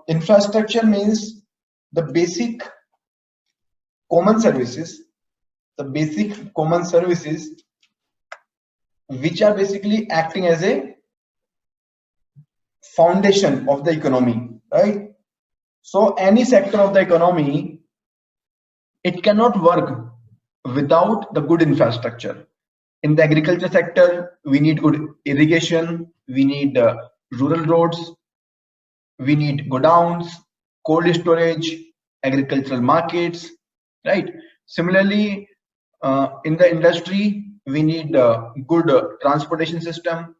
Infrastructure means the basic common services, which are basically acting as a foundation of the economy, right? So any sector of the economy, it cannot work without the good infrastructure. In the agriculture sector, we need good irrigation, we need rural roads, we need godowns, cold storage, agricultural markets, right? Similarly, in the industry, we need good transportation system,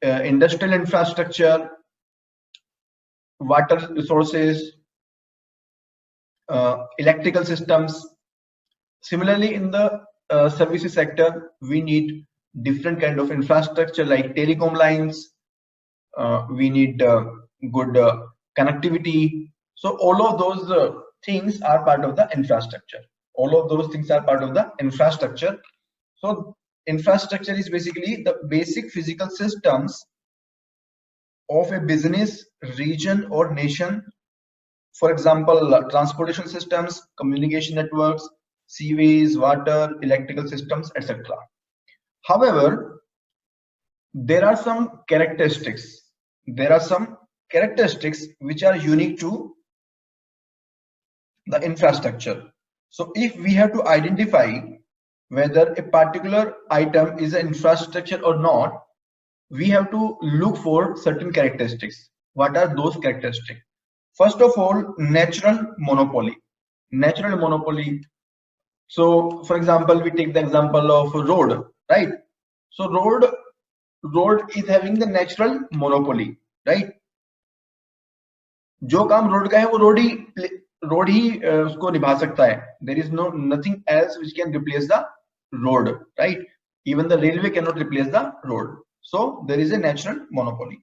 industrial infrastructure, water resources, electrical systems. Similarly, in the services sector, we need different kind of infrastructure like telecom lines. We need good connectivity. So all of those things are part of the infrastructure. All of those things are part of the infrastructure. So infrastructure is basically the basic physical systems of a business, region, or nation. For example, transportation systems, communication networks, seaways, water, electrical systems, etc. However, there are some characteristics. There are some characteristics which are unique to the infrastructure. So if we have to identify whether a particular item is an infrastructure or not, we have to look for certain characteristics. What are those characteristics? First of all, natural monopoly. Natural monopoly. So for example, we take the example of a road, right? So road is having the natural monopoly, right? जो काम road का है वो road ही उसको निभा सकता है. There is nothing else which can replace the road, right? Even the railway cannot replace the road. So there is a natural monopoly.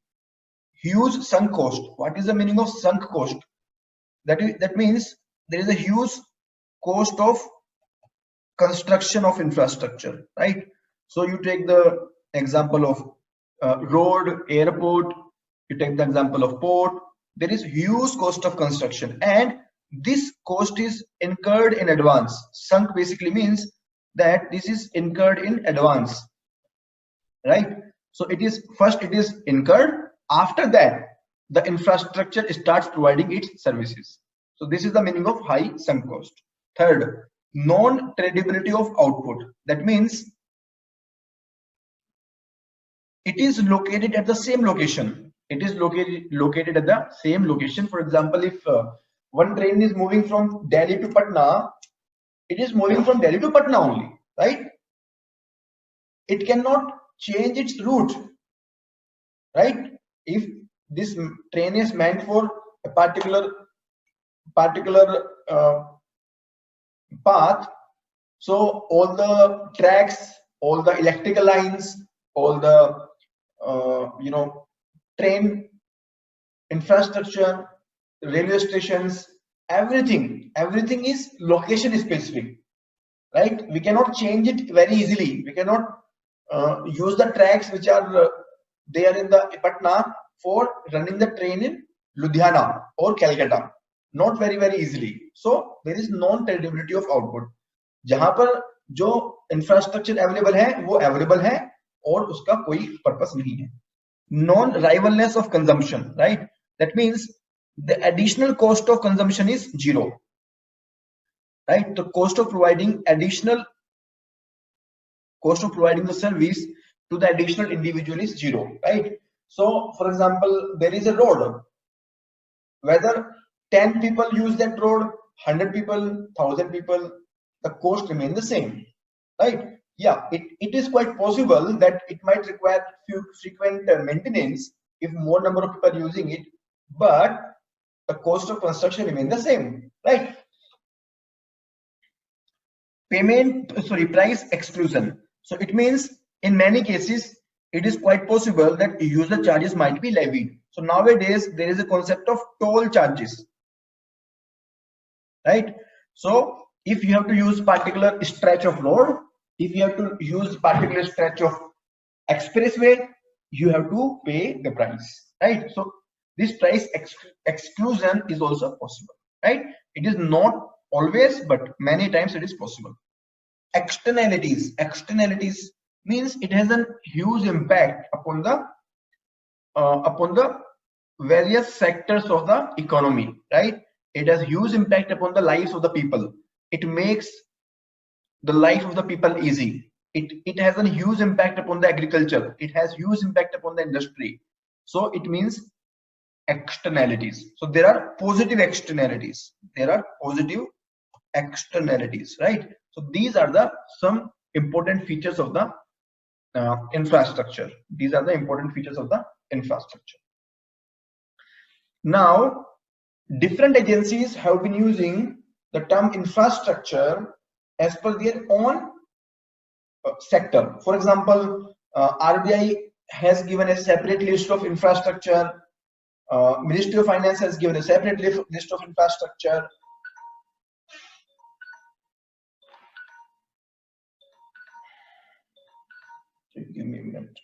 Huge sunk cost. What is the meaning of sunk cost? That means there is a huge cost of construction of infrastructure, right? So you take the example of road, airport, you take the example of port. There is huge cost of construction, and this cost is incurred in advance. Sunk basically means that this is incurred in advance, right? So it is incurred. After that, the infrastructure starts providing its services. So this is the meaning of high sunk cost. Third, non-tradability of output. That means it is located at the same location. It is located at the same location. For example, if one train is moving from Delhi to Patna, it is moving from Delhi to Patna only, right? It cannot change its route, right? If this train is meant for a particular path, so all the tracks, all the electrical lines, all the train infrastructure, railway stations, everything is location specific, right? We cannot change it very easily. We cannot use the tracks which are there in the Patna for running the train in Ludhiana or Calcutta. Not very easily. So there is non-tradability of output. जहां पर जो infrastructure available है वो available है और उसका कोई purpose नहीं है. Non-rivalness of consumption, right? That means the additional cost of consumption is zero, right? The cost of providing the service to the additional individual is zero, right? So for example, there is a road, whether 10 people use that road, 100 people, 1000 people, the cost remains the same, right? Yeah, it is quite possible that it might require frequent maintenance if more number of people are using it, but the cost of construction remains the same, right? Price exclusion. So it means in many cases it is quite possible that user charges might be levied. So nowadays there is a concept of toll charges, right? So if you have to use particular stretch of road, if you have to use particular stretch of expressway, you have to pay the price, right? So this price exclusion is also possible, right? It is not always, but many times it is possible. Externalities means it has a huge impact upon the various sectors of the economy, right? It has huge impact upon the lives of the people. It makes the life of the people easy. It has a huge impact upon the agriculture. It has huge impact upon the industry. So it means externalities. So there are positive externalities. There are positive externalities, right? So these are the some important features of the infrastructure. These are the important features of the infrastructure. Now, different agencies have been using the term infrastructure as per their own sector. For example, RBI has given a separate list of infrastructure. Ministry of Finance has given a separate list of infrastructure. Give me a minute.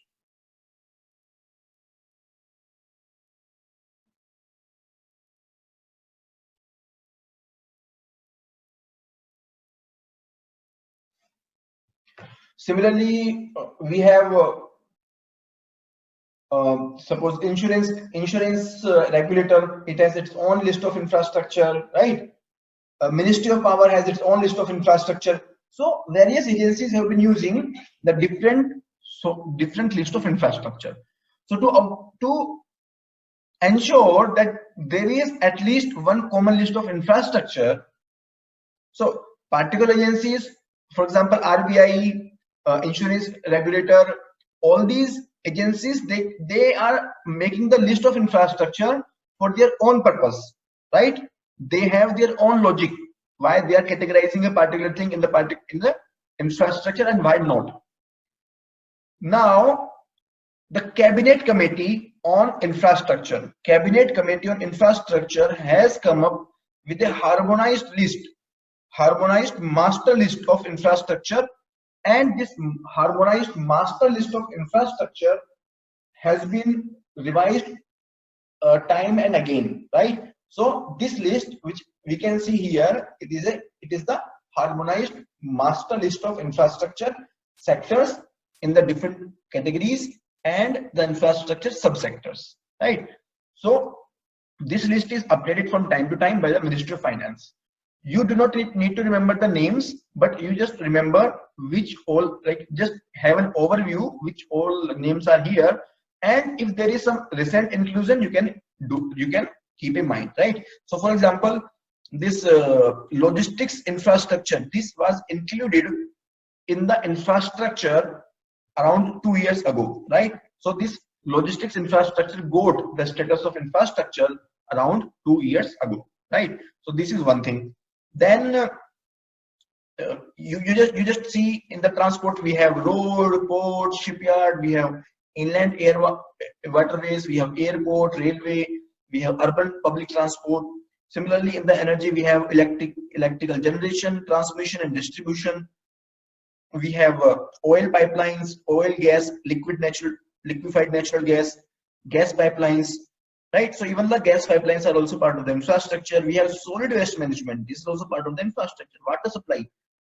Similarly, we have suppose insurance regulator. It has its own list of infrastructure, right? Ministry of Power has its own list of infrastructure. So various agencies have been using the different list of infrastructure. So to ensure that there is at least one common list of infrastructure, so particular agencies, for example, RBI, insurance regulator, all these agencies, they are making the list of infrastructure for their own purpose, right? They have their own logic why they are categorizing a particular thing in the infrastructure and why not. Now, the Cabinet Committee on Infrastructure has come up with a harmonized master list of infrastructure, and this harmonized master list of infrastructure has been revised time and again, right? So this list, which we can see here, it is the harmonized master list of infrastructure sectors in the different categories and the infrastructure subsectors, right? So this list is updated from time to time by the Ministry of Finance. You do not need to remember the names, but you just remember which all, like just have an overview which all names are here, and if there is some recent inclusion, you can keep in mind, right? So for example, this logistics infrastructure, this was included in the infrastructure around 2 years ago, right? So this logistics infrastructure got the status of infrastructure around 2 years ago, right? So this is one thing. Then you just see in the transport, we have road, port, shipyard, we have inland air waterways, we have airport, railway, we have urban public transport. Similarly, in the energy, we have electrical generation, transmission and distribution. We have oil pipelines, oil, gas, liquefied natural gas, gas pipelines, right? So even the gas pipelines are also part of the infrastructure. We have solid waste management. This is also part of the infrastructure. Water supply,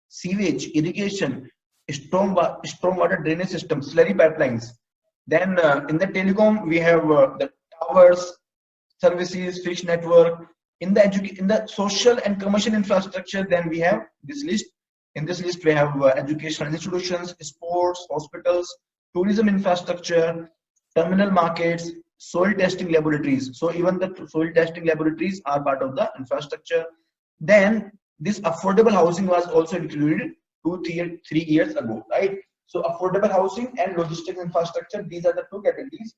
sewage, irrigation, stormwater drainage system, slurry pipelines. Then in the telecom, we have the towers, services, fish network. In the social and commercial infrastructure, then we have this list. In this list, we have educational institutions, sports, hospitals, tourism infrastructure, terminal markets, soil testing laboratories. So even the soil testing laboratories are part of the infrastructure. Then this affordable housing was also included 3 years ago, right? So affordable housing and logistics infrastructure, these are the two categories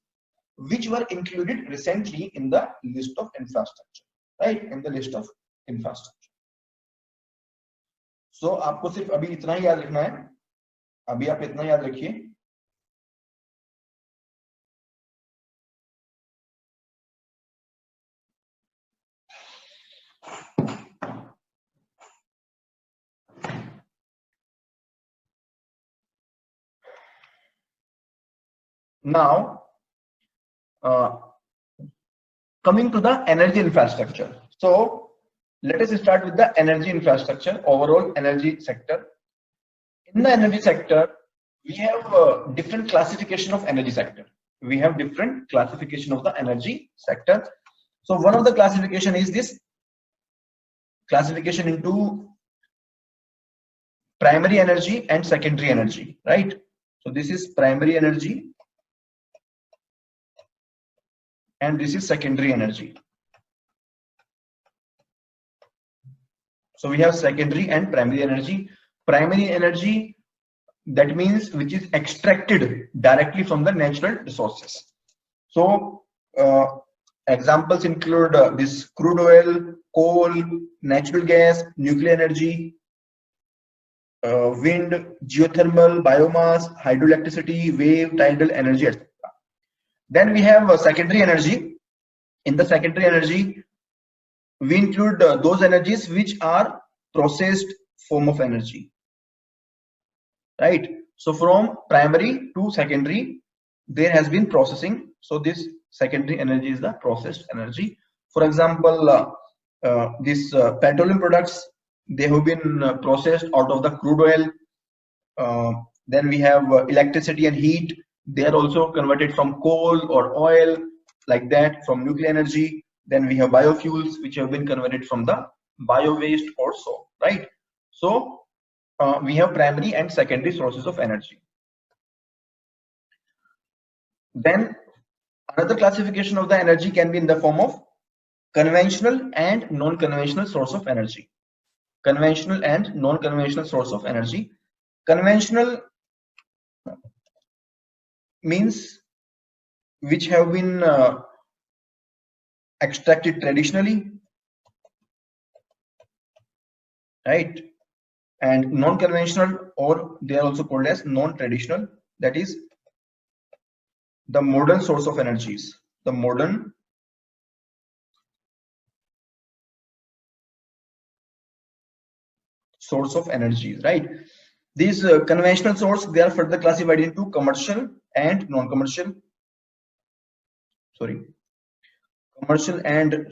which were included recently in the list of infrastructure, right? In the list of infrastructure. So आपको सिर्फ अभी इतना ही याद रखना है, अभी आप इतना याद रखिए. Now Coming to the energy infrastructure. So let us start with the energy infrastructure, overall energy sector. In the energy sector, we have different classification of energy sector. We have different classification of the energy sector. So one of the classification is this classification into primary energy and secondary energy, right? So this is primary energy and this is secondary energy. So we have secondary and primary energy. Primary energy, that means which is extracted directly from the natural resources. So examples include this crude oil, coal, natural gas, nuclear energy, wind, geothermal, biomass, hydroelectricity, wave, tidal energy, etc. Then we have secondary energy. In the secondary energy, we include those energies which are processed form of energy, right? So from primary to secondary, there has been processing. So this secondary energy is the processed energy. For example, these petroleum products, they have been processed out of the crude oil. Then we have electricity and heat. They are also converted from coal or oil, like that, from nuclear energy. Then we have biofuels, which have been converted from the bio waste also, right? So we have primary and secondary sources of energy. Then another classification of the energy can be in the form of conventional and non-conventional source of energy. Conventional and non-conventional source of energy. Conventional means which have been extracted traditionally, right? And non-conventional, or they are also called as non-traditional, that is the modern source of energies. The modern source of energies, right? These conventional source, they are further classified into commercial and non-commercial. Commercial and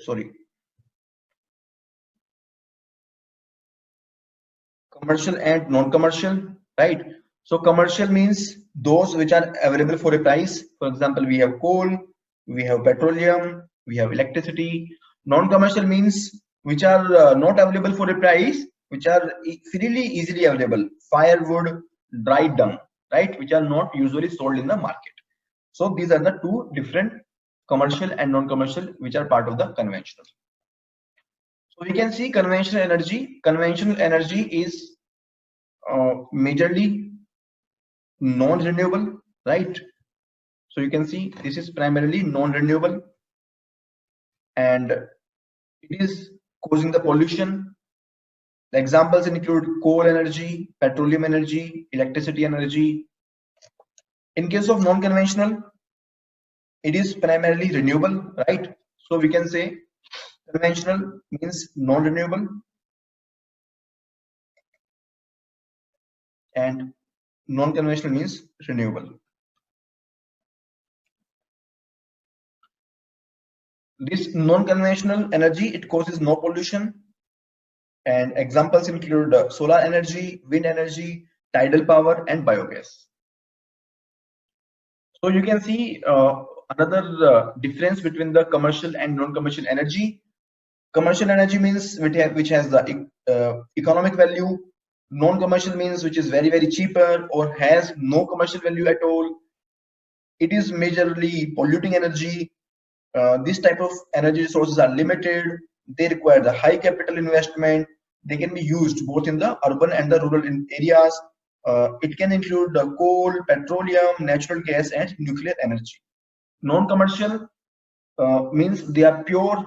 non-commercial, right? So commercial means those which are available for a price. For example, we have coal, we have petroleum, we have electricity. Non-commercial means which are not available for a price, which are freely easily available. Firewood, dried dung, right? Which are not usually sold in the market. So these are the two different commercial and non-commercial which are part of the conventional. So we can see conventional energy. Conventional energy is majorly non-renewable, right? So you can see this is primarily non-renewable, and it is causing the pollution. The examples include coal energy, petroleum energy, electricity energy. In case of non-conventional, it is primarily renewable, right? So we can say conventional means non-renewable and non-conventional means renewable. This non-conventional energy, it causes no pollution, and examples include solar energy, wind energy, tidal power, and biogas. So you can see another difference between the commercial and non-commercial energy. Commercial energy means which has the economic value. Non-commercial means which is very, very cheaper or has no commercial value at all. It is majorly polluting energy. This type of energy resources are limited. They require the high capital investment. They can be used both in the urban and the rural areas. It can include coal, petroleum, natural gas, and nuclear energy. Non-commercial means they are pure,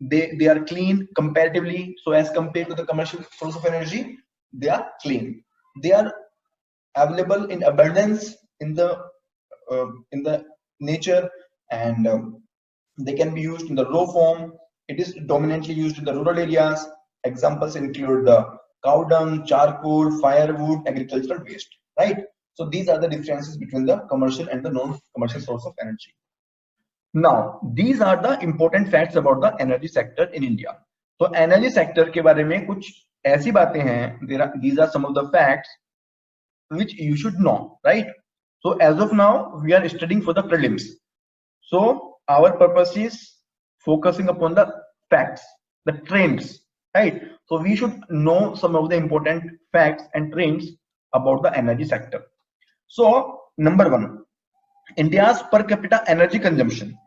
they are clean comparatively. So as compared to the commercial source of energy, they are clean. They are available in abundance in the nature, and they can be used in the raw form. It is dominantly used in the rural areas. Examples include the cow dung, charcoal, firewood, agricultural waste, right? So these are the differences between the commercial and the non-commercial source of energy. Now, these are the important facts about the energy sector in India. तो energy sector के बारे में कुछ ऐसी बातें हैं, these are some of the facts which you should know, right? So as of now, we are studying for the prelims. So our purpose is focusing upon the facts, the trends, right? So we should know some of the important facts and trends about the energy sector. So number one, India's per capita energy consumption.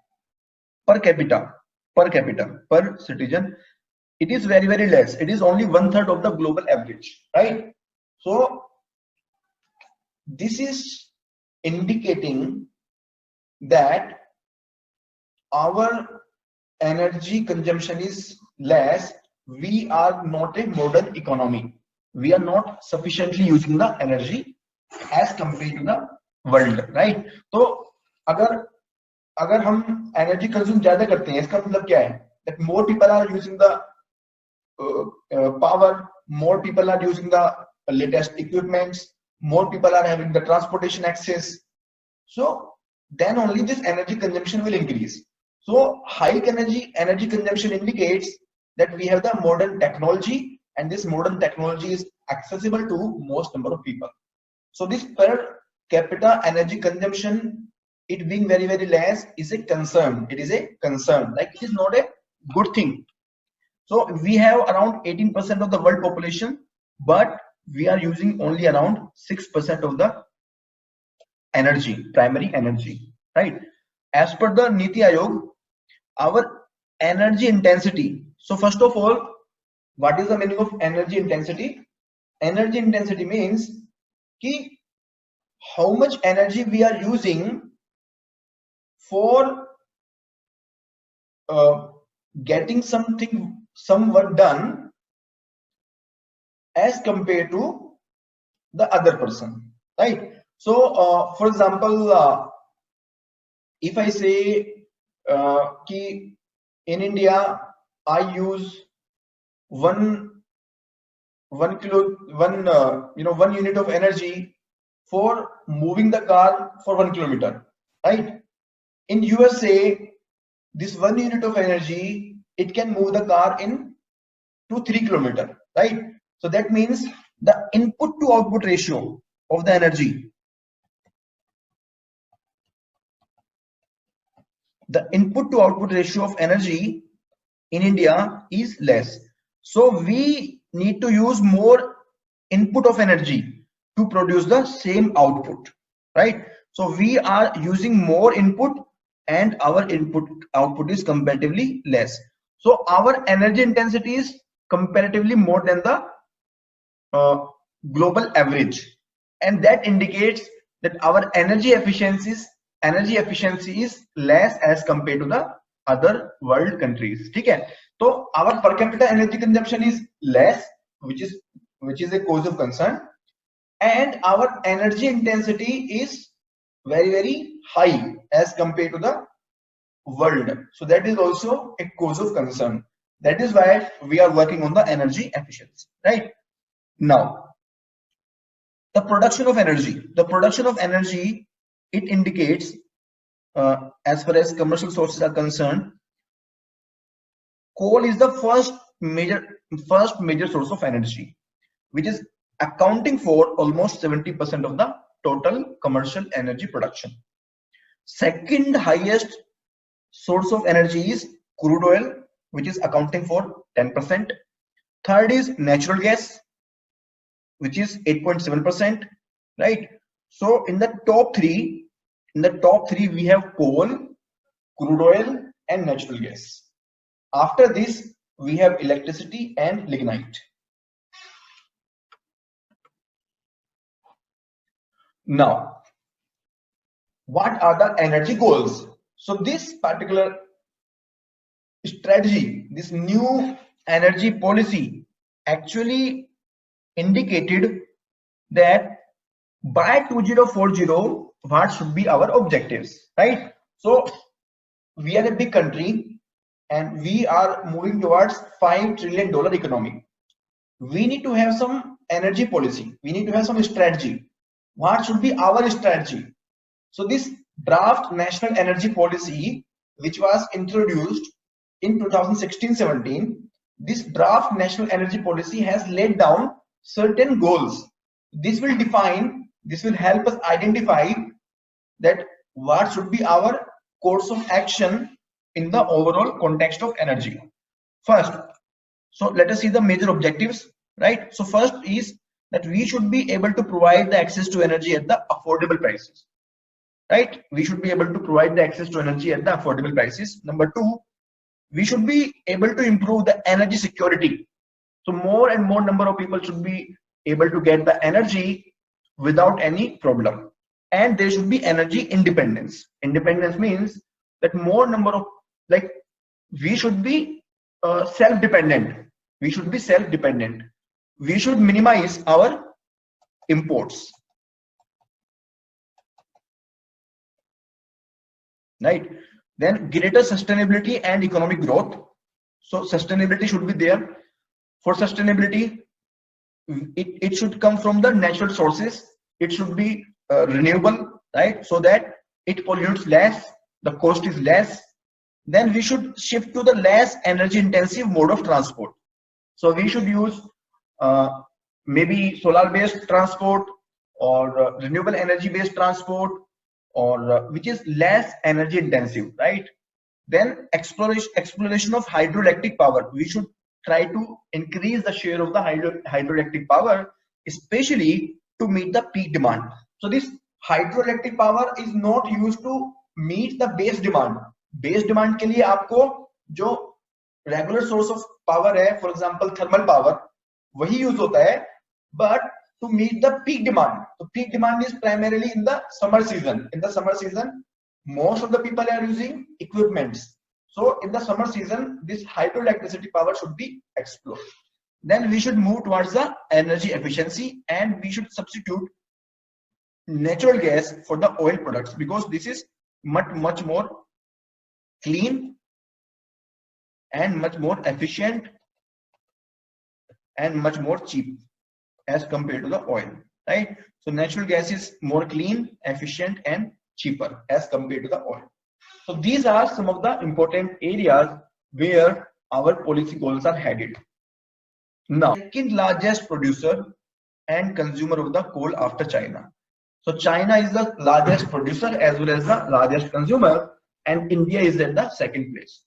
Per capita, per citizen, it is very, very less. It is only 1/3 of the global average, right? So this is indicating that our energy consumption is less. We are not a modern economy. We are not sufficiently using the energy as compared to the world, right? तो अगर हम energy consume ज्यादा करते हैं, इसका मतलब क्या है? That more people are using the power, more people are using the latest equipments, more people are having the transportation access. So then only this energy consumption will increase. So high energy consumption indicates that we have the modern technology, and this modern technology is accessible to most number of people. So this per capita energy consumption, it being very, very less, is a concern. It is a concern. Like, it is not a good thing. So we have around 18% of the world population, but we are using only around 6% of the energy, primary energy, right? As per the Niti Aayog, our energy intensity. So first of all, what is the meaning of energy intensity? Energy intensity means ki how much energy we are using for getting some work done as compared to the other person, right? So for example, if I say ki in India I use one unit of energy for moving the car for 1 kilometer, right? In USA, this 1 unit of energy, it can move the car in 2-3 kilometer, right? So that means the input to output ratio of the energy, in India is less. So we need to use more input of energy to produce the same output, right? So we are using more input and our output is comparatively less. So our energy intensity is comparatively more than the global average, and that indicates that our energy efficiency is less as compared to the other world countries. ठीक है? So our per capita energy consumption is less, which is a cause of concern, and our energy intensity is very, very high as compared to the world. So that is also a cause of concern. That is why we are working on the energy efficiency, right? Now, the production of energy, it indicates, as far as commercial sources are concerned, coal is the first major source of energy, which is accounting for almost 70% of the total commercial energy production. Second highest source of energy is crude oil, which is accounting for 10%. Third is natural gas, which is 8.7%, right? So in the top three we have coal, crude oil, and natural gas. After this we have electricity and lignite. Now, what are the energy goals? So this particular strategy, this new energy policy, actually indicated that by 2040 what should be our objectives, right? So we are a big country and we are moving towards $5 trillion economy. We need to have some energy policy, we need to have some strategy. What should be our strategy? So this draft national energy policy which was introduced in 2016-17, this draft national energy policy has laid down certain goals. This will help us identify that what should be our course of action in the overall context of energy. First, so let us see the major objectives, right? So first is that we should be able to provide the access to energy at the affordable prices, right? We should be able to provide the access to energy at the affordable prices. Number two, we should be able to improve the energy security. So more and more number of people should be able to get the energy without any problem. And there should be energy independence. Independence means that more number of, like, we should be self-dependent. We should be self-dependent. We should minimize our imports, right? Then greater sustainability and economic growth. So sustainability should be there. For sustainability, it should come from the natural sources. It should be renewable, right? So that it pollutes less, the cost is less. Then we should shift to the less energy intensive mode of transport. So we should use maybe solar based transport or renewable energy based transport, or which is less energy intensive, right? Then exploration of hydroelectric power. We should try to increase the share of the hydroelectric power, especially to meet the peak demand. So this hydroelectric power is not used to meet the base demand. Base demand के लिए आपको जो regular source of power है, for example thermal power, वही use होता है, but to meet the peak demand. So peak demand is primarily in the summer season. In the summer season, most of the people are using equipments. So in the summer season, this hydroelectricity power should be explored. Then we should move towards the energy efficiency, and we should substitute natural gas for the oil products, because this is much more clean and much more efficient and much more cheap as compared to the oil, right? So natural gas is more clean, efficient and cheaper as compared to the oil. So these are some of the important areas where our policy goals are headed. Now, second largest producer and consumer of the coal after China. So China is the largest producer as well as the largest consumer, and India is at the second place.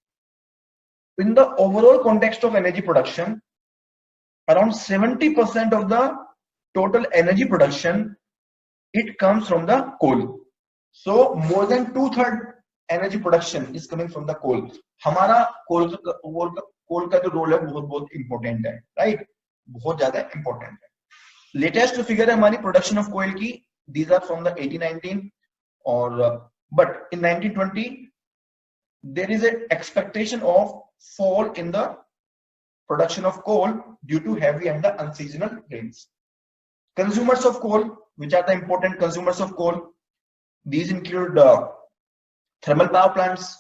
In the overall context of energy production, around 70% of the total energy production, it comes from the coal. So more than 2/3 energy production is coming from the coal. हमारा coal का जो role है बहुत important है, right? बहुत ज़्यादा important है. Latest figure है हमारी production of coal की. These are from the 1819, or but in 1920 there is an expectation of fall in the production of coal due to heavy and the unseasonal rains. Consumers of coal, which are the important consumers of coal, these include thermal power plants.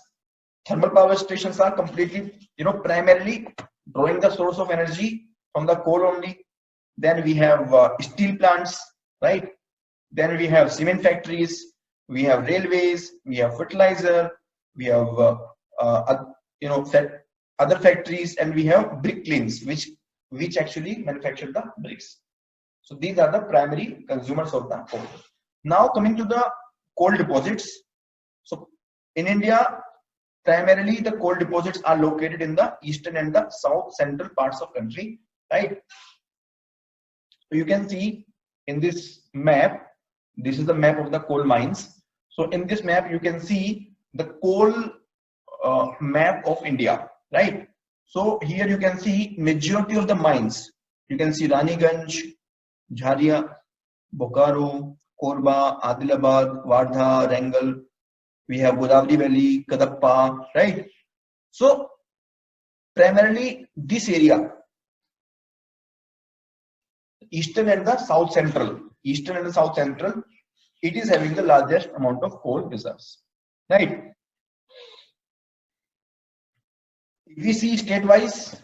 Thermal power stations are completely, primarily drawing the source of energy from the coal only. Then we have steel plants, right? Then we have cement factories, we have railways, we have fertilizer, we have other factories, and we have brick kilns which actually manufacture the bricks. So these are the primary consumers of the coal. Now coming to the coal deposits. So in India, primarily the coal deposits are located in the eastern and the south central parts of country, right? So you can see in this map, this is the map of the coal mines. So in this map, you can see the coal map of India, right? So here you can see majority of the mines. You can see Raniganj, Jharia, Bokaro, Korba, Adilabad, Wardha, Rangal. We have Godavari Valley, Kadapa, right? So primarily this area, eastern and the south central, it is having the largest amount of coal reserves, right? If we see state-wise,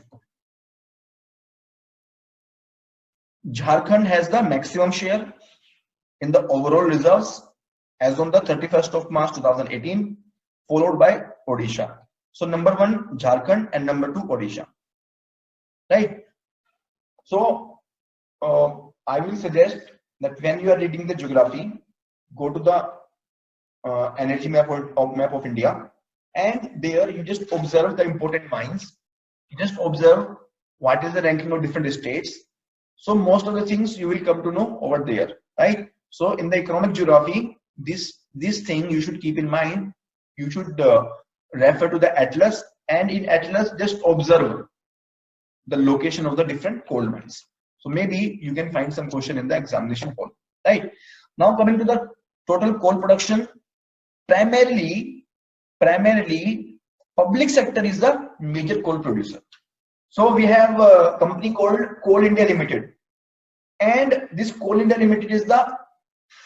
Jharkhand has the maximum share in the overall reserves as on the 31st of March 2018, followed by Odisha. So number 1 Jharkhand and number 2 Odisha, right? So I will suggest that when you are reading the geography, go to the energy map of India, and there you just observe the important mines. You just observe what is the ranking of different states. So most of the things you will come to know over there, right? So in the economic geography, this thing you should keep in mind. You should refer to the atlas, and in atlas just observe the location of the different coal mines. So maybe you can find some question in the examination hall, right? Now coming to the total coal production, primarily public sector is the major coal producer. So we have a company called Coal India Limited, and this Coal India Limited is the,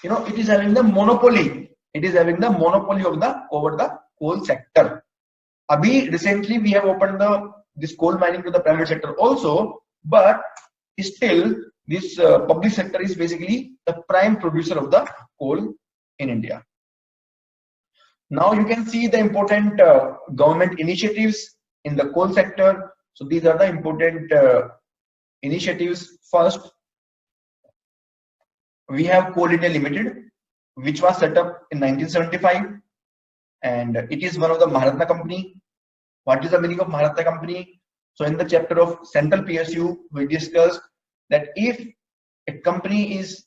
it is having the monopoly. It is having the monopoly of the over the coal sector. Recently we have opened this coal mining to the private sector also, but still this public sector is basically the prime producer of the coal in India. Now you can see the important government initiatives in the coal sector. So these are the important initiatives. First, we have Coal India Limited, which was set up in 1975, and it is one of the Maharatna company. What is the meaning of Maharatna company? So in the chapter of Central PSU, we discussed that if a company is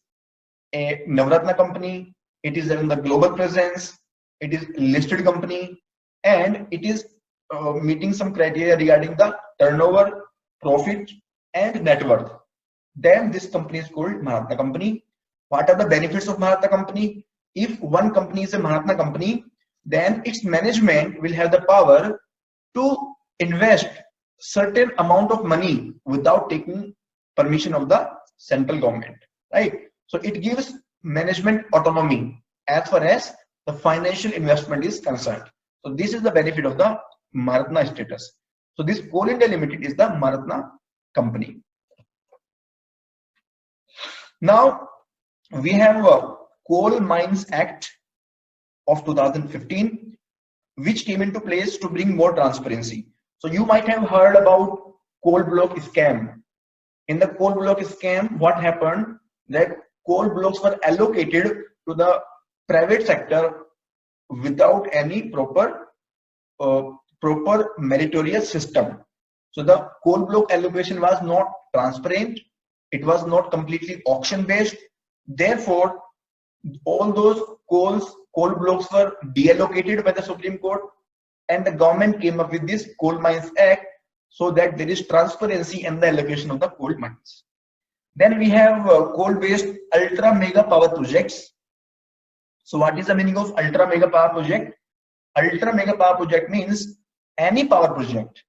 a Navratna company, it is having the global presence, it is listed company, and it is meeting some criteria regarding the turnover, profit, and net worth, then this company is called Maharatna company. What are the benefits of Maharatna company? If one company is a Maharatna company, then its management will have the power to invest certain amount of money without taking permission of the central government, right? So it gives management autonomy as far as the financial investment is concerned. So this is the benefit of the Maharatna status. So this Coal India Limited is the Maharatna company. Now we have a Coal Mines Act of 2015, which came into place to bring more transparency. So you might have heard about coal block scam. In the coal block scam, what happened? That coal blocks were allocated to the private sector without any proper meritorious system. So the coal block allocation was not transparent. It was not completely auction based. Therefore, all those coal blocks were deallocated by the Supreme Court, and the government came up with this Coal Mines Act so that there is transparency in the allocation of the coal mines. Then we have coal-based ultra mega power projects. So what is the meaning of ultra mega power project? Ultra mega power project means any power project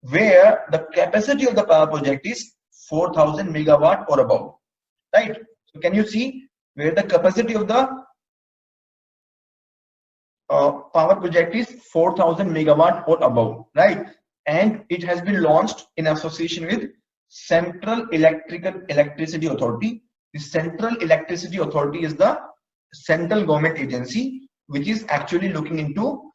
where the capacity of the power project is 4,000 megawatt or above, right? So can you see where the capacity of the power project is 4,000 megawatt or above, right? And it has been launched in association with Central Electricity Authority. The Central Electricity Authority is the central government agency which is actually looking into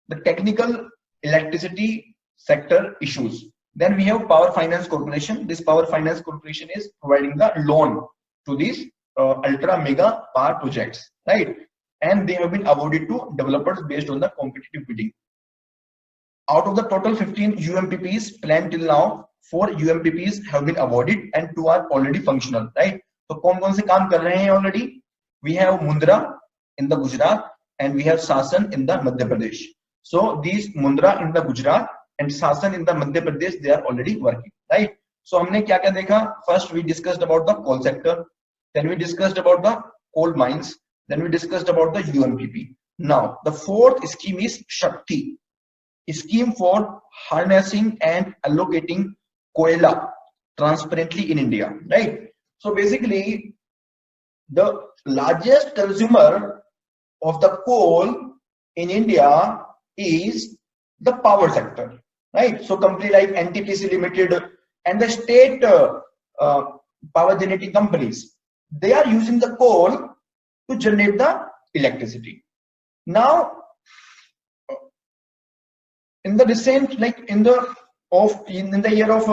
the technical electricity sector issues. Then we have Power Finance Corporation. This Power Finance Corporation is providing the loan to these ultra mega power projects, right? And they have been awarded to developers based on the competitive bidding. Out of the total 15 UMPPs planned till now, 4 UMPPs have been awarded and 2 are already functional, right? So कौन-कौन से काम कर रहे हैं already? We have Mundra in the Gujarat and we have Sasan in the Madhya Pradesh. So these Mundra in the Gujarat and Sasan in the Madhya Pradesh, they are already working, right? So हमने क्या-क्या देखा? First we discussed about the coal sector, then we discussed about the coal mines, then we discussed about the UMPP. Now the fourth scheme is Shakti, a scheme for harnessing and allocating koila transparently in India, right? So basically the largest consumer of the coal in India is the power sector, right? So company like NTPC Limited and the state power generating companies, they are using the coal to generate the electricity. Now in the recent, like in the year of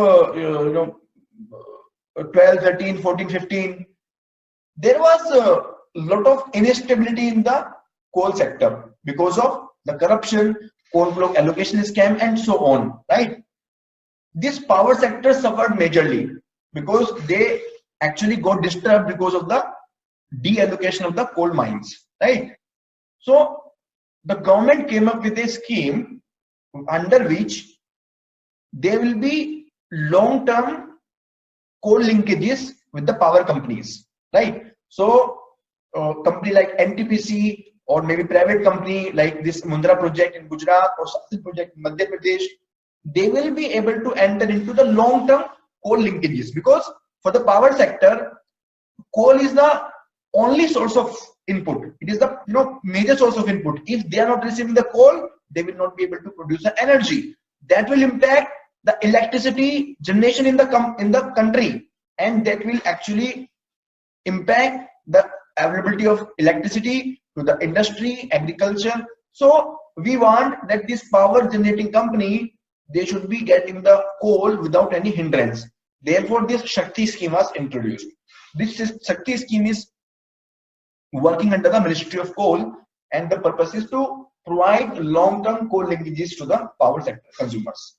12, 13, 14, 15, there was a lot of instability in the coal sector because of the corruption, coal block allocation scam, and so on, right? This power sector suffered majorly because they actually got disturbed because of the deallocation of the coal mines, right? So the government came up with a scheme under which there will be long-term coal linkages with the power companies, right? So company like NTPC or maybe private company like this Mundra project in Gujarat or Satluj project in Madhya Pradesh, they will be able to enter into the long-term coal linkages, because for the power sector, coal is the only source of input. It is the major source of input. If they are not receiving the coal, they will not be able to produce the energy. That will impact the electricity generation in the country, and that will actually impact the availability of electricity to the industry, agriculture. So we want that this power generating company, they should be getting the coal without any hindrance. Therefore, this Shakti scheme was introduced. This Shakti scheme is working under the Ministry of Coal, and the purpose is to provide long-term coal linkages to the power sector consumers.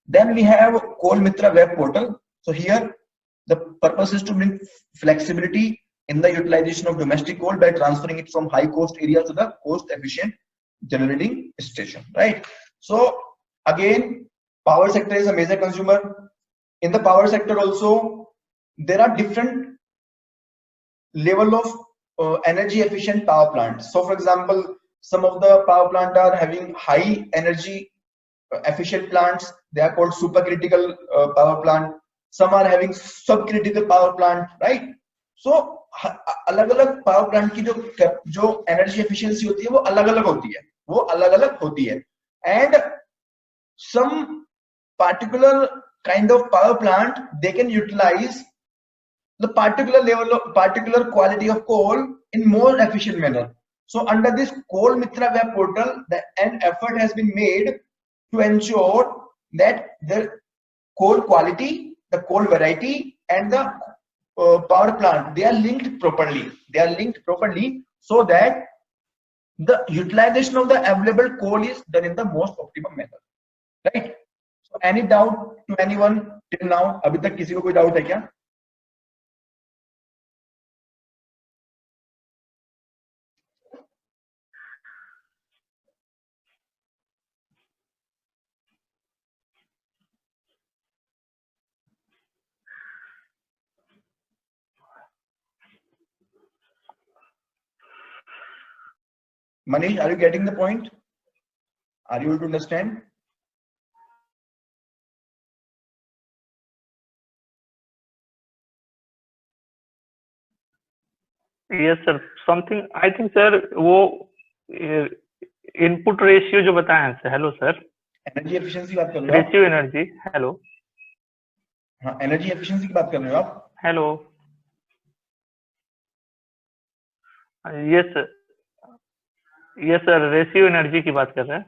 Then we have Coal Mitra web portal. So here the purpose is to bring flexibility in the utilization of domestic coal by transferring it from high cost areas to the cost efficient generating station, right? So again, power sector is a major consumer. In the power sector also, there are different level of energy efficient power plants. So for example, some of the power plants are having high energy efficient plants. They are called supercritical power plant. Some are having subcritical power plant, right? So अलग अलग power plant की जो energy efficiency होती है वो अलग अलग होती है, and some particular kind of power plant, they can utilize the particular level of particular quality of coal in more efficient manner. So under this Coal Mitra web portal, an effort has been made to ensure that the coal quality, the coal variety, and the power plant, they are linked properly. So that the utilization of the available coal is done in the most optimum manner, right? So any doubt to anyone till now? अभी तक किसी को कोई doubt है क्या? Manish, are you getting the point? Are you able to understand? Yes sir, something I think sir वो input ratio जो बताए हैं sir. Hello sir, energy efficiency की बात कर रहे हो आप? Ratio energy. हेलो, हाँ, एनर्जी एफिशिएंसी की बात कर रहे हो आप? Hello, yes sir, ratio energy की बात कर रहे हैं.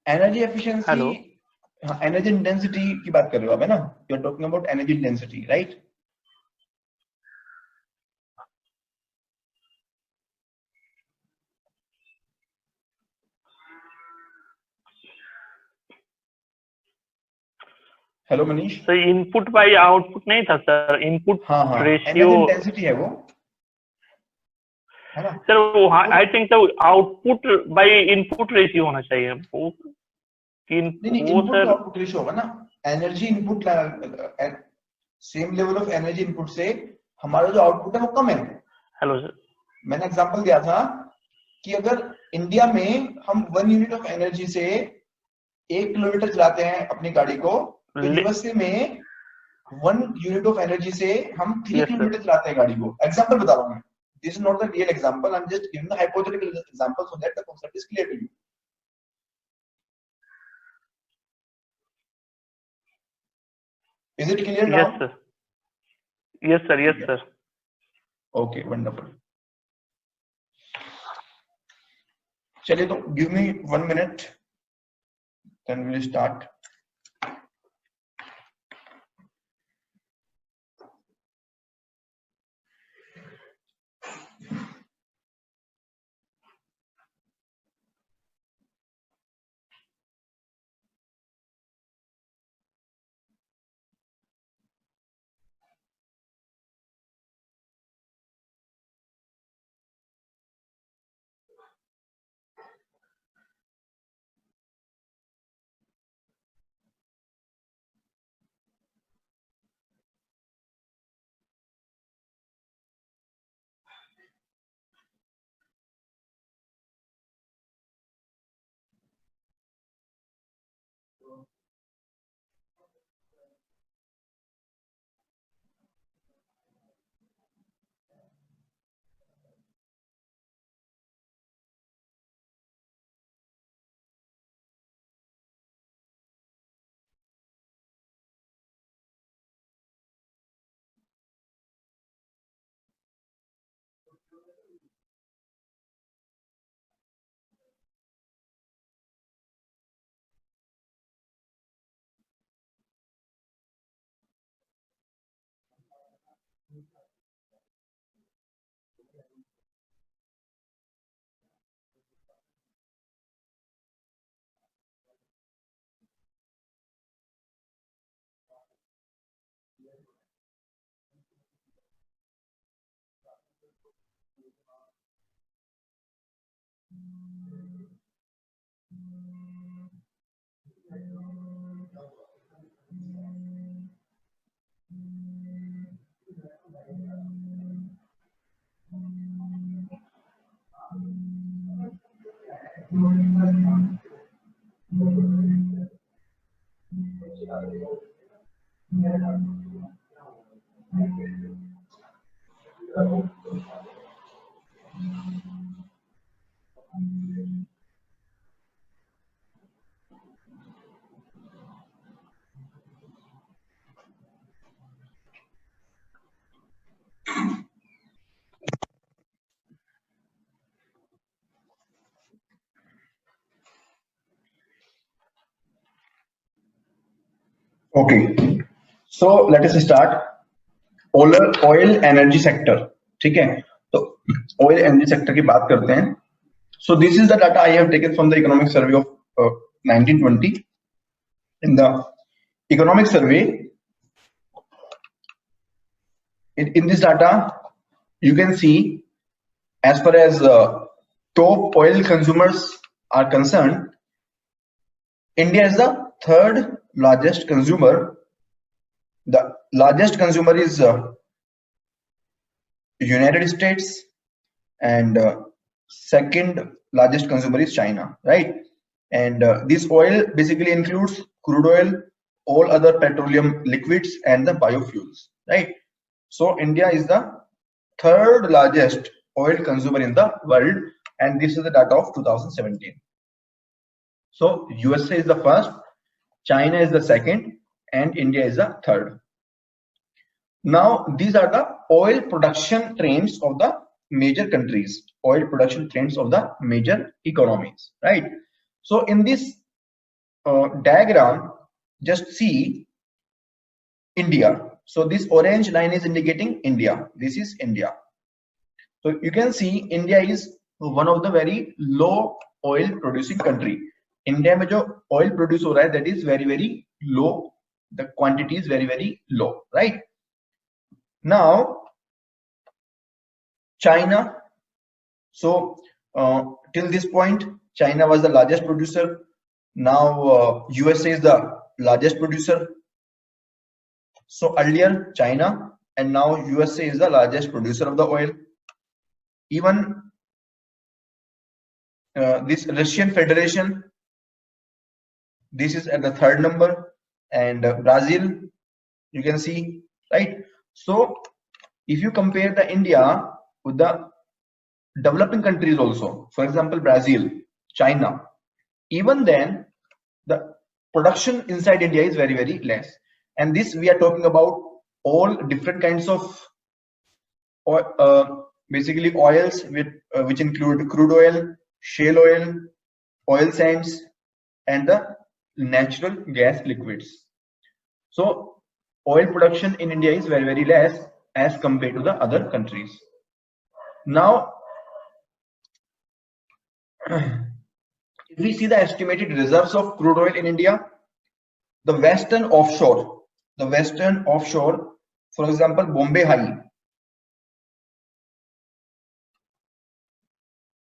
एनर्जी एफिशिएंसी, हेलो, हाँ, एनर्जी इंटेंसिटी की बात कर रहे हो आप, है ना? You are talking about energy intensity, right? Hello Manish sir, input by output नहीं था सर, इनपुट रेशियो इंटेंसिटी है वो, है ना सर? वो I think sir output by input ratio होना चाहिए वो. वो सर आउटपुट रेशियो होगा ना. Energy input, same level of energy input से हमारा जो आउटपुट है वो कम है. हेलो सर, मैंने एग्जांपल दिया था कि अगर इंडिया में हम 1 यूनिट ऑफ एनर्जी से 1 किलोमीटर चलाते हैं अपनी गाड़ी को, तो यूएसए में 1 यूनिट ऑफ एनर्जी से हम 3 किलोमीटर चलाते हैं गाड़ी को. एग्जांपल बता रहा हूं मैं. This is not the real example. I'm just giving the hypothetical example so that the concept is clear to you. Is it clear now? Yes sir. Yes sir. Yes sir. Okay, wonderful. चलिए तो give me 1 minute. then we'll start. Okay, so let us start. Oil energy sector, ठीक है? तो oil energy sector की बात करते हैं. So this is the data I have taken from the economic survey of 1920. In the economic survey, in this data, you can see as far as top oil consumers are concerned, India is the third largest consumer. The largest consumer is United States, and second largest consumer is China, right? And this oil basically includes crude oil, all other petroleum liquids, and the biofuels, right? So India is the third largest oil consumer in the world, and this is the data of 2017. So USA is the first, China is the second, and India is the third. Now these are the oil production trends of the major countries, oil production trends of the major economies, right? So in this diagram, just see India. So this orange line is indicating India. This is India. So you can see India is one of the very low oil producing country. India में जो oil produce हो रहा है, that is very low. The quantity is very low, right? Now China. So till this point, China was the largest producer. Now USA is the largest producer. So earlier China, and now USA is the largest producer of the oil. Even this Russian Federation, this is at the third number, and Brazil, you can see, right? So if you compare the India with the developing countries also, for example Brazil, China, even then the production inside India is very less. And this we are talking about all different kinds of basically oils which include crude oil, shale oil, oil sands, and the natural gas liquids. So oil production in India is very less as compared to the other countries. Now, if we see the estimated reserves of crude oil in India, the western offshore, for example, Bombay High,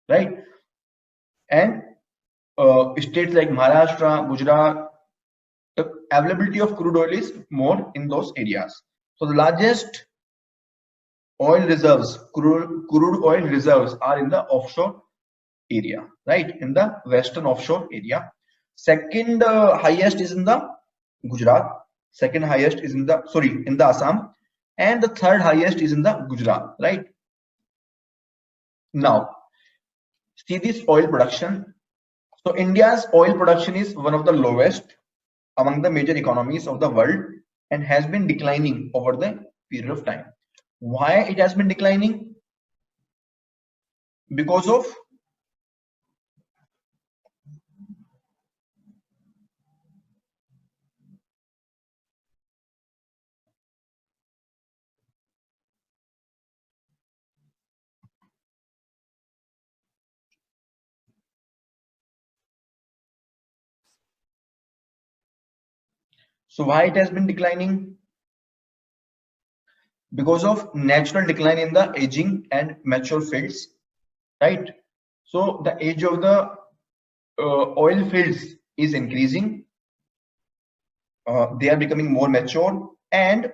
right? And states like Maharashtra, Gujarat, the availability of crude oil is more in those areas. So the largest oil reserves, crude oil reserves are in the offshore area, right? In the western offshore area. Second highest is in the Gujarat. Second highest is in the Assam, and the third highest is in the Gujarat, right? Now, see this oil production. So India's oil production is one of the lowest among the major economies of the world and has been declining over the period of time. Why it has been declining? Because of why it has been declining? Because of natural decline in the aging and mature fields, right? So the age of the oil fields is increasing. They are becoming more mature, and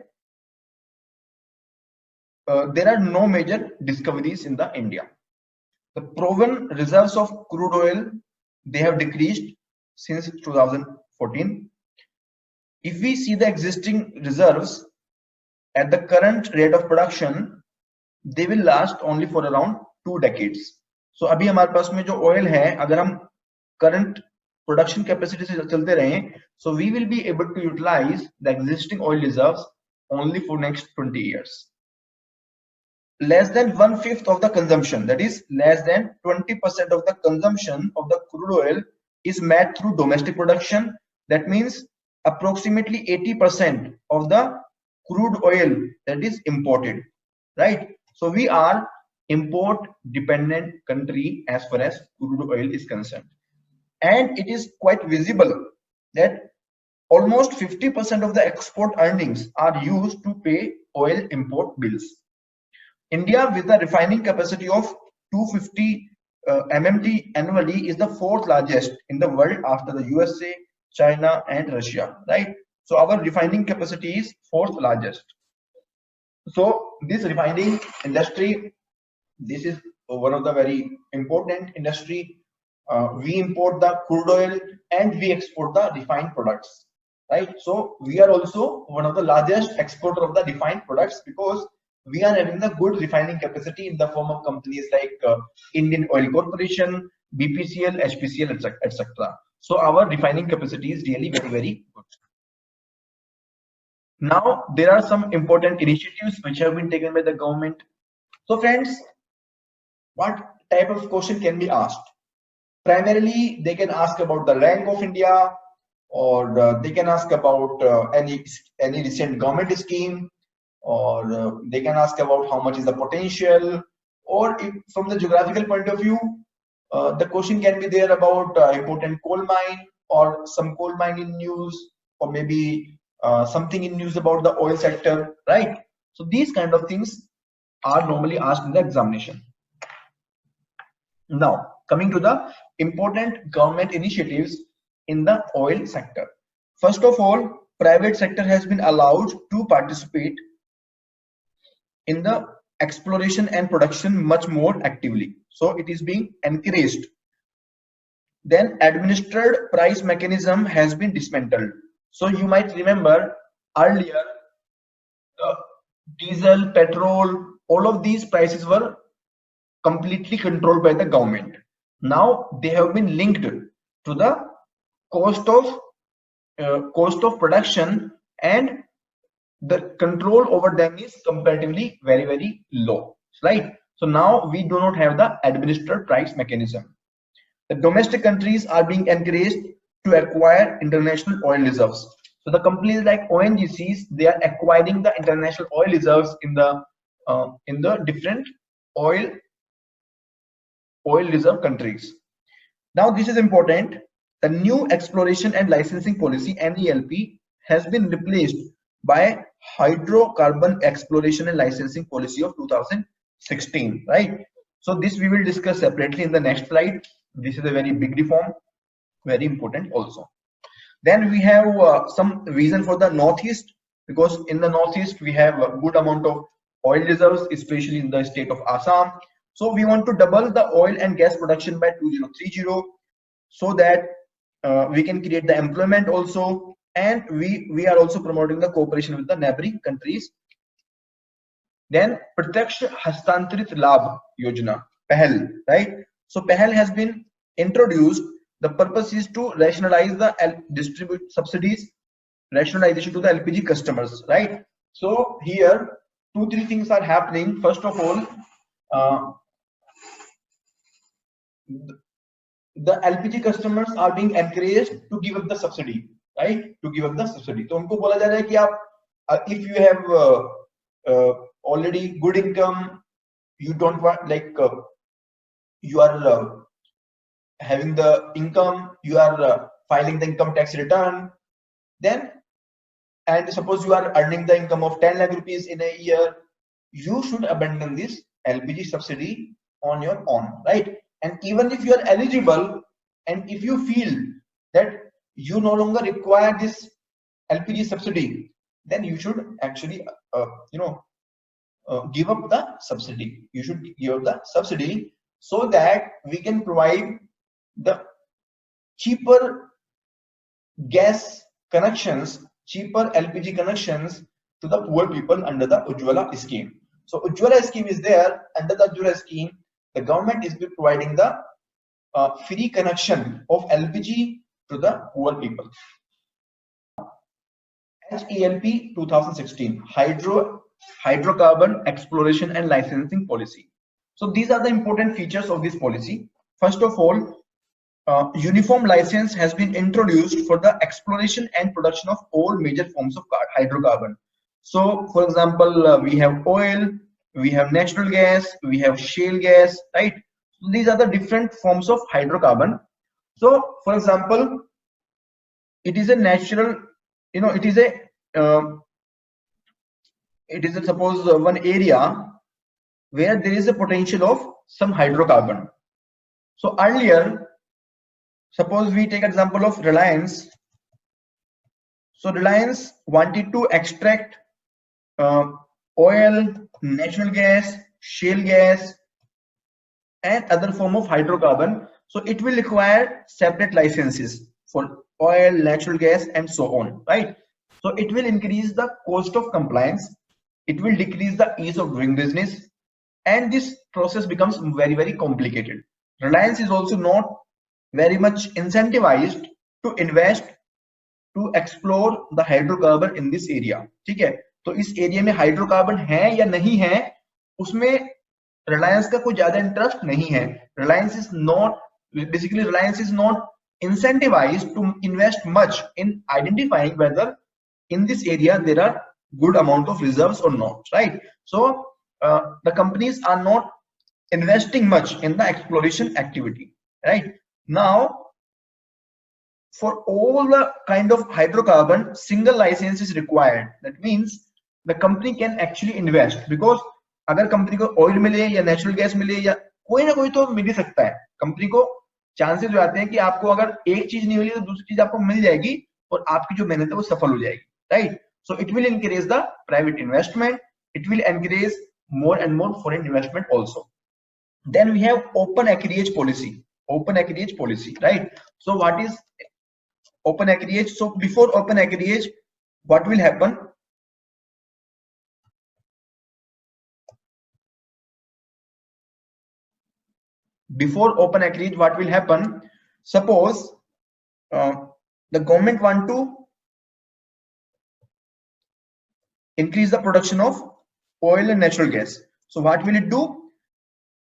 there are no major discoveries in the India. The proven reserves of crude oil, they have decreased since 2014. If we see the existing reserves at the current rate of production, they will last only for around 2 decades. So अभी हमारे पास में जो oil है, अगर हम current production capacity से चलते रहें, so we will be able to utilize the existing oil reserves only for next 20 years. Less than 1/5 of the consumption, that is less than 20% of the consumption of the crude oil is met through domestic production. That means approximately 80% of the crude oil that is imported, right? So we are import dependent country as far as crude oil is concerned, and it is quite visible that almost 50% of the export earnings are used to pay oil import bills. India, with a refining capacity of 250 MMT annually, is the 4th largest in the world after the USA, China, and Russia, right? So our refining capacity is 4th largest. So this refining industry, this is one of the very important industry. We import the crude oil and we export the refined products, right? So we are also one of the largest exporter of the refined products because we are having the good refining capacity in the form of companies like Indian Oil Corporation, BPCL, HPCL, etc. So our refining capacity is really very good. Now there are some important initiatives which have been taken by the government. So friends, what type of question can be asked? Primarily, they can ask about the rank of India, or they can ask about any recent government scheme, or they can ask about how much is the potential, or if, from the geographical point of view, the question can be there about important coal mine or some coal mine in news, or maybe something in news about the oil sector, right? So these kind of things are normally asked in the examination. Now, coming to the important government initiatives in the oil sector. First of all, private sector has been allowed to participate in the exploration and production much more actively. So it is being encouraged. Then administered price mechanism has been dismantled. So you might remember earlier, diesel, petrol, all of these prices were completely controlled by the government. Now they have been linked to the cost of production, and the control over them is comparatively very low, right? So now we do not have the administered price mechanism. The domestic countries are being encouraged to acquire international oil reserves. So the companies like ONGCs, they are acquiring the international oil reserves in the different oil reserve countries. Now this is important. The new exploration and licensing policy (NELP) has been replaced by hydrocarbon exploration and licensing policy of 2016, right? So this we will discuss separately in the next slide. This is a very big reform, very important also. Then we have some reason for the Northeast, because in the Northeast we have a good amount of oil reserves, especially in the state of Assam. So we want to double the oil and gas production by 2030, so that we can create the employment also, and we are also promoting the cooperation with the neighboring countries. Then Pratyaksha Hastantarit Labh Yojana, PAHAL, right? So PAHAL has been introduced. The purpose is to rationalize the distribute subsidies, rationalization to the LPG customers, right? So here 2-3 things are happening. First of all, the LPG customers are being encouraged to give up the subsidy, right? To give up the subsidy. तो उनको बोला जा रहा है कि आप if you have already good income, you don't want you are having the income, you are filing the income tax return, then, and suppose you are earning the income of 10 lakh rupees in a year, you should abandon this LPG subsidy on your own, right? And even if you are eligible, and if you feel that you no longer require this LPG subsidy, then you should actually give up the subsidy. You should give up the subsidy so that we can provide the cheaper gas connections, cheaper LPG connections to the poor people under the Ujjwala scheme. So Ujjwala scheme is there. Under the Ujjwala scheme, the government is providing the free connection of LPG to the poor people. HELP 2016, Hydrocarbon Exploration and Licensing Policy. So these are the important features of this policy. First of all, uniform license has been introduced for the exploration and production of all major forms of hydrocarbon. So for example, we have oil, we have natural gas, we have shale gas, right? So these are the different forms of hydrocarbon. So for example, it is a natural, it is a suppose one area where there is a potential of some hydrocarbon. So earlier, suppose we take example of Reliance. So Reliance wanted to extract oil, natural gas, shale gas, and other form of hydrocarbon. So it will require separate licenses for oil, natural gas, and so on, right? So it will increase the cost of compliance. It will decrease the ease of doing business, and this process becomes very, very complicated. Reliance is also not very much incentivized to invest to explore the hydrocarbon in this area. ठीक है, तो इस area में hydrocarbon है या नहीं है, उसमें रिलायंस का कोई ज्यादा इंटरेस्ट नहीं है. Reliance is not incentivized to invest much in identifying whether in this area there are good amount of reserves or not, right? So the companies are not investing much in the exploration activity, right? Now, for all the kind of hydrocarbon, single license is required. That means the company can actually invest, because अगर company को oil मिले या natural gas मिले या कोई ना कोई तो मिल ही सकता है, कंपनी को चांसेस हो जाते हैं कि आपको अगर एक चीज नहीं मिली तो दूसरी चीज आपको मिल जाएगी और आपकी जो मेहनत है वो सफल हो जाएगी, right? So it will encourage the private investment. It will encourage more and more foreign investment also. Then we have open acreage policy. Open acreage policy, right? So what is open acreage? So before open acreage, what will happen? Before open acreage, what will happen? Suppose the government want to increase the production of oil and natural gas. So what will it do?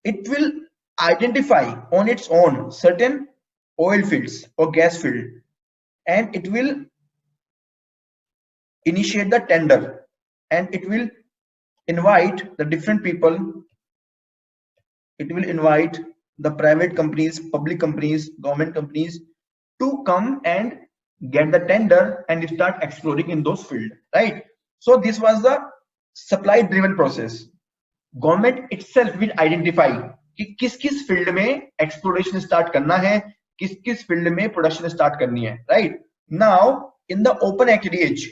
It will identify on its own certain oil fields or gas field and it will initiate the tender, and it will invite the different people. It will invite the private companies, public companies, government companies to come and get the tender and start exploring in those fields, right? So this was the supply driven process. Government itself will identify कि किस किस field में exploration start करना है, किस किस field में production start करनी है, right? Now in the open acreage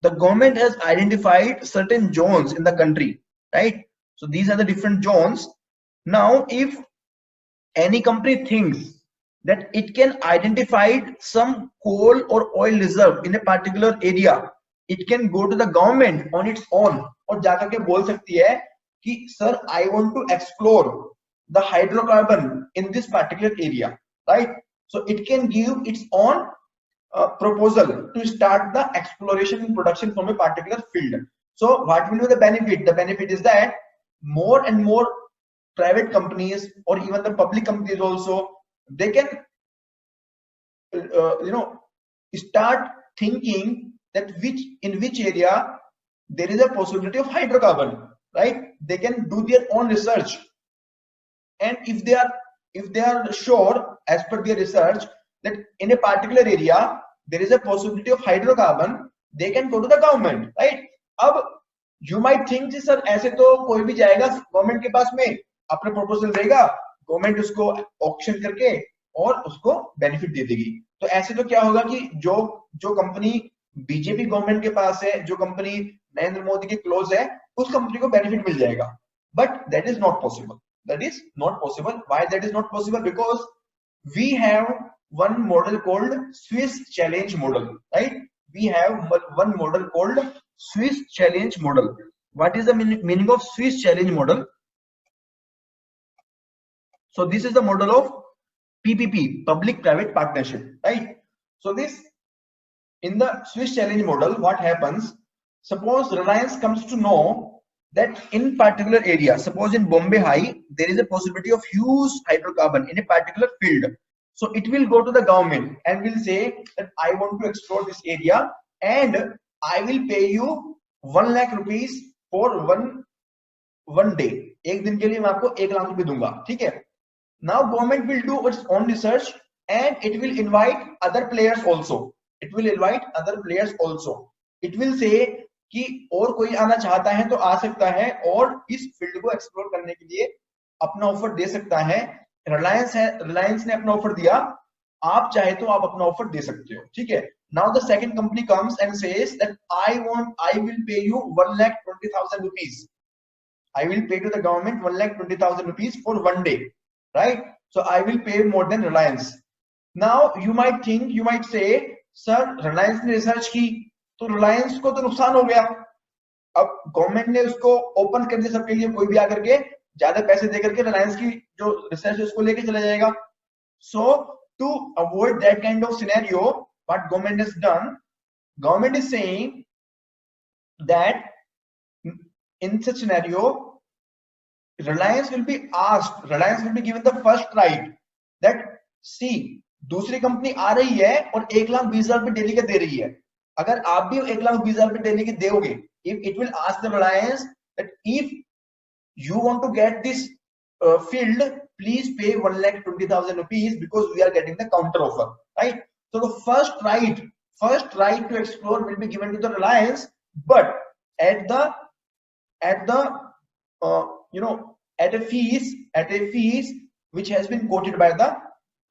the government has identified certain zones in the country, right? So these are the different zones. Now if any company thinks that it can identify some coal or oil reserve in a particular area, it can go to the government on its own और जाकर के बोल सकती है कि sir, I want to explore the hydrocarbon in this particular area, right? So it can give its own proposal to start the exploration and production from a particular field. So what will be the benefit? The benefit is that more and more private companies or even the public companies also, they can start thinking that in which area there is a possibility of hydrocarbon, right? They can do their own research, and if they are sure as per their research that in a particular area there is a possibility of hydrocarbon, they can go to the government, right? अब you might think कि sir ऐसे तो कोई भी जाएगा government के पास में, अपना प्रपोजल देगा, गवर्नमेंट उसको ऑक्शन करके और उसको बेनिफिट दे देगी. तो ऐसे तो क्या होगा कि जो कंपनी बीजेपी गवर्नमेंट के पास है, जो कंपनी नरेंद्र मोदी के क्लोज है, उस कंपनी को बेनिफिट मिल जाएगा. But that is not possible. That is not possible. Why that is not possible? Because we have one model called Swiss challenge model, right? We have one model called Swiss challenge model. What is the meaning of Swiss challenge model? So this is the model of PPP, public private partnership, right? So this, in the Swiss challenge model, what happens? Suppose Reliance comes to know that in particular area, suppose in Bombay High, there is a possibility of huge hydrocarbon in a particular field. So it will go to the government and will say that I want to explore this area and I will pay you 1 lakh rupees for one day. एक दिन के लिए मैं आपको 1 लाख रुपए दूंगा, ठीक है? Now government will do its own research and it will invite other players also. It will invite other players also. It will say कि और कोई आना चाहता है तो आ सकता है और इस फील्ड को एक्सप्लोर करने के लिए अपना ऑफर दे सकता है. रिलायंस ने अपना ऑफर दिया, आप चाहे तो आप अपना ऑफर दे सकते हो, ठीक है? Now the second company comes and says that I will pay you 1,20,000 rupees. I will pay to the government 1,20,000 rupees for one day, right? So I will pay more than Reliance. Now you might say, sir, Reliance ने research की तो रिलायंस को तो नुकसान हो गया. अब government ने उसको ओपन कर दिया सबके लिए, कोई भी आकर के ज्यादा पैसे देकर के रिलायंस की जो रिसर्च है उसको लेके चला जाएगा. So to avoid that kind of scenario, what government has done, government is saying that in such scenario Reliance will be given the first right that see, दूसरी कंपनी आ रही है और 1,20,000 रुपए डेली का दे रही है, अगर आप भी 1,20,000 रुपए डेली के दोगे, if it will ask the Reliance that if you want to get this field, please pay 1,20,000 rupees because we are getting the counter offer, right? So the first right to explore will be given to the Reliance, but at a fees which has been quoted by the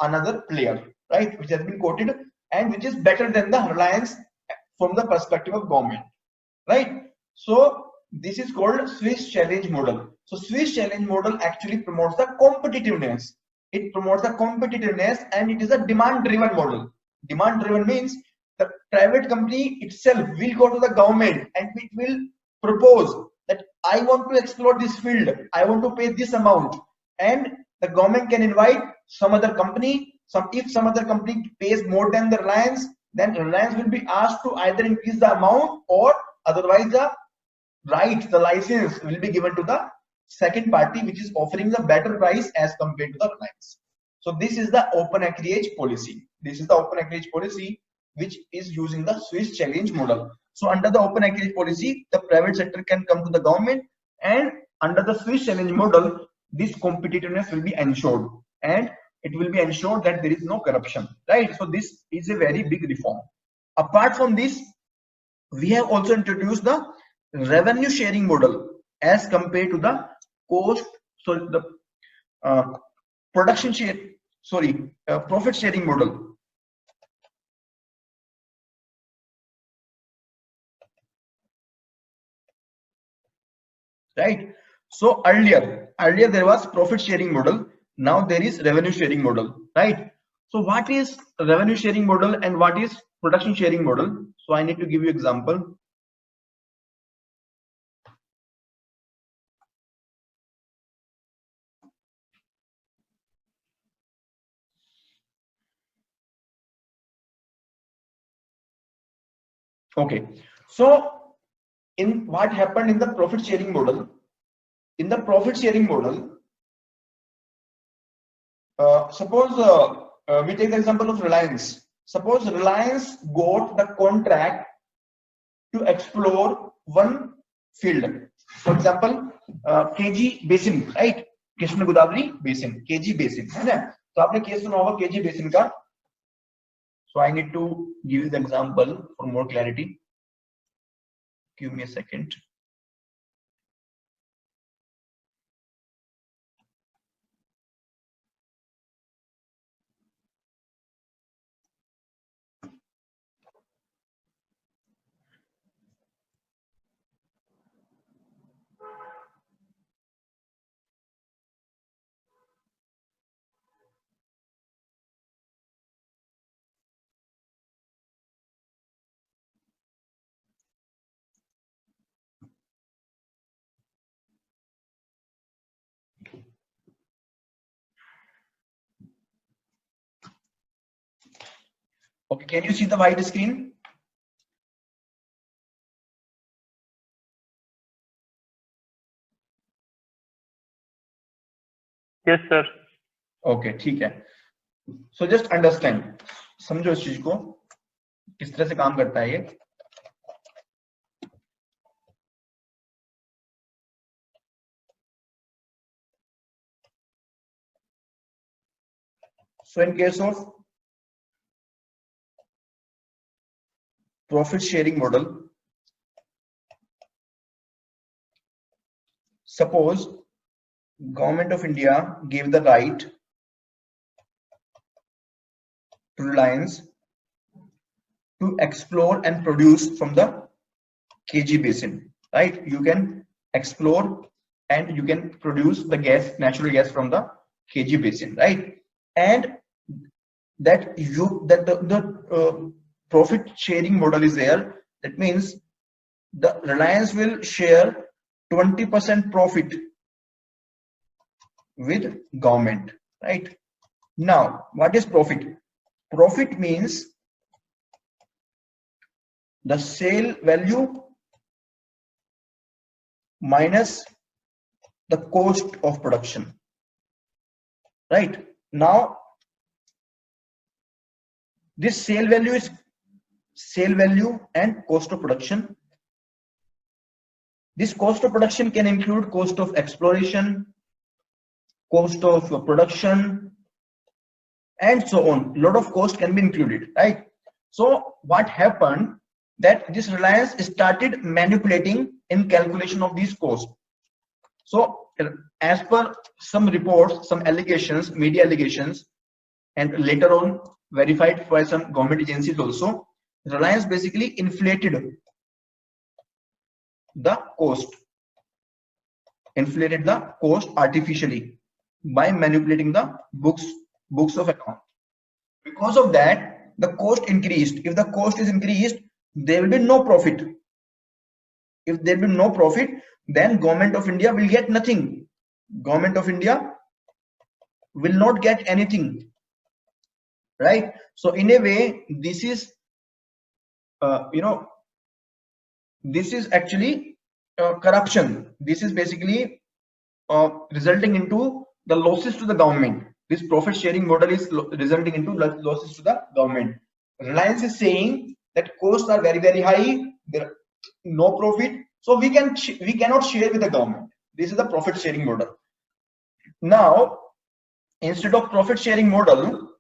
another player, right? Which has been quoted and which is better than the Reliance from the perspective of government, right? So this is called Swiss challenge model. So Swiss challenge model actually promotes the competitiveness. It promotes the competitiveness and it is a demand driven model. Demand driven means the private company itself will go to the government and it will propose that I want to explore this field, I want to pay this amount, and the government can invite some other company. If some other company pays more than the Reliance, then Reliance will be asked to either increase the amount or otherwise the license will be given to the second party which is offering the better price as compared to the Reliance. So this is the open acreage policy. which is using the Swiss challenge model. So under the open access policy, the private sector can come to the government, and under the Swiss challenge model, this competitiveness will be ensured, and it will be ensured that there is no corruption, right? So this is a very big reform. Apart from this, we have also introduced the revenue sharing model as compared to the cost, so the profit sharing model. Right. So earlier there was profit sharing model. Now there is revenue sharing model. Right. So what is revenue sharing model and what is production sharing model? So I need to give you example. Okay. So in what happened in the profit sharing model? In the profit sharing model, suppose we take the example of Reliance. Suppose Reliance got the contract to explore one field. For example, KG basin, right? Krishna Godavari basin, KG basin, है ना? तो आपने case सुना होगा KG basin का. So I need to give you the example for more clarity. Give me a second. Okay, can you see the white screen? Yes, sir. Okay, ठीक है. So just understand, समझो इस चीज को किस तरह से काम करता है ये. So in case of profit sharing model, suppose Government of India gave the right to Reliance to explore and produce from the KG basin, right? You can explore and you can produce the gas, natural gas from the KG basin, right? And that the profit sharing model is there. That means the Reliance will share 20% profit with government, right? Now, what is profit? Profit means the sale value minus the cost of production, right? Now, this sale value is sale value and cost of production. This cost of production can include cost of exploration, cost of production, and so on. A lot of cost can be included, right? So what happened that this Reliance started manipulating in calculation of these costs. So as per some reports, some allegations, media allegations, and later on verified by some government agencies also, Reliance basically inflated the cost artificially by manipulating the books of account. Because of that, the cost increased. If the cost is increased, there will be no profit. If there will be no profit, then Government of India will get nothing. Government of India will not get anything, right? So in a way, this is this is actually corruption. This is basically resulting into the losses to the government. This profit sharing model is resulting into losses to the government. Reliance is saying that costs are very, very high, there are no profit, so we cannot share with the government. This is the profit sharing model. Now, instead of profit sharing model,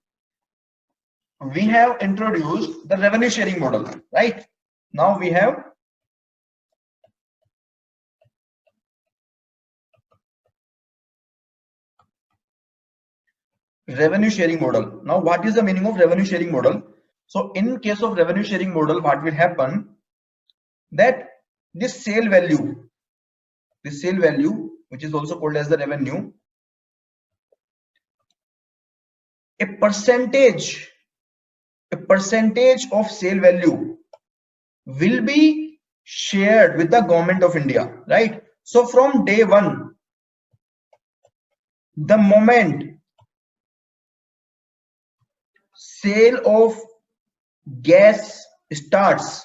we have introduced the revenue sharing model, right? Now we have revenue sharing model. Now, what is the meaning of revenue sharing model? So in case of revenue sharing model, what will happen that this sale value, which is also called as the revenue, a percentage of sale value will be shared with the government of India, right? So from day one, the moment sale of gas starts,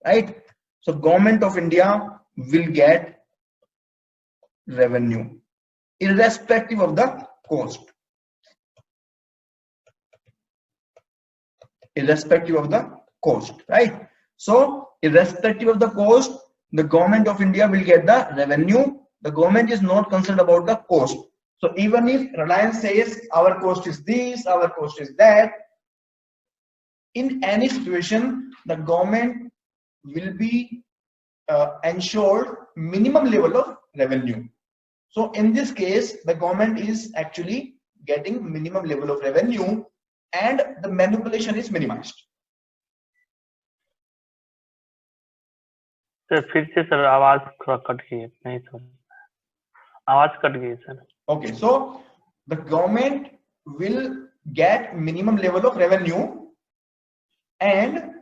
right? So government of India will get revenue irrespective of the cost. Irrespective of the cost, right? So irrespective of the cost, the government of India will get the revenue. The government is not concerned about the cost. So even if Reliance says our cost is this, our cost is that, in any situation, the government will be ensured minimum level of revenue. So in this case, the government is actually getting minimum level of revenue and the manipulation is minimized. Sir फिर से sir आवाज थोड़ा cut गई है, नहीं समझ, आवाज cut गई sir. Okay, so the government will get minimum level of revenue, and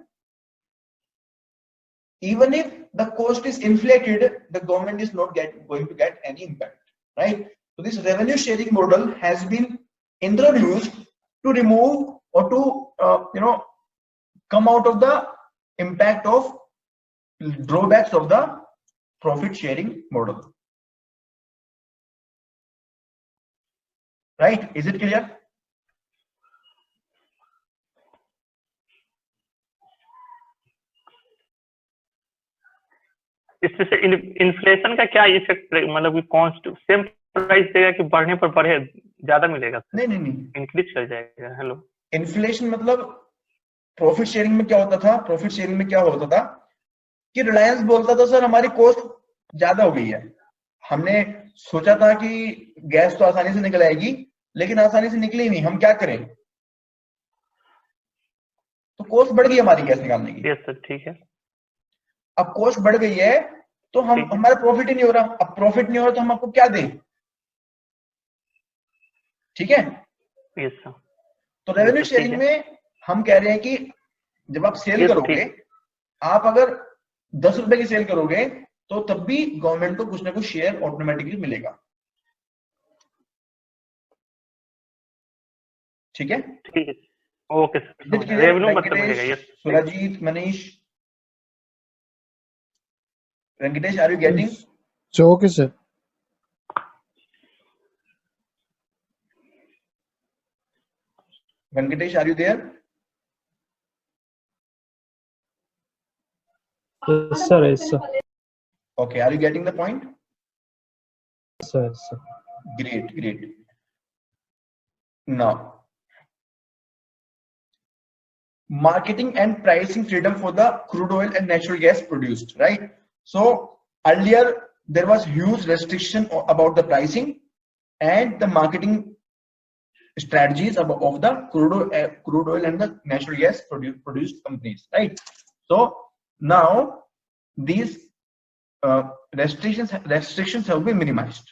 even if the cost is inflated, the government is not going to get any impact, right? So this revenue sharing model has been introduced to remove or to come out of the impact of drawbacks of the profit sharing model, right? Is it clear? इससे inflation का क्या effect, मतलब कि const same price देगा कि बढ़ने पर बढ़े ज्यादा मिलेगा? नहीं, इंक्रीज कर जाएगा. हेलो, इन्फ्लेशन मतलब प्रॉफिट शेयरिंग में क्या होता था? प्रॉफिट शेयरिंग में क्या होता था कि रिलायंस बोलता था सर हमारी कॉस्ट ज्यादा हो गई है, हमने सोचा था कि गैस तो आसानी से निकल आएगी, लेकिन आसानी से निकली नहीं, हम क्या करें? तो कॉस्ट बढ़ गई हमारी गैस निकालने की. यस सर, ठीक है. अब कॉस्ट बढ़ गई है तो हमारा प्रॉफिट ही नहीं हो रहा. अब प्रॉफिट नहीं हो रहा तो हम आपको क्या दें? ठीक है. Yes sir. तो रेवेन्यू शेयरिंग में हम कह रहे हैं कि जब आप सेल करोगे, आप अगर 10 रुपए की सेल करोगे तो तब भी गवर्नमेंट को कुछ ना कुछ शेयर ऑटोमेटिकली मिलेगा. ठीक है. ठीक है, ओके सर. रेवेन्यू मतलब मिलेगा. Yes. Surjit, Manish, Venkatesh, are you getting? So okay sir. Venkatesh, are you there? Yes sir, yes sir. Okay, are you getting the point? Yes sir, yes sir. Great. Now, marketing and pricing freedom for the crude oil and natural gas produced, right? So earlier there was huge restriction about the pricing and the marketing strategies of the crude oil and the natural gas produced companies, right? So now these restrictions have been minimized.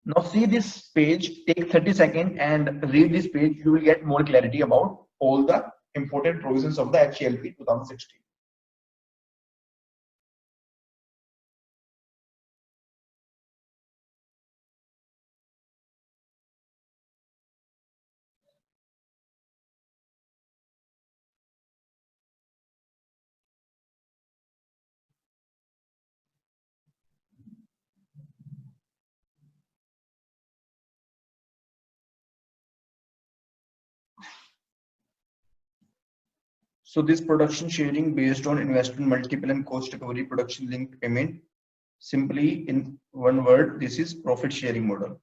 Now see this page, take 30 seconds and read this page. You will get more clarity about all the important provisions of the HCLP 2016. So this production sharing based on investment multiple and cost recovery production linked payment. Simply in one word, this is profit sharing model.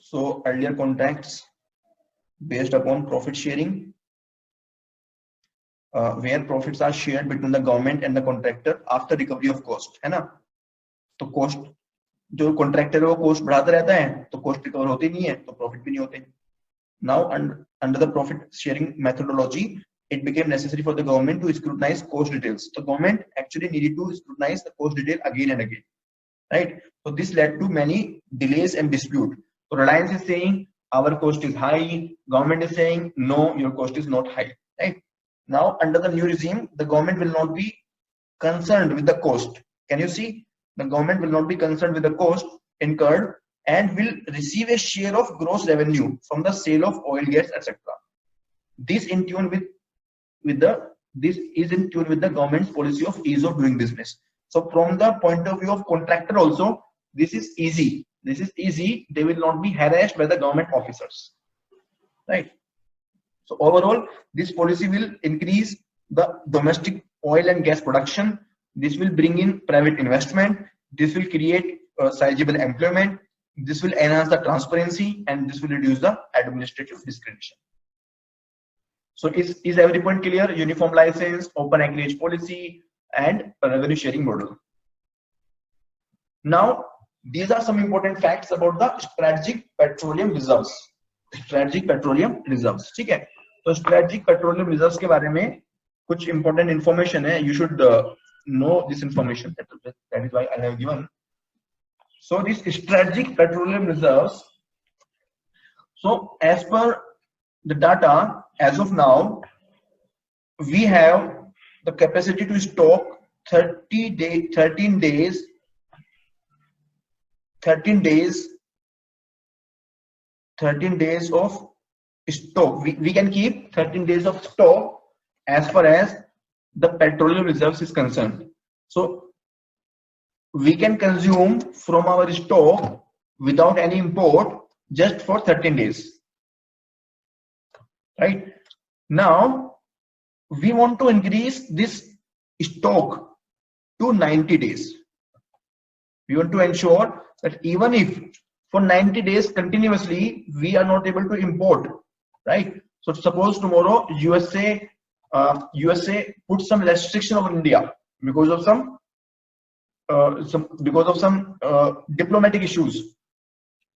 So earlier contracts based upon profit sharing, where profits are shared between the government and the contractor after recovery of cost, है ना? तो cost जो contractor है वो cost बढ़ाता रहता है, तो cost recover होती नहीं है, तो profit भी नहीं होते. Now under the profit sharing methodology, it became necessary for the government to scrutinize cost details. The government actually needed to scrutinize the cost detail again and again, right? So this led to many delays and dispute. So Reliance is saying our cost is high, government is saying no, your cost is not high, right? Now under the new regime, the government will not be concerned with the cost. Can you see? The government will not be concerned with the cost incurred and will receive a share of gross revenue from the sale of oil, gas, etc. This in tune with the government's policy of ease of doing business. So from the point of view of contractor also, this is easy. This is easy. They will not be harassed by the government officers, right? So overall, this policy will increase the domestic oil and gas production. This will bring in private investment. This will create sizable employment. This will enhance the transparency and this will reduce the administrative discrimination. So is every point clear? Uniform license, open acreage policy, and revenue sharing model. Now, these are some important facts about the strategic petroleum reserves. Strategic petroleum reserves. ठीक है? तो strategic petroleum reserves के बारे में कुछ important information है. You should know this information. That is why I have given. So this strategic petroleum reserves. So as per the data, as of now, we have the capacity to stock 13 days of stock. We can keep 13 days of stock as far as the petroleum reserves is concerned. So we can consume from our stock without any import just for 13 days, right? Now we want to increase this stock to 90 days. We want to ensure that even if for 90 days continuously we are not able to import, right? So suppose tomorrow USA put some restriction on India because of some diplomatic issues.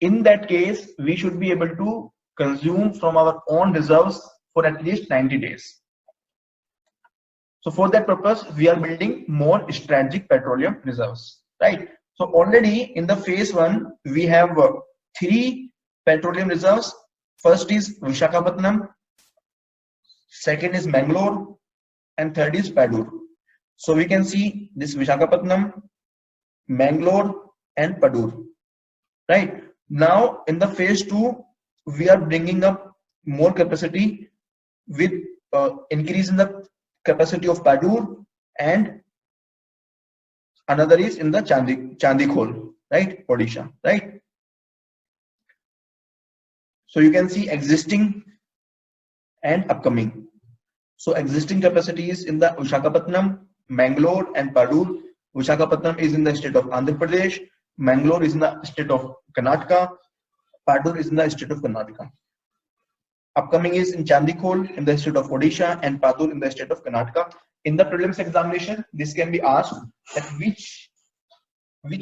In that case, we should be able to consume from our own reserves for at least 90 days. So for that purpose, we are building more strategic petroleum reserves, right? So already in the phase 1, we have 3 petroleum reserves. First is Visakhapatnam, second is Mangalore, and third is Padur. So we can see this Visakhapatnam, Mangalore, and Padur, right? Now in the phase 2, we are bringing up more capacity with increase in the capacity of Padur, and another is in the Chandikhol, right? Odisha, right? So you can see existing and upcoming. So existing capacities in the Visakhapatnam, Mangalore, and Padur. Visakhapatnam is in the state of Andhra Pradesh, Mangalore is in the state of Karnataka, Padur is in the state of Karnataka. Upcoming is in Chandikhol in the state of Odisha and Padur in the state of Karnataka. In the prelims examination, this can be asked that which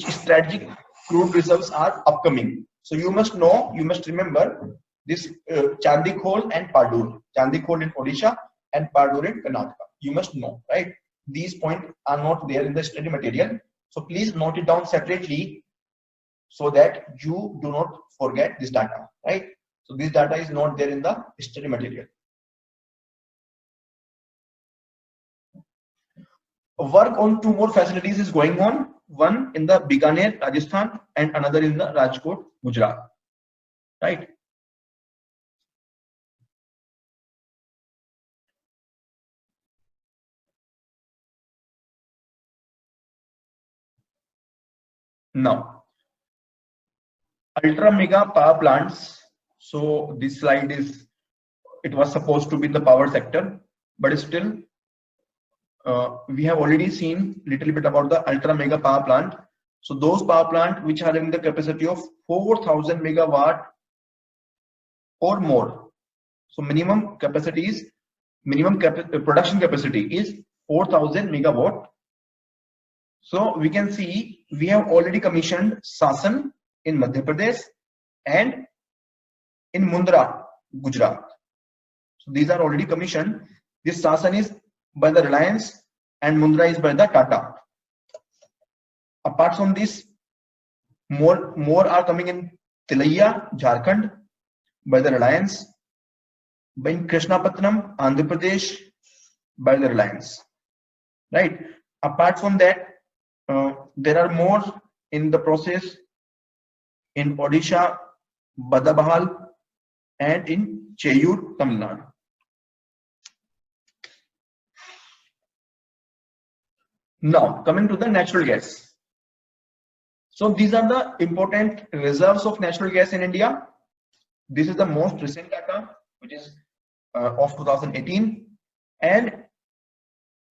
strategic crude reserves are upcoming. So you must know, you must remember this Chandikhol and Padur. Chandikhol in Odisha and Padur in Karnataka. You must know, right? These points are not there in the study material. So please note it down separately so that you do not forget this data, right? So this data is not there in the study material. Work on 2 more facilities is going on. One in the Bikaner, Rajasthan, and another in the Rajkot, Gujarat, right? Now, ultra mega power plants. So this slide is, it was supposed to be in the power sector, but still we have already seen little bit about the ultra mega power plant. So those power plant which are having the capacity of 4,000 megawatt or more. So minimum capacity is, production capacity is 4,000 megawatt. So we can see we have already commissioned Sasan in Madhya Pradesh and in Mundra, Gujarat. So these are already commissioned. This Sasan is by the Reliance and Mundra is by the Tata. Apart from this, more are coming in Tilaiya, Jharkhand by the Reliance, by Krishnapatnam, Andhra Pradesh by the Reliance. Right. Apart from that, there are more in the process in Odisha, Badabahal, and in Cheyur, Tamil Nadu. Now, coming to the natural gas. So these are the important reserves of natural gas in India. This is the most recent data, which is of 2018. And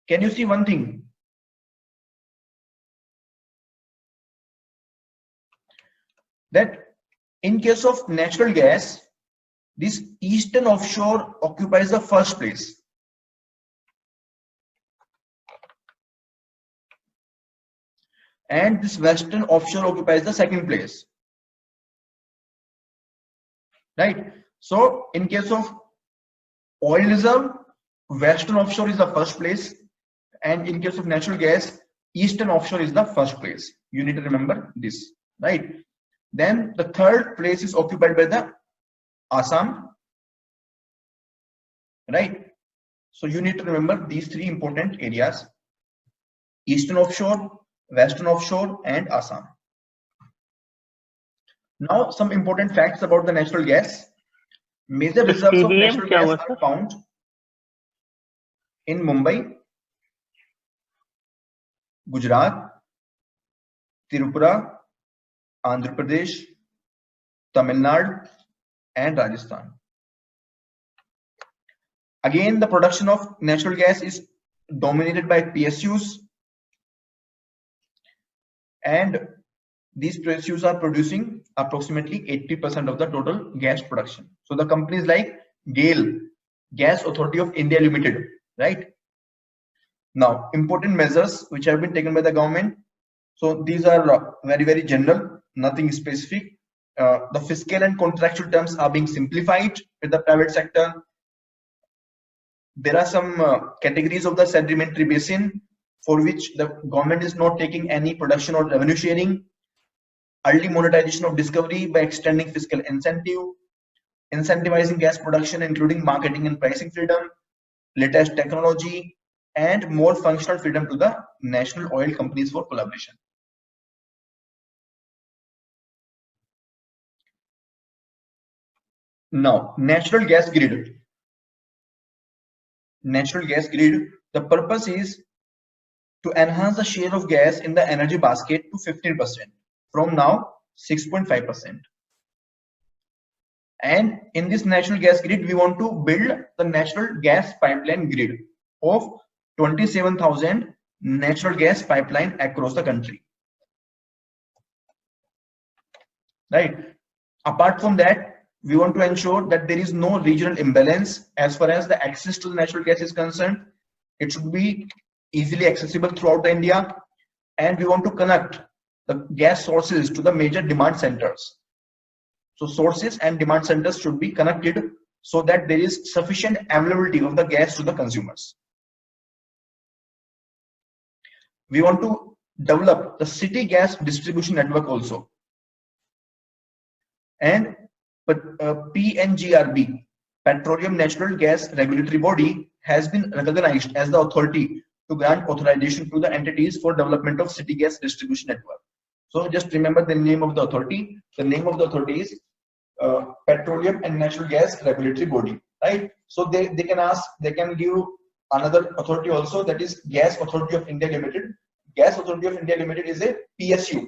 can you see one thing? That in case of natural gas, this eastern offshore occupies the first place. And this western offshore occupies the second place. Right? So in case of oil reserve, western offshore is the first place, and in case of natural gas, eastern offshore is the first place. You need to remember this, right? Then the third place is occupied by the Assam, right? So you need to remember these three important areas: eastern offshore, western offshore, and Assam. Now some important facts about the natural gas. Major reserves of natural gas are found in Mumbai, Gujarat, Tripura, Andhra Pradesh, Tamil Nadu, and Rajasthan. Again, the production of natural gas is dominated by PSUs, and these PSUs are producing approximately 80% of the total gas production. So the companies like GAIL, Gas Authority of India Limited, right? Now, important measures which have been taken by the government. So these are very, very general, nothing specific. The fiscal and contractual terms are being simplified with the private sector. There are some categories of the sedimentary basin for which the government is not taking any production or revenue sharing. Early monetization of discovery by extending fiscal incentive, incentivizing gas production, including marketing and pricing freedom, latest technology, and more functional freedom to the national oil companies for collaboration. Now, natural gas grid. Natural gas grid, the purpose is to enhance the share of gas in the energy basket to 15%, from now 6.5%. And in this natural gas grid, we want to build the natural gas pipeline grid of 27,000 natural gas pipeline across the country. Right. Apart from that, we want to ensure that there is no regional imbalance as far as the access to the natural gas is concerned. It should be easily accessible throughout the India, and we want to connect the gas sources to the major demand centers. So sources and demand centers should be connected so that there is sufficient availability of the gas to the consumers. We want to develop the city gas distribution network also. And PNGRB, Petroleum Natural Gas Regulatory Body, has been recognized as the authority to grant authorization to the entities for development of city gas distribution network. So just remember the name of the authority. The name of the authority is Petroleum and Natural Gas Regulatory Body, right? So they can give another authority also, that is Gas Authority of India Limited. Gas Authority of India Limited is a PSU.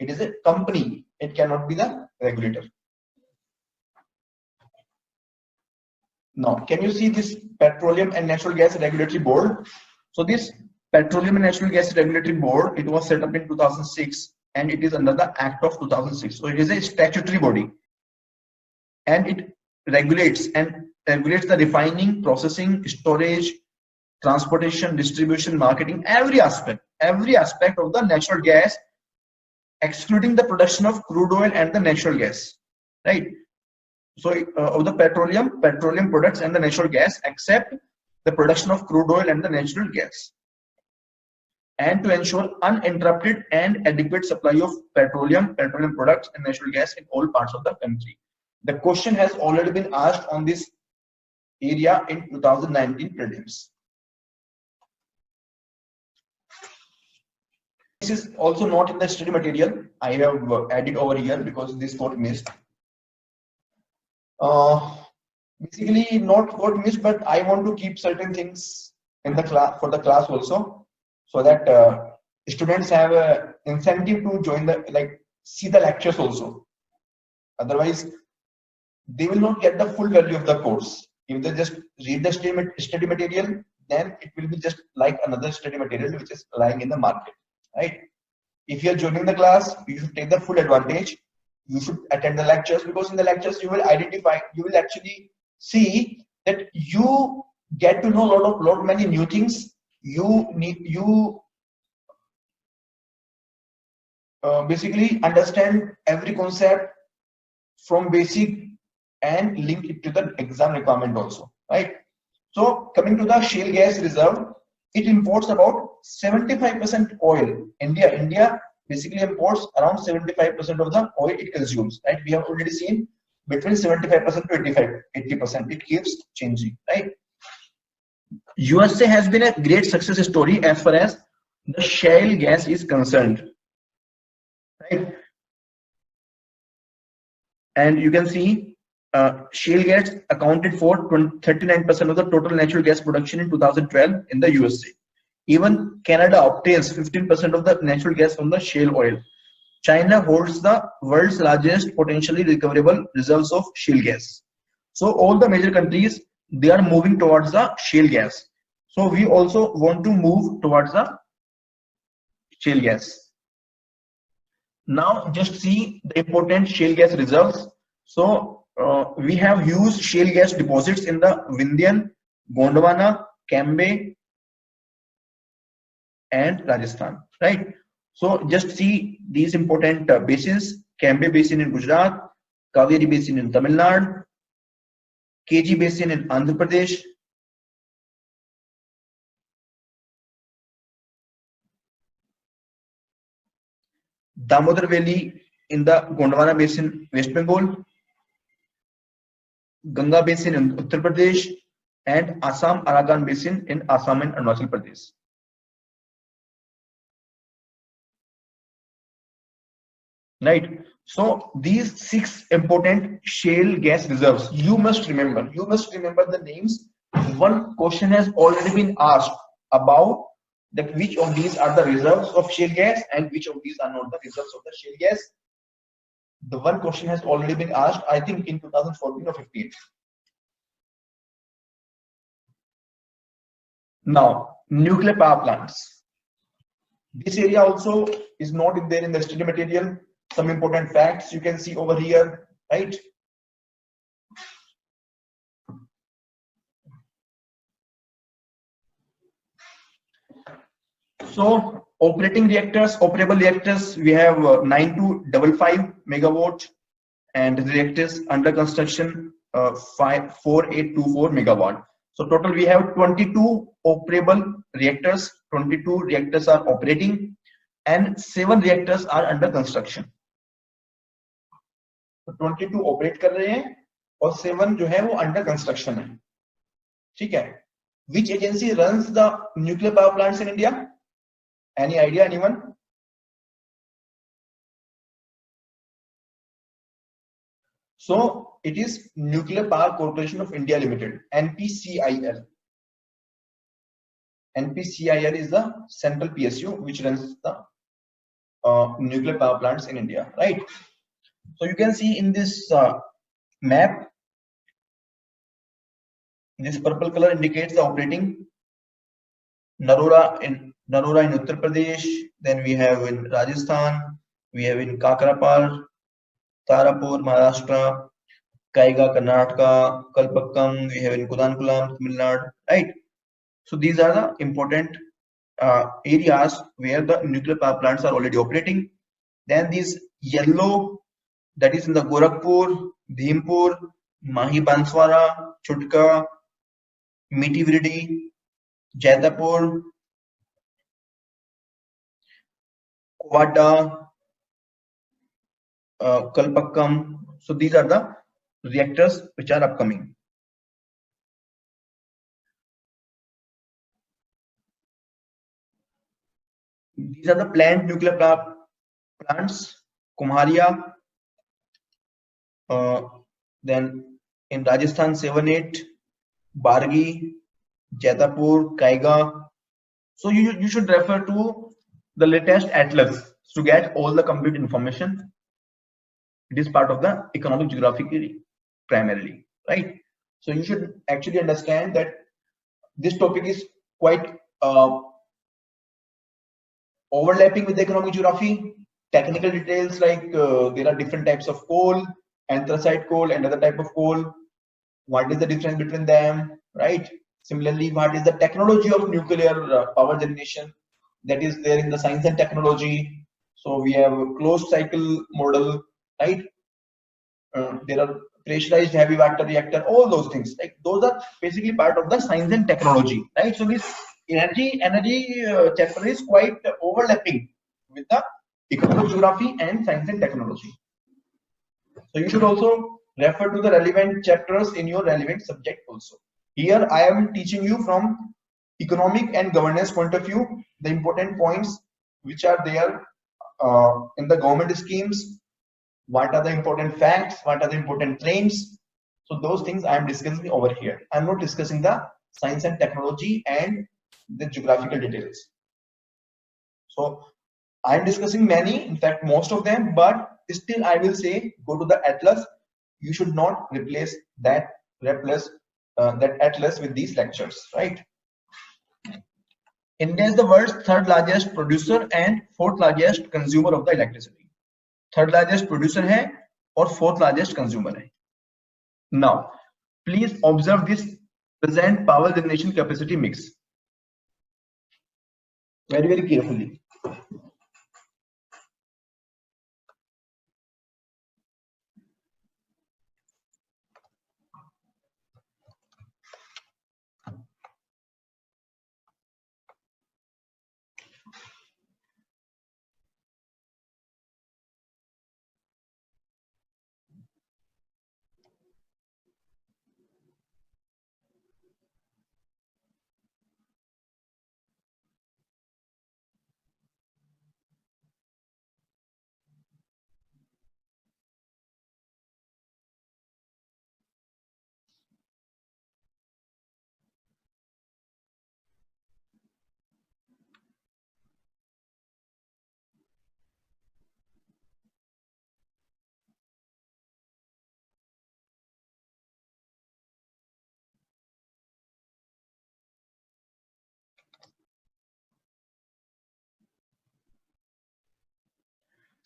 It is a company. It cannot be the regulator. Now, can you see this Petroleum and Natural Gas Regulatory Board? So this Petroleum and Natural Gas Regulatory Board, it was set up in 2006 and it is under the Act of 2006. So it is a statutory body and it regulates the refining, processing, storage, transportation, distribution, marketing, every aspect of the natural gas, excluding the production of crude oil and the natural gas, right? So of the petroleum products and the natural gas, except the production of crude oil and the natural gas, and to ensure uninterrupted and adequate supply of petroleum products and natural gas in all parts of the country. The question has already been asked on this area in 2019 prelims. This is also not in the study material. I have added over here because this got missed. Basically not got missed, but I want to keep certain things in the class for the class also, so that students have an incentive to join the see the lectures also. Otherwise, they will not get the full value of the course. If they just read the study material, then it will be just like another study material which is lying in the market, right? If you are joining the class, you should take the full advantage. You should attend the lectures, because in the lectures you will actually see that you get to know lot many new things. You basically understand every concept from basic and link it to the exam requirement also, right? So coming to the shale gas reserve, it imports about 75% oil. India basically imports around 75% of the oil it consumes, right? We have already seen between 75% to 80%. It keeps changing, right? USA has been a great success story as far as the shale gas is concerned, right? And you can see shale gas accounted for 39% of the total natural gas production in 2012 in the USA. Even Canada obtains 15% of the natural gas from the shale oil. China holds the world's largest potentially recoverable reserves of shale gas. So all the major countries, they are moving towards the shale gas. So we also want to move towards the shale gas. Now just see the important shale gas reserves. So we have huge shale gas deposits in the Vindhyan, Gondwana, Cambay, and Rajasthan, right? So just see these important basins: Cambay Basin in Gujarat, Kaveri Basin in Tamil Nadu, KG Basin in Andhra Pradesh, Damodar Valley in the Gondwana Basin, West Bengal, Ganga Basin in Uttar Pradesh, and Assam Arakan Basin in Assam and Arunachal Pradesh. Right. So these 6 important shale gas reserves, you must remember the names. One question has already been asked about that which of these are the reserves of shale gas and which of these are not the reserves of the shale gas. The one question has already been asked, I think in 2014 or 15. Now, nuclear power plants. This area also is not there in the study material. Some important facts you can see over here, right? So operable reactors, we have 9 to 55 megawatt, and reactors under construction 4824 megawatt. So total we have 22 operable reactors. 22 reactors are operating and 7 reactors are under construction. 22 operate कर रहे हैं और 7 जो है वो under construction है, ठीक है? Which agency runs the nuclear power plants in India? Any idea, anyone? So it is Nuclear Power Corporation of India Limited, NPCIL. NPCIL is the central PSU which runs the nuclear power plants in India, right? So you can see in this map, this purple color indicates the operating Narora in Uttar Pradesh. Then we have in Rajasthan, we have in Kakrapar, Tarapur, Maharashtra, Kaiga, Karnataka, Kalpakkam, we have in Kudankulam, Tamil Nadu, right? So these are the important areas where the nuclear power plants are already operating. Then these yellow, that is in the Gorakhpur, Bhimpur, Mahi Banswara, Chutka, Mitivirdi, Jaitapur, Kovada, Kalpakkam. So these are the reactors which are upcoming. These are the planned nuclear power plants. Kumharia, then in Rajasthan 7-8, Bargi, Jaitapur, Kaiga. So you should refer to the latest atlas to get all the complete information. It is part of the economic geography primarily, right? So you should actually understand that this topic is quite overlapping with the economic geography. Technical details like there are different types of coal, anthracite coal, and other type of coal. What is the difference between them, right? Similarly, what is the technology of nuclear power generation that is there in the science and technology? So we have a closed cycle model, right? There are pressurized heavy water reactor, all those things. Like those are basically part of the science and technology, right? So this energy chapter is quite overlapping with the economic geography and science and technology. So you should also refer to the relevant chapters in your relevant subject also. Here I am teaching you from economic and governance point of view, the important points which are there in the government schemes. What are the important facts? What are the important claims? So those things I am discussing over here. I am not discussing the science and technology and the geographical details. So I am discussing many, in fact most of them, but still I will say go to the atlas. You should not replace that atlas with these lectures, right? India is the world's third largest producer and fourth largest consumer of the electricity. Third largest producer है और fourth largest consumer है. Now, please observe this present power generation capacity mix very carefully.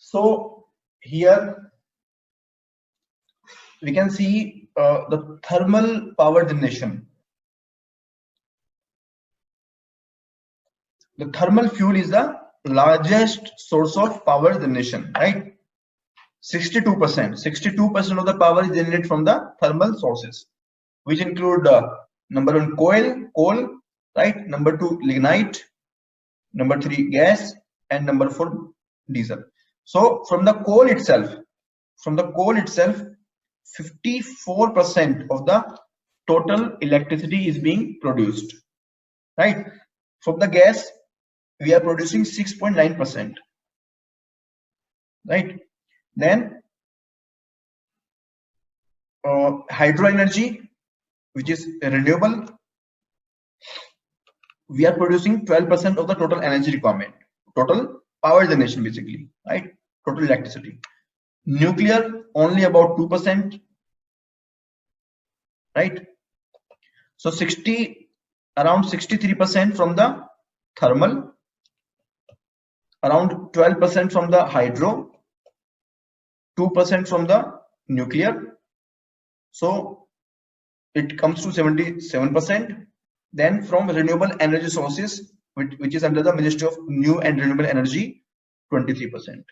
So here we can see the thermal power generation. The thermal fuel is the largest source of power generation, right? 62% of the power is generated from the thermal sources, which include number 1 coal, right? Number 2 lignite, number 3 gas, and number 4 diesel. So from the coal itself, 54% of the total electricity is being produced, right? From the gas, we are producing 6.9%, right? Then hydro energy, which is renewable, we are producing 12% of the total energy requirement. Total power generation basically, right? Total electricity. Nuclear only about 2%, right? So around 63% from the thermal, around 12% from the hydro, 2% from the nuclear. So it comes to 77%. Then from renewable energy sources, which is under the Ministry of New and Renewable Energy, 23%.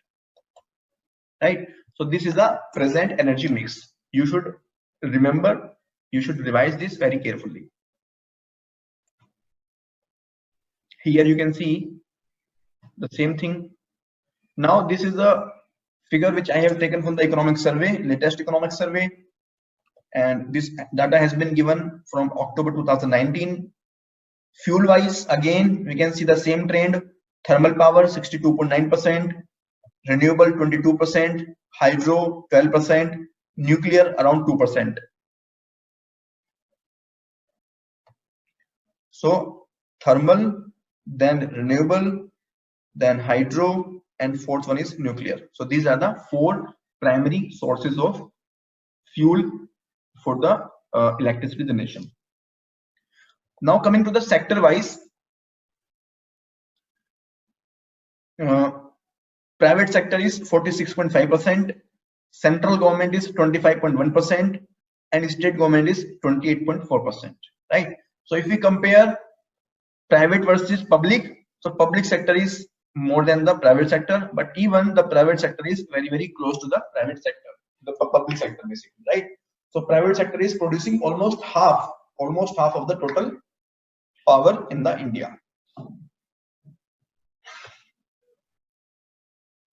Right? So this is the present energy mix. You should remember, you should revise this very carefully. Here you can see the same thing. Now this is the figure which I have taken from the economic survey, latest economic survey, and this data has been given from October 2019. Fuel wise, again we can see the same trend. Thermal power 62.9%, renewable 22%, hydro 12%, nuclear around 2%. So thermal, then renewable, then hydro, and fourth one is nuclear. So these are the four primary sources of fuel for the electricity generation. Now coming to the sector wise, private sector is 46.5%, central government is 25.1%, and state government is 28.4%, right? So if we compare private versus public, so public sector is more than the private sector, but even the private sector is very, very close to the private sector, the public sector basically, right? So private sector is producing almost half of the total power in the India.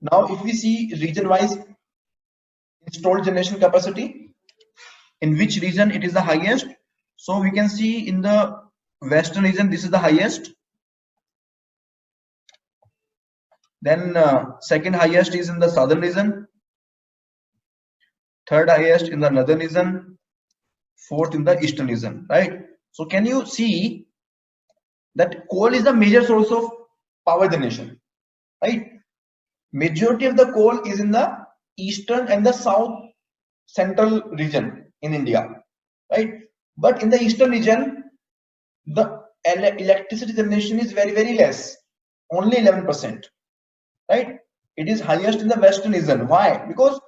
Now if we see region wise installed generation capacity, in which region it is the highest, so we can see in the western region this is the highest, then second highest is in the southern region, third highest in the northern region, fourth in the eastern region, right? So can you see that coal is the major source of power generation, right? Majority of the coal is in the eastern and the south central region in India, right? But in the eastern region, the electricity generation is very, very less, only 11%, right? It is highest in the western region. Why? Because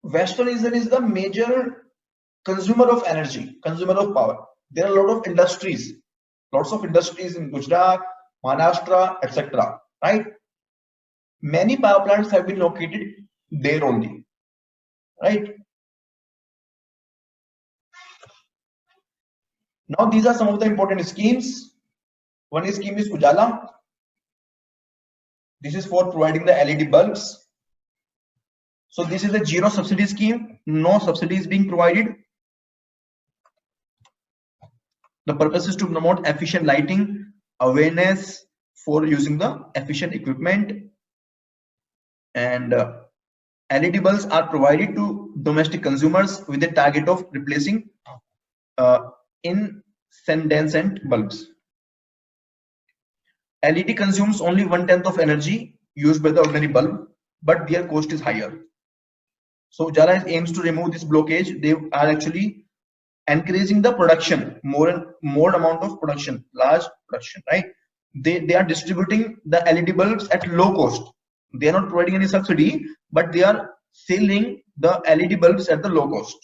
western region is the major consumer of energy, consumer of power. There are a lot of industries, lots of industries in Gujarat, Maharashtra, etc., right? Many power plants have been located there only, right? Now these are some of the important schemes. One scheme is Ujala. This is for providing the LED bulbs. So this is a zero subsidy scheme. No subsidy is being provided. The purpose is to promote efficient lighting, awareness for using the efficient equipment, and LED bulbs are provided to domestic consumers with the target of replacing incandescent bulbs. LED consumes only 1/10 of energy used by the ordinary bulb, but their cost is higher. So Ujala aims to remove this blockage. They are actually encouraging the production, more amount of production, large production, right? They are distributing the LED bulbs at low cost. They are not providing any subsidy, but they are selling the LED bulbs at the low cost.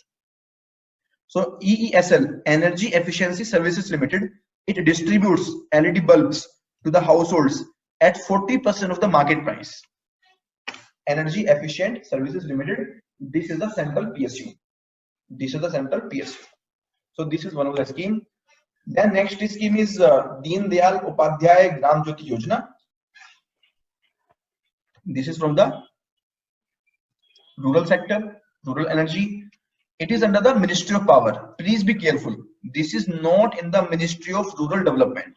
So EESL, Energy Efficiency Services Limited, it distributes LED bulbs to the households at 40% of the market price. Energy Efficient Services Limited, this is the central PSU. This is the central PSU. So this is one of the scheme. Then next scheme is Deen Dayal Upadhyay Gram Jyoti Yojana. This is from the rural sector, rural energy. It is under the Ministry of Power. Please be careful. This is not in the Ministry of Rural Development,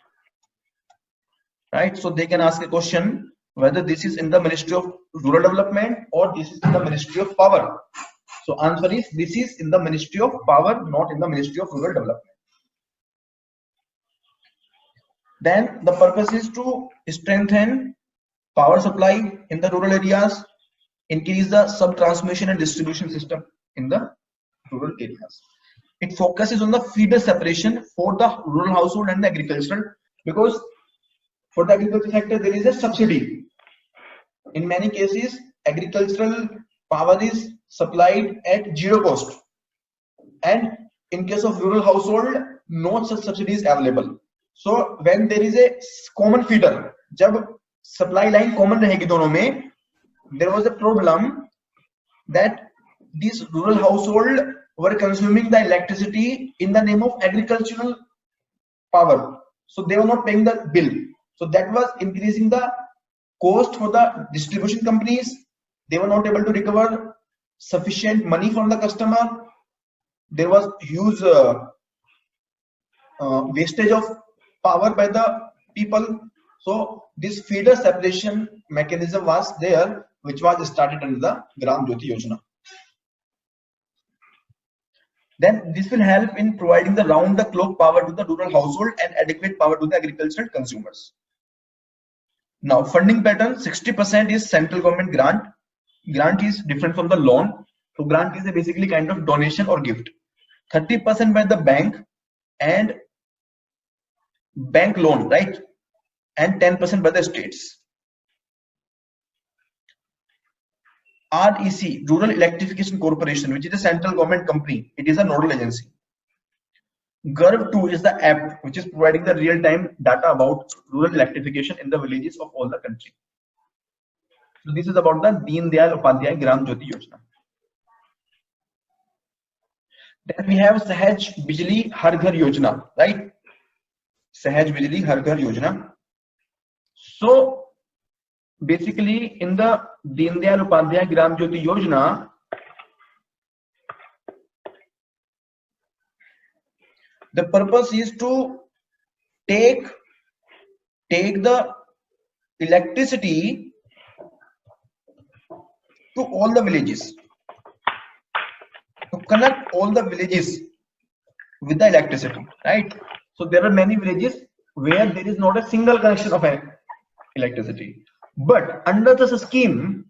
right? So they can ask a question whether this is in the Ministry of Rural Development or this is in the Ministry of Power. So answer is this is in the Ministry of Power, not in the Ministry of Rural Development. Then the purpose is to strengthen power supply in the rural areas, increase the sub-transmission and distribution system in the rural areas. It focuses on the feeder separation for the rural household and the agricultural, because for the agriculture sector there is a subsidy. In many cases, agricultural power is supplied at zero cost, and in case of rural household, no such subsidy is available. So when there is a common feeder, जब supply line common रहेगी दोनों में, there was a problem that these rural household were consuming the electricity in the name of agricultural power, so they were not paying the bill. So that was increasing the cost for the distribution companies. They were not able to recover sufficient money from the customer. There was huge wastage of power by the people. So this feeder separation mechanism was there, which was started under the Gram Jyoti Yojana. Then this will help in providing the round-the-clock power to the rural household and adequate power to the agricultural consumers. Now, funding pattern, 60% is central government grant. Grant is different from the loan. So grant is a basically kind of donation or gift. 30% by the bank and bank loan, right? And 10% by the states. REC, Rural Electrification Corporation, which is a central government company. It is a nodal agency. GARV2 is the app which is providing the real-time data about rural electrification in the villages of all the country. So this is about the Deen Dayal Upadhyay Gram Jyoti Yojana. Then we have Sahaj Bijli Har Ghar Yojana, right? Sahaj Bijli Har Ghar Yojana. So basically in the Deen Dayal Upadhyay Gram Jyoti Yojana, the purpose is to take the electricity to all the villages, to connect all the villages with the electricity, right? So there are many villages where there is not a single connection of electricity, but under this scheme,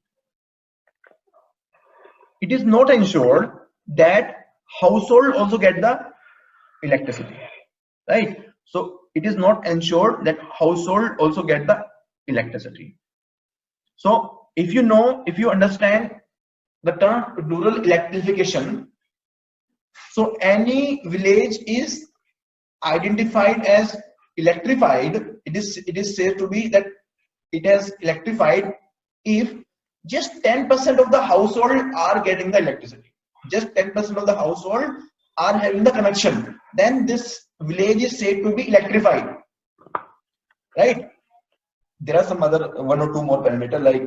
it is not ensured that household also get the electricity, right? So it is not ensured that household also get the electricity. So if you understand the term rural electrification, so any village is identified as electrified. It is said to be that it has electrified if just 10% of the household are getting the electricity. Just 10% of the household are having the connection, then this village is said to be electrified, right? There are some other one or two more parameters, like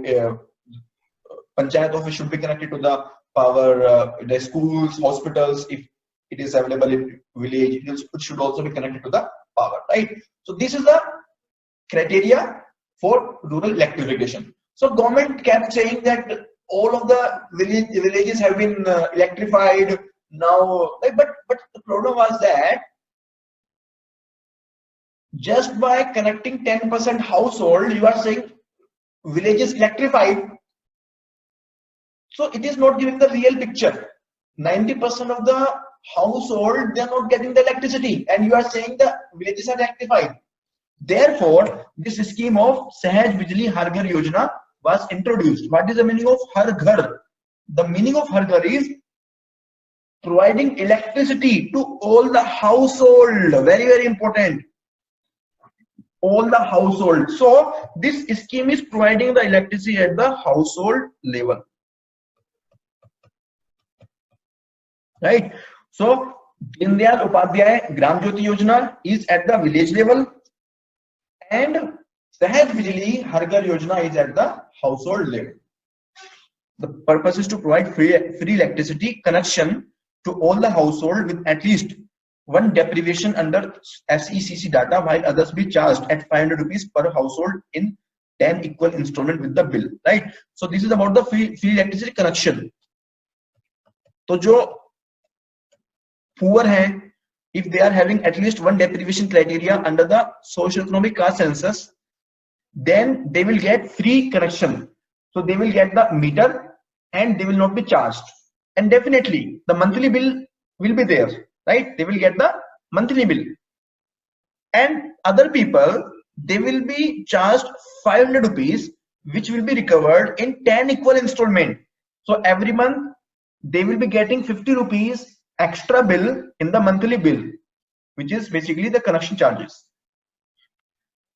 panchayat office should be connected to the power, the schools, hospitals, if it is available in village, it should also be connected to the power, right? So this is the criteria for rural electrification. So government kept saying that all of the villages have been electrified now, but the problem was that just by connecting 10% household, you are saying village is electrified. So it is not giving the real picture. 90% of the household, they are not getting the electricity, and you are saying the villages are electrified. Therefore, this scheme of Sahaj Bijli Har Ghar Yojana was introduced. What is the meaning of Har Ghar? The meaning of Har Ghar is providing electricity to all the household. Very, very important. All the household. So this scheme is providing the electricity at the household level, right? So Deen Dayal Upadhyay Gram Jyoti Yojana is at the village level, and Sahaj Bijli Har Ghar Yojana is at the household level. The purpose is to provide free electricity connection to all the household with at least one deprivation under SECC data, while others be charged at 500 rupees per household in 10 equal installment with the bill, right? So this is about the free electricity connection. तो जो poor हैं if they are having at least one deprivation criteria under the socio-economic caste census, then they will get free connection. So they will get the meter and they will not be charged. And definitely the monthly bill will be there, right? They will get the monthly bill. And other people, they will be charged 500 rupees, which will be recovered in 10 equal installment. So every month they will be getting 50 rupees extra bill in the monthly bill, which is basically the connection charges.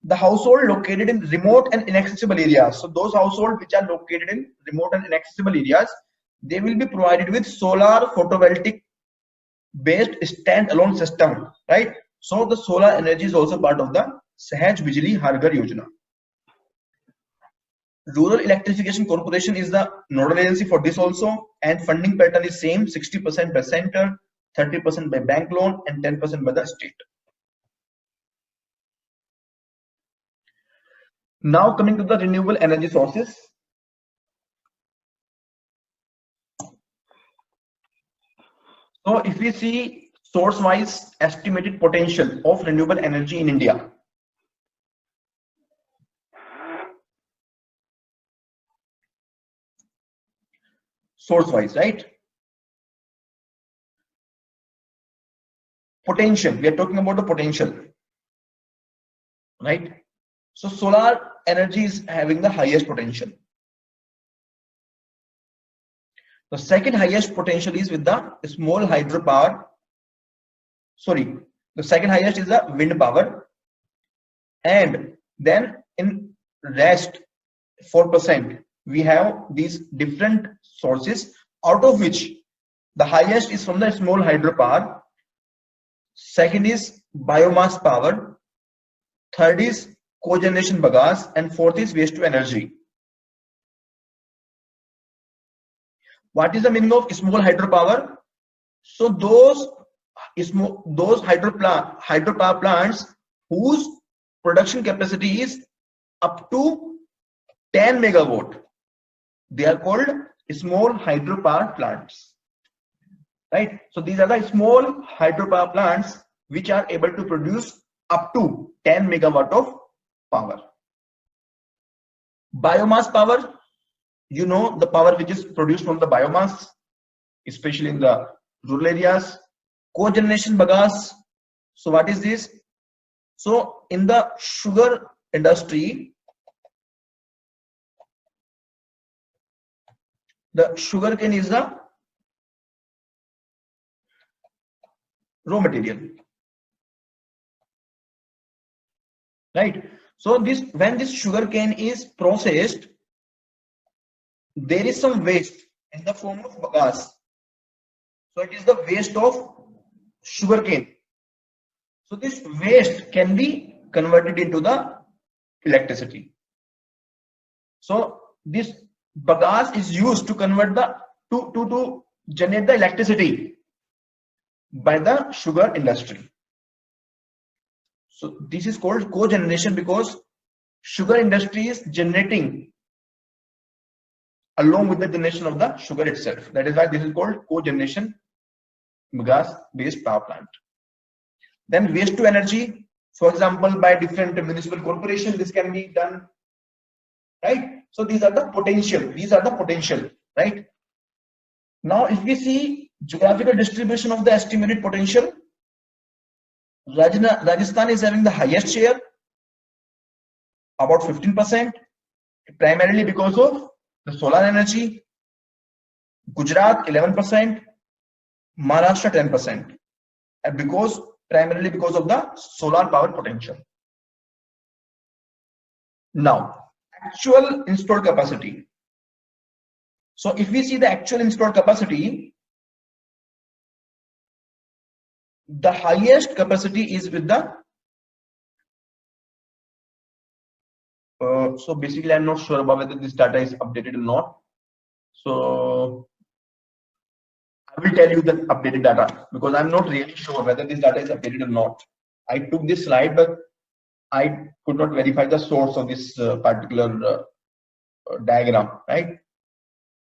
The household located in remote and inaccessible areas. So those households which are located in remote and inaccessible areas, they will be provided with solar photovoltaic based standalone system, right? So the solar energy is also part of the Sahaj Bijli Har Ghar Yojana. Rural Electrification Corporation is the nodal agency for this also, and funding pattern is same: 60% by center, 30% by bank loan, and 10% by the state. Now coming to the renewable energy sources. So if we see source-wise estimated potential of renewable energy in India, source-wise, right? Potential, we are talking about the potential, right? So solar energy is having the highest potential. The second highest potential is with the small hydropower. Sorry, the second highest is the wind power, and then in rest 4% we have these different sources, out of which the highest is from the small hydropower, second is biomass power, third is cogeneration bagasse, and fourth is waste to energy. What is the meaning of small hydropower? So those hydropower plants whose production capacity is up to 10 megawatt, they are called small hydropower plants, right? So these are the small hydropower plants which are able to produce up to 10 megawatt of power. Biomass power, you know, the power which is produced from the biomass, especially in the rural areas. Cogeneration bagasse, so what is this? So in the sugar industry, the sugar cane is the raw material, right? So this, when this sugar cane is processed, there is some waste in the form of bagasse. So it is the waste of sugar cane. So this waste can be converted into the electricity. So this bagasse is used to convert the to generate the electricity by the sugar industry. So this is called cogeneration because sugar industry is generating along with the generation of the sugar itself. That is why this is called cogeneration bagasse based power plant. Then waste to energy, for example, by different municipal corporations, this can be done, right? So these are the potential, right? Now if we see geographical distribution of the estimated potential, Rajasthan is having the highest share, about 15%, primarily because of the solar energy. Gujarat 11%, Maharashtra 10%, and primarily because of the solar power potential. Now actual installed capacity. So if we see the actual installed capacity, the highest capacity is with the so basically I'm not sure about whether this data is updated or not. So I will tell you the updated data because I'm not really sure whether this data is updated or not. I took this slide, but I could not verify the source of this particular diagram, right?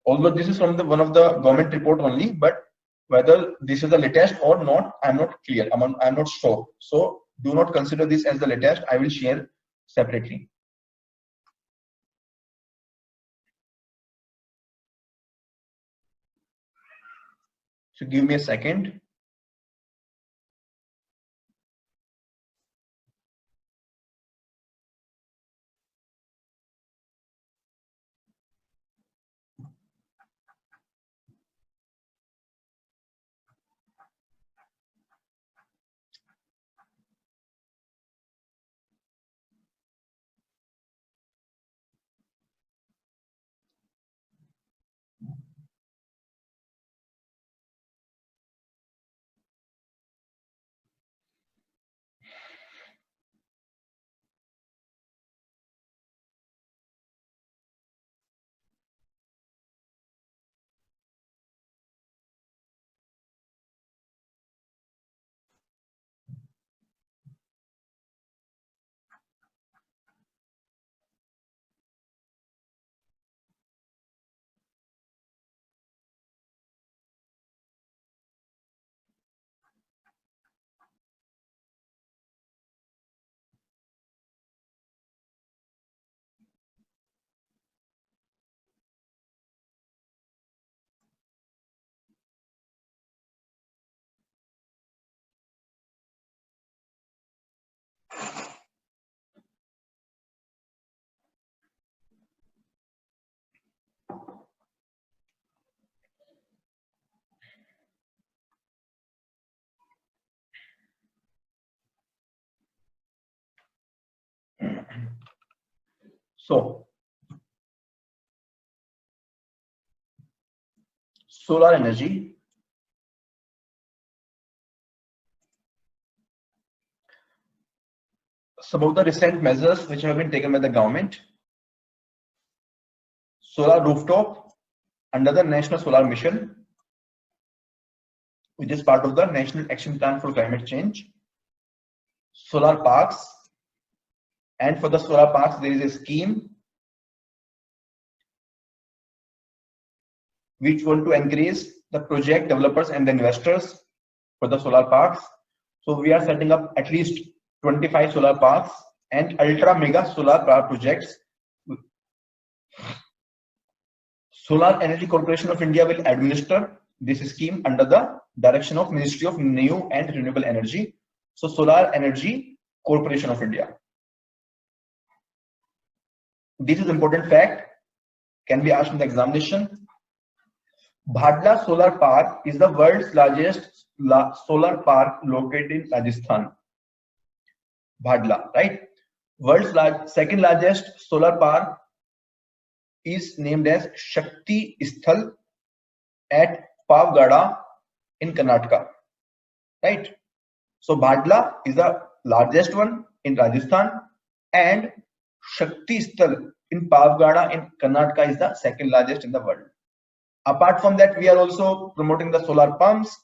Although this is from the one of the government report only, but Whether this is the latest or not, I'm not clear. I'm not sure. So do not consider this as the latest. I will share separately. So give me a second. So solar energy. Some of the recent measures which have been taken by the government. Solar rooftop under the National Solar Mission, which is part of the National Action Plan for Climate Change. Solar parks, and for the solar parks there is a scheme which want to encourage the project developers and the investors for the solar parks. So we are setting up at least 25 solar parks and ultra mega solar power projects. Solar Energy Corporation of India will administer this scheme under the direction of Ministry of New and Renewable Energy. So Solar Energy Corporation of India. This is important fact, can be asked in the examination. Bhadla Solar Park is the world's largest solar park located in Rajasthan. Bhadla, right? World's second largest solar park is named as Shakti Sthal at Pavgada in Karnataka, right? So Bhadla is the largest one in Rajasthan, and Shakti Sthal in Pavgada in Karnataka is the second largest in the world. Apart from that, we are also promoting the solar pumps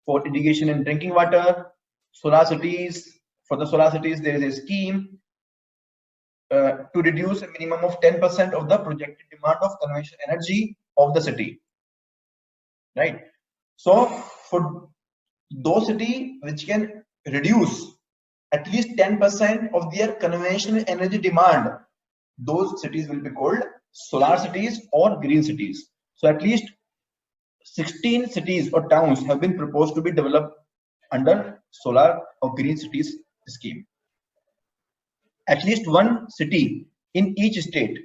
for irrigation and drinking water, solar cities. For the solar cities, there is a scheme to reduce a minimum of 10% of the projected demand of conventional energy of the city, right? So for those cities which can reduce at least 10% of their conventional energy demand, those cities will be called solar cities or green cities. So at least 16 cities or towns have been proposed to be developed under solar or green cities scheme. At least one city in each state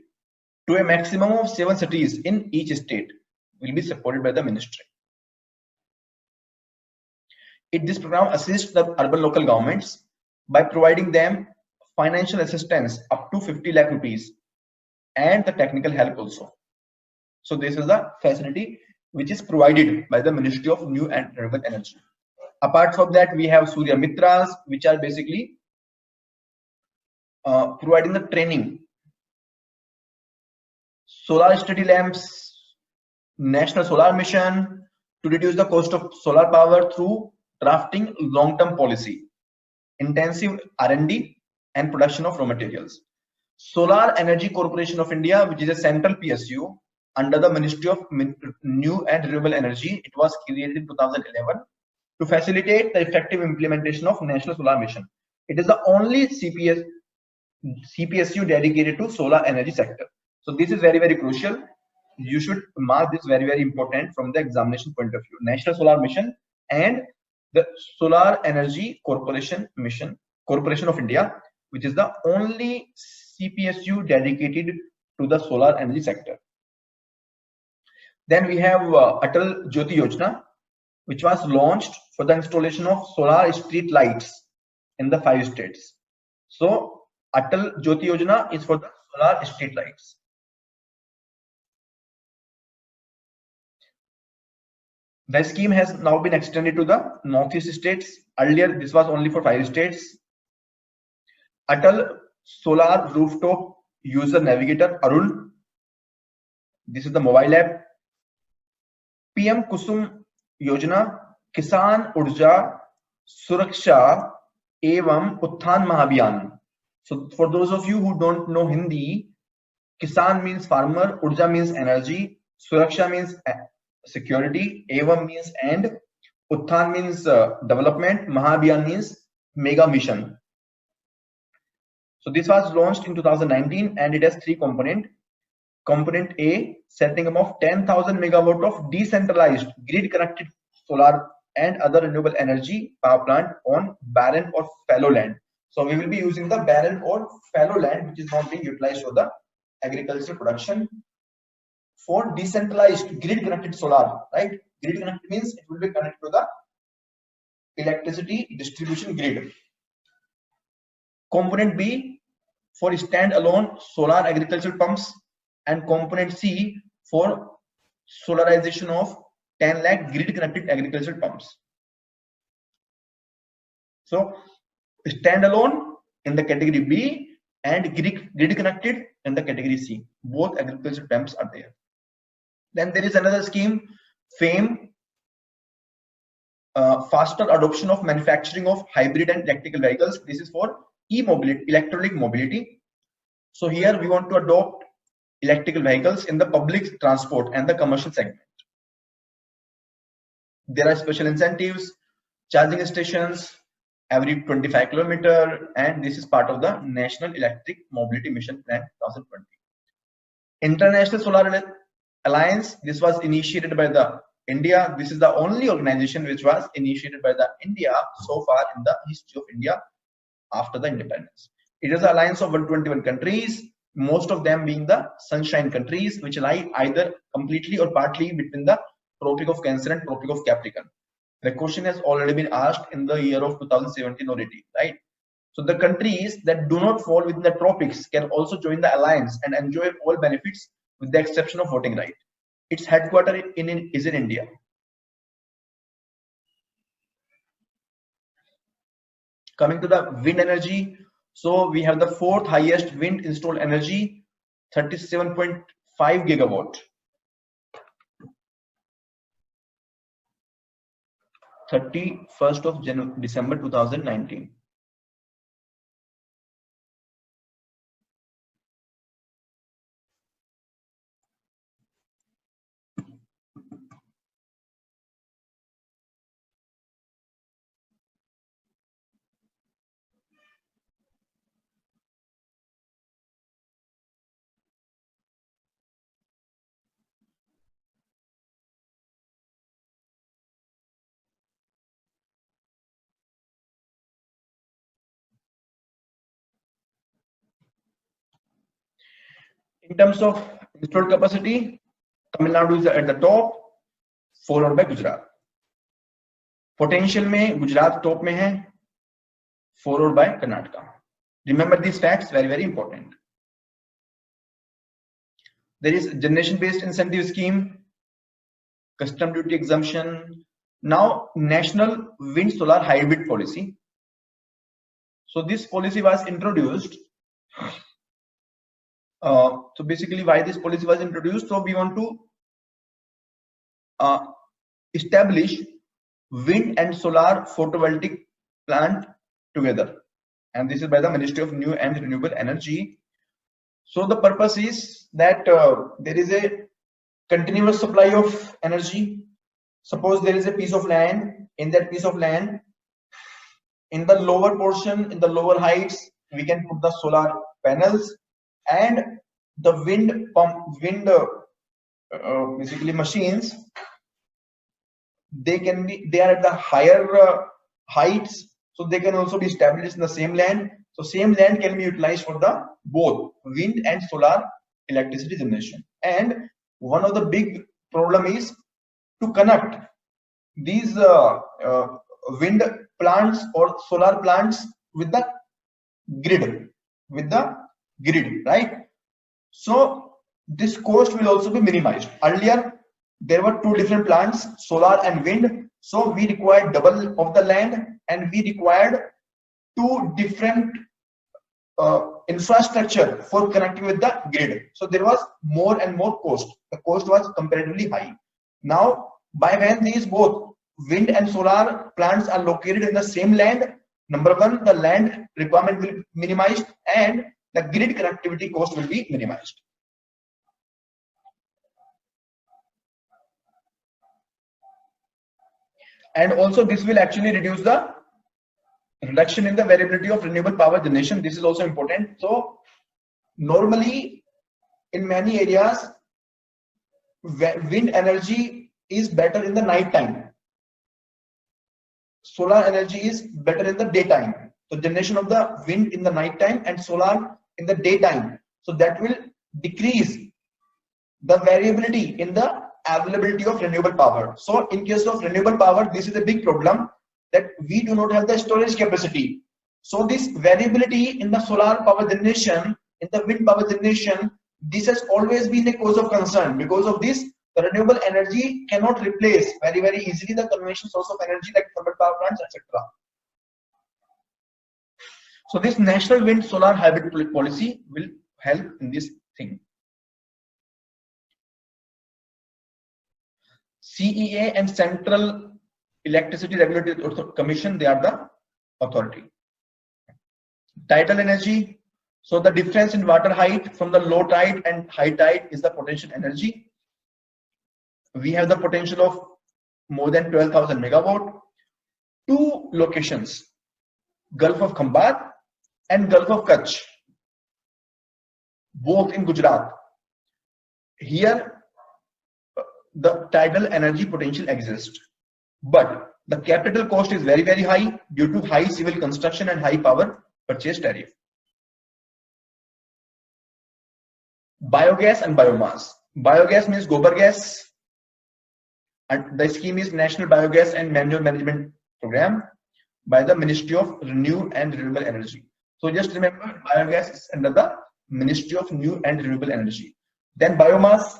to a maximum of 7 cities in each state will be supported by the ministry. This program assists the urban local governments by providing them financial assistance up to 50 lakh rupees and the technical help also. So this is the facility which is provided by the Ministry of New and Renewable Energy. Apart from that, we have Surya Mitras, which are basically providing the training. Solar study lamps, National Solar Mission to reduce the cost of solar power through drafting long-term policy, intensive R&D and production of raw materials. Solar Energy Corporation of India, which is a central PSU, under the Ministry of New and Renewable Energy. It was created in 2011 to facilitate the effective implementation of National Solar Mission. It is the only CPSU dedicated to solar energy sector. So this is very, very crucial. You should mark this very, very important from the examination point of view. National Solar Mission and the Solar Energy Corporation of India, which is the only CPSU dedicated to the solar energy sector. Then we have Atal Jyoti Yojana, which was launched for the installation of solar street lights in the 5 states. So Atal Jyoti Yojana is for the solar street lights. The scheme has now been extended to the northeast states. Earlier, this was only for 5 states. Atal Solar Rooftop User Navigator Arun. This is the mobile app. PM Kusum Yojana, Kisan Urja Suraksha Evam Utthan Mahabhiyan. So for those of you who don't know Hindi, Kisan means farmer, Urja means energy, Suraksha means security, Evam means and, Utthan means development, Mahabhiyan means mega mission. So this was launched in 2019 and it has 3 components. Component A, setting up of 10,000 megawatt of decentralized grid connected solar and other renewable energy power plant on barren or fallow land. So we will be using the barren or fallow land which is not being utilized for the agricultural production for decentralized grid connected solar, right? Grid connected means it will be connected to the electricity distribution grid. Component B for standalone solar agricultural pumps, and component C for solarization of 10 lakh grid connected agricultural pumps. So standalone in the category B and grid connected in the category C. Both agricultural pumps are there. Then there is another scheme, FAME, faster adoption of manufacturing of hybrid and electrical vehicles. This is for e-mobility, electronic mobility. So here we want to adopt electrical vehicles in the public transport and the commercial segment. There are special incentives, charging stations every 25 km, and this is part of the National Electric Mobility Mission Plan 2020. International Solar Alliance, this was initiated by the India. This is the only organization which was initiated by the India so far in the history of India after the independence. It is an alliance of 121 countries, most of them being the sunshine countries, which lie either completely or partly between the Tropic of Cancer and Tropic of Capricorn. The question has already been asked in the year of 2017 or 18, right? So the countries that do not fall within the tropics can also join the alliance and enjoy all benefits with the exception of voting right. Its headquarters is in India. Coming to the wind energy, so we have the 4th highest wind installed energy, 37.5 gigawatt. 31st of December 2019. In terms of installed capacity, Tamil Nadu is at the top, followed by Gujarat. Potential में Gujarat top में है, followed by Karnataka. Remember these facts, very, very important. There is generation-based incentive scheme, custom duty exemption. Now, National Wind Solar Hybrid Policy. So this policy was introduced. So basically, why this policy was introduced? So we want to establish wind and solar photovoltaic plant together, and this is by the Ministry of New and Renewable Energy. So the purpose is that there is a continuous supply of energy. Suppose there is a piece of land. In that piece of land, in the lower portion, in the lower heights, we can put the solar panels, and the basically machines, they are at the higher heights, so they can also be established in the same land. So same land can be utilized for the both wind and solar electricity generation. And one of the big problem is to connect these wind plants or solar plants with the grid, right? So this cost will also be minimized. Earlier there were two different plants, solar and wind, so we required double of the land, and we required two different infrastructure for connecting with the grid. So there was more and more cost. The cost was comparatively high. Now, by when these both wind and solar plants are located in the same land, number one, the land requirement will be minimized, and the grid connectivity cost will be minimized. And also this will actually reduce the reduction in the variability of renewable power generation. This is also important. So normally in many areas, wind energy is better in the night time. Solar energy is better in the daytime. So generation of the wind in the night time and solar in the daytime. So that will decrease the variability in the availability of renewable power. So in case of renewable power, this is a big problem, that we do not have the storage capacity. So this variability in the solar power generation, in the wind power generation, this has always been a cause of concern. Because of this, the renewable energy cannot replace very easily the conventional source of energy like thermal power plants, etc. So this national wind solar hybrid policy will help in this thing. CEA and Central Electricity Regulatory Commission, they are the authority. Tidal energy. So the difference in water height from the low tide and high tide is the potential energy. We have the potential of more than 12,000 megawatt. Two locations, Gulf of Khambat and Gulf of Kutch, both in Gujarat. Here the tidal energy potential exists, but the capital cost is very high due to high civil construction and high power purchase tariff. Biogas and biomass. Biogas means gobar gas, and the scheme is National Biogas and Manure Management Program by the Ministry of New and Renewable Energy. So just remember, biogas is under the Ministry of New and Renewable Energy. Then biomass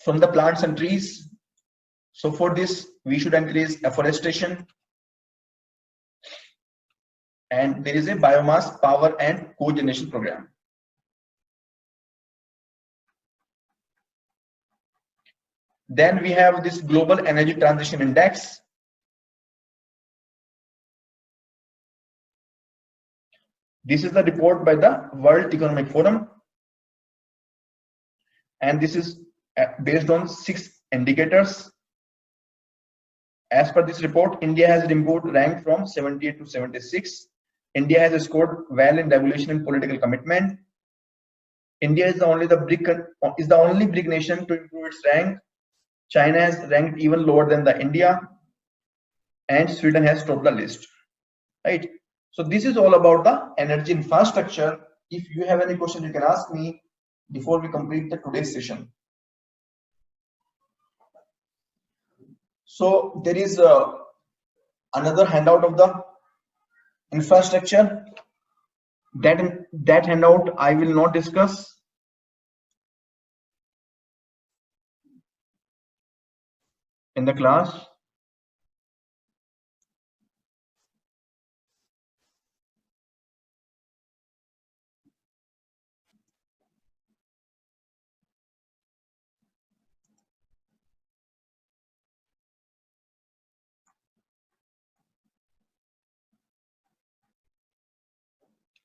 from the plants and trees. So for this, we should increase afforestation. And there is a biomass power and cogeneration program. Then we have this Global Energy Transition Index. This is the report by the World Economic Forum. And this is based on 6 indicators. As per this report, India has improved rank from 78 to 76. India has scored well in regulation and political commitment. India is the only big nation to improve its rank. China has ranked even lower than the India, and Sweden has topped the list. Right. So this is all about the energy infrastructure. If you have any question, you can ask me before we complete the today's session. So there is another handout of the infrastructure. That handout I will not discuss. In the class.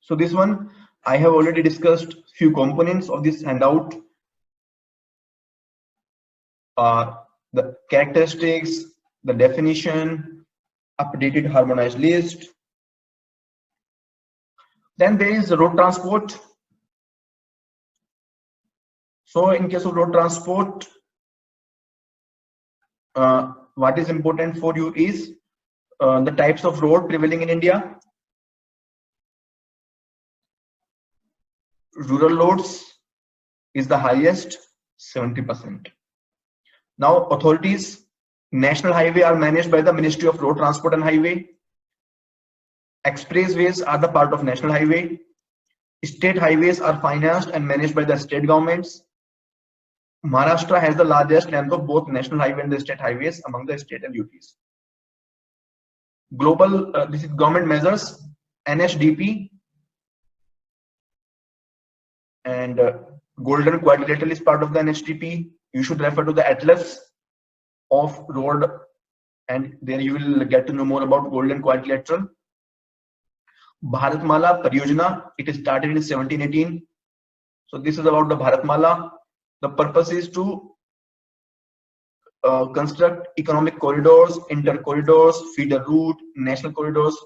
So this one, I have already discussed few components of this handout. the characteristics, the definition, updated harmonized list. Then there is road transport. So in case of road transport, what is important for you is the types of road prevailing in India. Rural roads is the highest, 70%. Now authorities, national highway are managed by the Ministry of Road Transport and Highway. Expressways are the part of national highway. State highways are financed and managed by the state governments. Maharashtra has the largest length of both national highway and the state highways among the state and UTs. Global, this is government measures, NHDP and Golden Quadrilateral is part of the NHDP. You should refer to the atlas of road and there you will get to know more about Golden Quadrilateral. Bharatmala Pariyojana, it started in 1718. So this is about the Bharatmala. The purpose is to construct economic corridors, inter-corridors, feeder route, national corridors,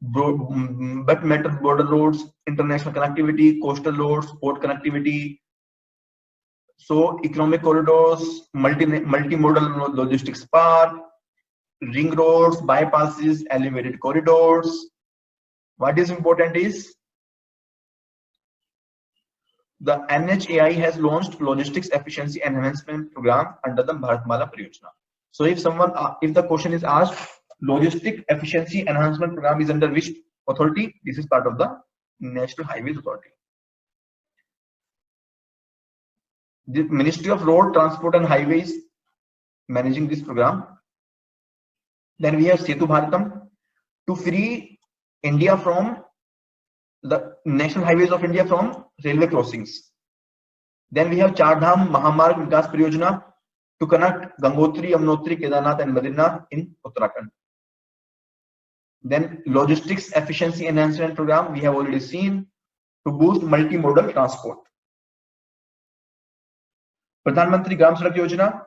but metal border roads, international connectivity, coastal roads, port connectivity. So economic corridors, multimodal logistics park, ring roads, bypasses, elevated corridors. What is important is the NHAI has launched logistics efficiency enhancement program under the Bharatmala Pariyojana. So if the question is asked, logistic efficiency enhancement program is under which authority? This is part of the National Highways Authority. The Ministry of Road Transport and Highways managing this program. Then we have Setu Bharatam to free India from the national highways of India from railway crossings. Then we have Char Dham Mahamarg Vikas Pariyojana to connect Gangotri, Yamunotri, Kedarnath and Badrinath in Uttarakhand. Then logistics efficiency enhancement program we have already seen to boost multimodal transport. Pradhan Mantri Gram Sadak Yojana,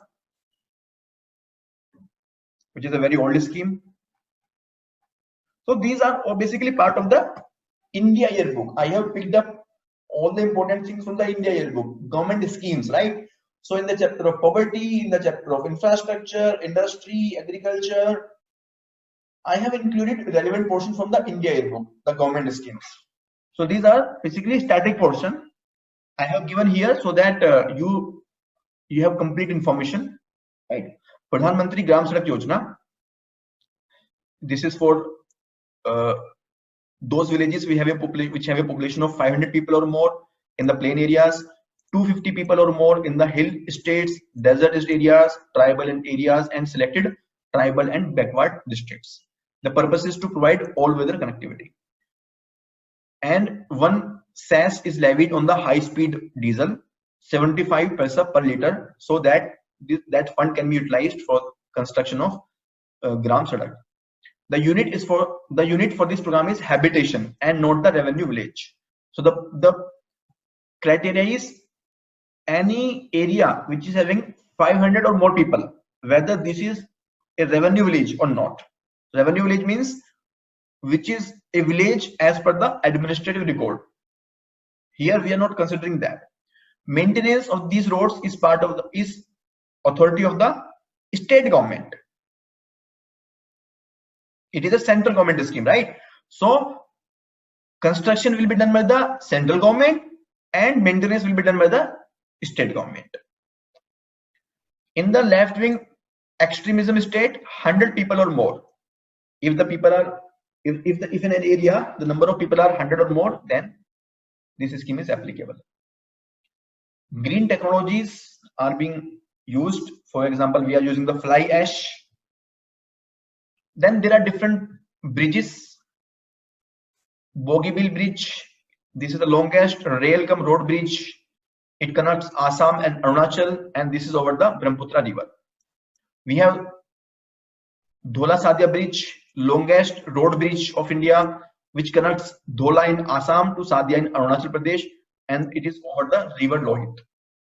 which is a very old scheme. So these are basically part of the India yearbook. I have picked up all the important things from the India yearbook, government schemes, right? So in the chapter of poverty, in the chapter of infrastructure, industry, agriculture, I have included relevant portion from the India yearbook, the government schemes. So these are basically static portion I have given here so that you have complete information, right? Pradhan Mantri Gram Sadak Yojana. This is for those villages which have a population of 500 people or more in the plain areas, 250 people or more in the hill states, desert areas, tribal areas, and selected tribal and backward districts. The purpose is to provide all-weather connectivity. And one cess is levied on the high-speed diesel, 75 paisa per liter, so that that fund can be utilized for construction of Gram Sadak. The unit for this program is habitation and not the revenue village. So the criteria is any area which is having 500 or more people, whether this is a revenue village or not. Revenue village means which is a village as per the administrative record. Here we are not considering that. Maintenance of these roads is part of the authority of the state government. It is a central government scheme, right? So construction will be done by the central government and maintenance will be done by the state government. In the left wing extremism state, 100 people or more. If the people are, if in an area the number of people are 100 or more, then this scheme is applicable. Green technologies are being used. For example, we are using the fly ash. Then there are different bridges. Bogeybill Bridge. This is the longest rail cum road bridge. It connects Assam and Arunachal, and this is over the Brahmaputra river. We have Dhola Sadia Bridge, longest road bridge of India, which connects Dhola in Assam to Sadia in Arunachal Pradesh, and it is over the river Lohit,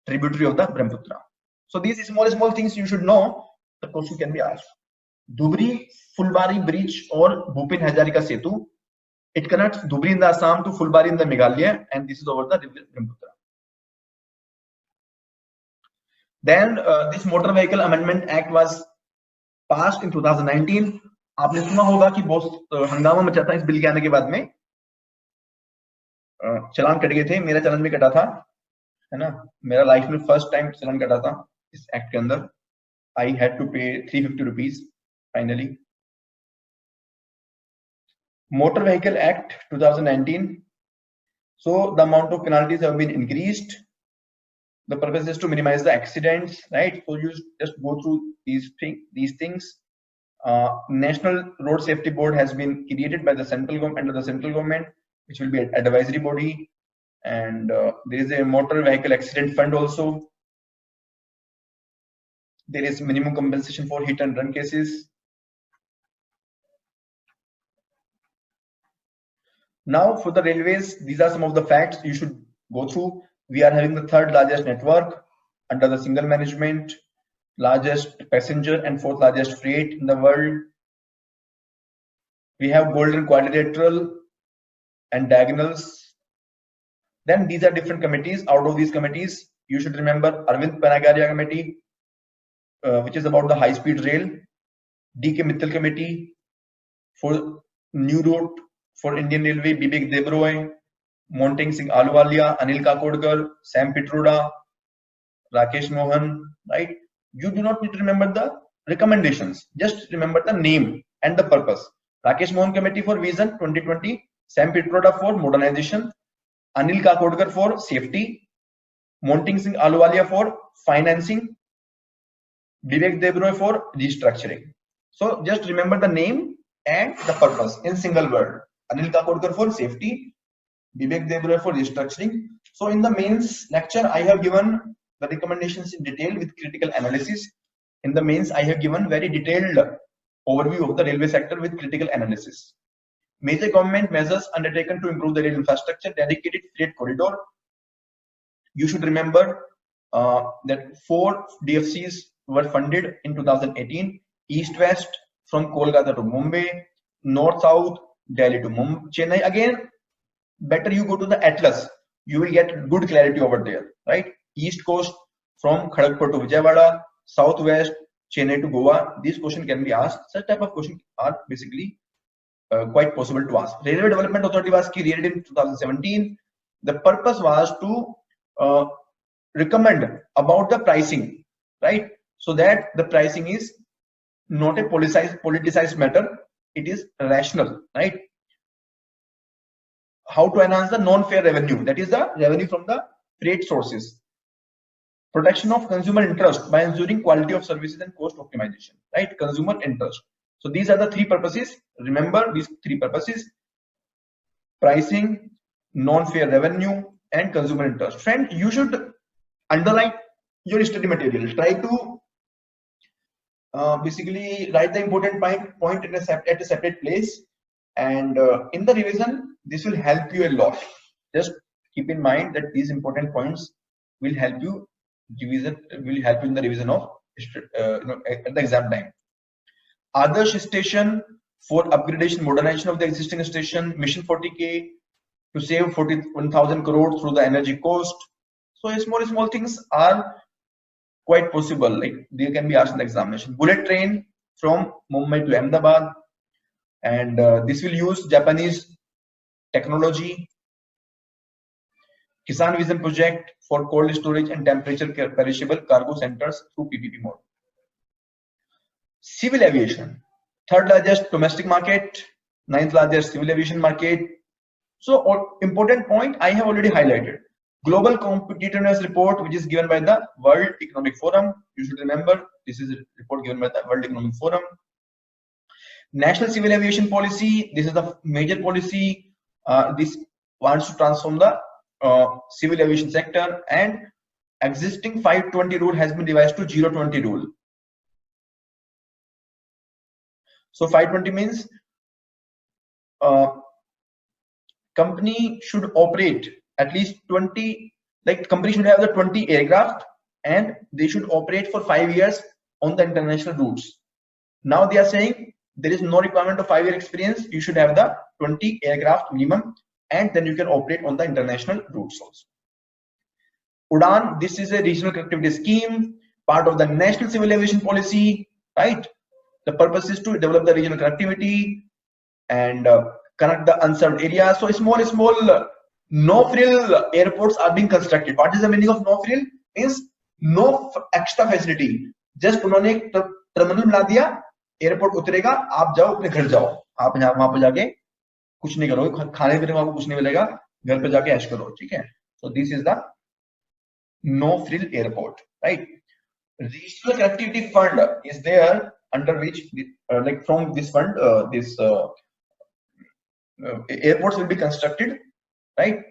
tributary of the Brahmaputra. So these small things you should know. The question can be asked. Dhubri Fulbari Bridge or Bhupin Hazarika Setu. It connects Dhubri in the Assam to Fulbari in the Meghalaya, and this is over the river Brahmaputra. Then this Motor Vehicle Amendment Act was passed in 2019. आपने सुना होगा कि बहुत हंगामा मचा था इस bill के आने के बाद में, चलान कट गए थे, मेरा चलान भी कटा था, है ना, मेरा लाइफ में फर्स्ट टाइम चलान कटा था इस एक्ट के अंदर. I had to pay 350 rupees finally. Motor Vehicle Act 2019. So the amount of penalties have been increased. The purpose is to minimize the accidents, right? So you just go through these things. National Road Safety Board has been created by the central government, under the central government, which will be an advisory body. And there is a Motor Vehicle Accident Fund also. There is minimum compensation for hit and run cases. Now for the railways, these are some of the facts you should go through. We are having the third largest network under the single management, largest passenger and fourth largest freight in the world. We have golden quadrilateral and diagonals. Then these are different committees. Out of these committees, you should remember Arvind Panagaria committee, which is about the high-speed rail. D.K. Mittal committee for new route for Indian Railway, Bibek Debroy, Monting Singh Ahluwalia, Anil Kakodkar, Sam Pitroda, Rakesh Mohan, right? You do not need to remember the recommendations. Just remember the name and the purpose. Rakesh Mohan committee for Vision 2020, Sam Pitroda for modernization, Anil Kakodkar for safety, Monting Singh Ahluwalia for financing, Bibek Debroy for restructuring. So just remember the name and the purpose in single word. Anil Kakodkar for safety, Bibek Debroy for restructuring. So in the mains lecture, I have given the recommendations in detail with critical analysis. In the mains, I have given very detailed overview of the railway sector with critical analysis. Major government measures undertaken to improve the rail infrastructure, dedicated freight corridor. You should remember that 4 DFCs were funded in 2018, east-west from Kolkata to Mumbai, north-south, Delhi to Chennai. Again, better you go to the atlas, you will get good clarity over there, right? East coast from Kharagpur to Vijayawada, southwest, Chennai to Goa. These questions can be asked. Such type of questions are basically quite possible to ask. Railway Development Authority was created in 2017. The purpose was to recommend about the pricing, right? So that the pricing is not a politicized matter, it is rational, right? How to enhance the non-fare revenue, that is the revenue from the freight sources. Protection of consumer interest by ensuring quality of services and cost optimization, right? Consumer interest. So these are the 3 purposes. Remember these 3 purposes: pricing, non-fare revenue, and consumer interest. Friend, you should underline your study material. Try to basically write the important point at a separate place, and in the revision this will help you a lot. Just keep in mind that these important points will help you in the revision of at the exam time. Adarsh station for upgradation, modernization of the existing station. Mission 40K to save 41,000 crore through the energy cost. So small things are quite possible, like they can be asked in the examination. Bullet train from Mumbai to Ahmedabad, and this will use Japanese technology. Kisan Vision project for cold storage and temperature perishable cargo centers through PPP mode. Civil aviation, 3rd largest domestic market, 9th largest civil aviation market. So important point I have already highlighted. Global competitiveness report, which is given by the World Economic Forum. You should remember this is a report given by the World Economic Forum. National Civil Aviation Policy. This is the major policy. This wants to transform the civil aviation sector, and existing 520 rule has been revised to 020 rule. So 520 means company should operate at least 20, like company should have the 20 aircraft and they should operate for 5 years on the international routes. Now they are saying there is no requirement of 5-year experience. You should have the 20 aircraft minimum, and then you can operate on the international routes also. UDAN, this is a regional connectivity scheme, part of the national civil aviation policy, right? The purpose is to develop the regional connectivity and connect the unserved areas. So small no-frill airports are being constructed. What is the meaning of no-frill? Means no extra facility. Just उन्होंने एक terminal बना दिया, airport उतरेगा, आप जाओ अपने घर जाओ, आप वहां पे जाके कुछ नहीं करोगे, खाने पीने में आपको कुछ नहीं मिलेगा, घर पे जाके ऐश करो, ठीक है? So this is the no-frill airport, right? Regional connectivity fund is there, under which like from this fund airports will be constructed, right?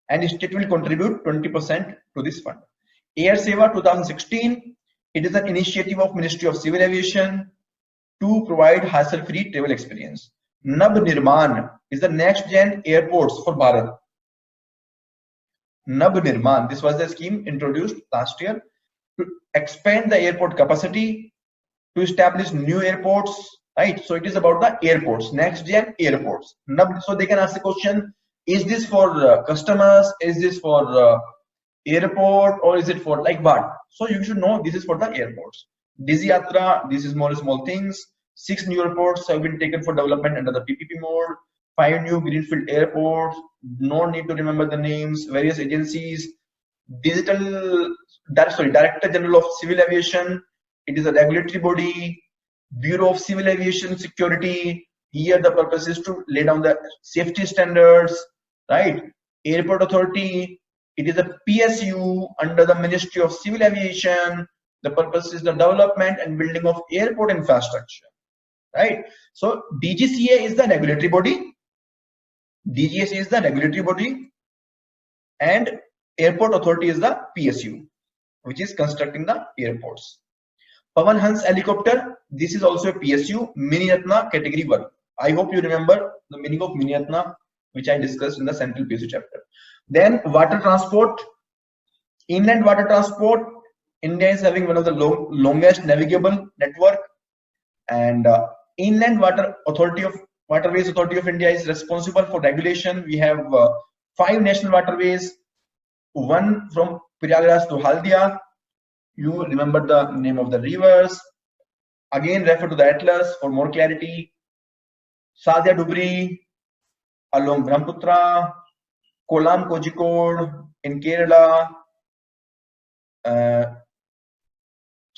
And state will contribute 20% to this fund. Air Seva 2016, it is an initiative of Ministry of Civil Aviation to provide hassle-free travel experience. Nab Nirman is the next gen airports for Bharat. Nab Nirman, this was the scheme introduced last year to expand the airport capacity, to establish new airports, right? So it is about the airports, next gen airports. Nab, so they can ask the question, is this for customers, is this for airport, or is it for like what? So you should know this is for the airports. Dizzy Yatra, this is small things. 6 new airports have been taken for development under the PPP mode. 5 new greenfield airports, no need to remember the names. Various agencies, Director General of Civil Aviation, it is a regulatory body. Bureau of Civil Aviation Security, here the purpose is to lay down the safety standards, right? Airport Authority, it is a PSU under the Ministry of Civil Aviation. The purpose is the development and building of airport infrastructure, right? So DGCA is the regulatory body, DGCA is the regulatory body, and Airport Authority is the PSU, which is constructing the airports. Pavan Hans helicopter, this is also a PSU, Mini Ratna category 1. I hope you remember the meaning of Mini Ratna, which I discussed in the central PSU chapter. Then water transport, inland water transport, India is having one of the longest navigable network, and Inland Waterways Authority of India is responsible for regulation. We have 5 national waterways, one from Prayagraj to Haldia. You remember the name of the rivers. Again, refer to the atlas for more clarity. Sadhya Dubri along Brahmaputra, Kolam Kozhikode in Kerala,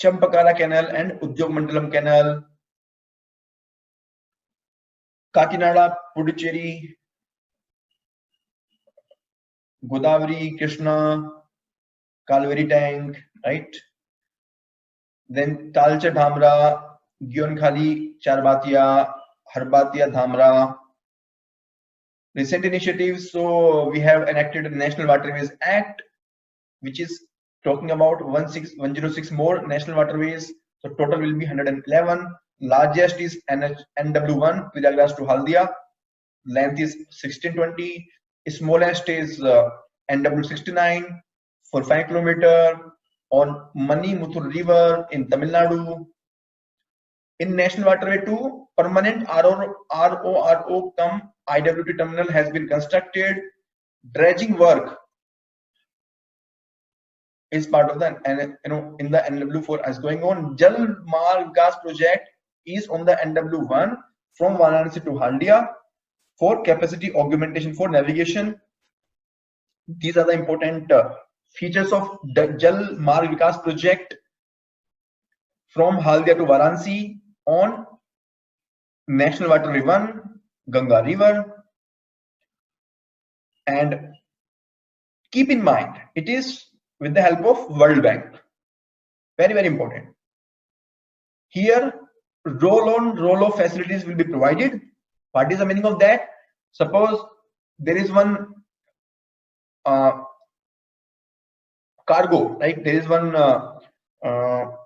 Champakala Canal and Udyog Mandalam Canal, Kakinada, Puducherry, Godavari, Krishna, Kalvari Tank, right? Then Talcha Dhamra, Gyonkhali, Charbatia, Harbatia Dhamra. Recent initiatives, so we have enacted the National Waterways Act, which is talking about 106 more national waterways. So total will be 111. Largest is NW1, Prayagraj to Haldia. Length is 1620. Smallest is NW69 for 5 km on Mani-Muthur River in Tamil Nadu. In National Waterway 2, permanent RORO cum IWT terminal has been constructed. Dredging work is part of the in the NW4 as going on. Jal Marg gas project is on the NW1 from Varanasi to Haldia for capacity augmentation for navigation. These are the important features of the Jal Marg Vikas project from Haldia to Varanasi on National Waterway 1, Ganga River. And keep in mind, it is with the help of World Bank. Very, very important. Here, roll-on, roll-off facilities will be provided. What is the meaning of that? Suppose there is one cargo, like there is one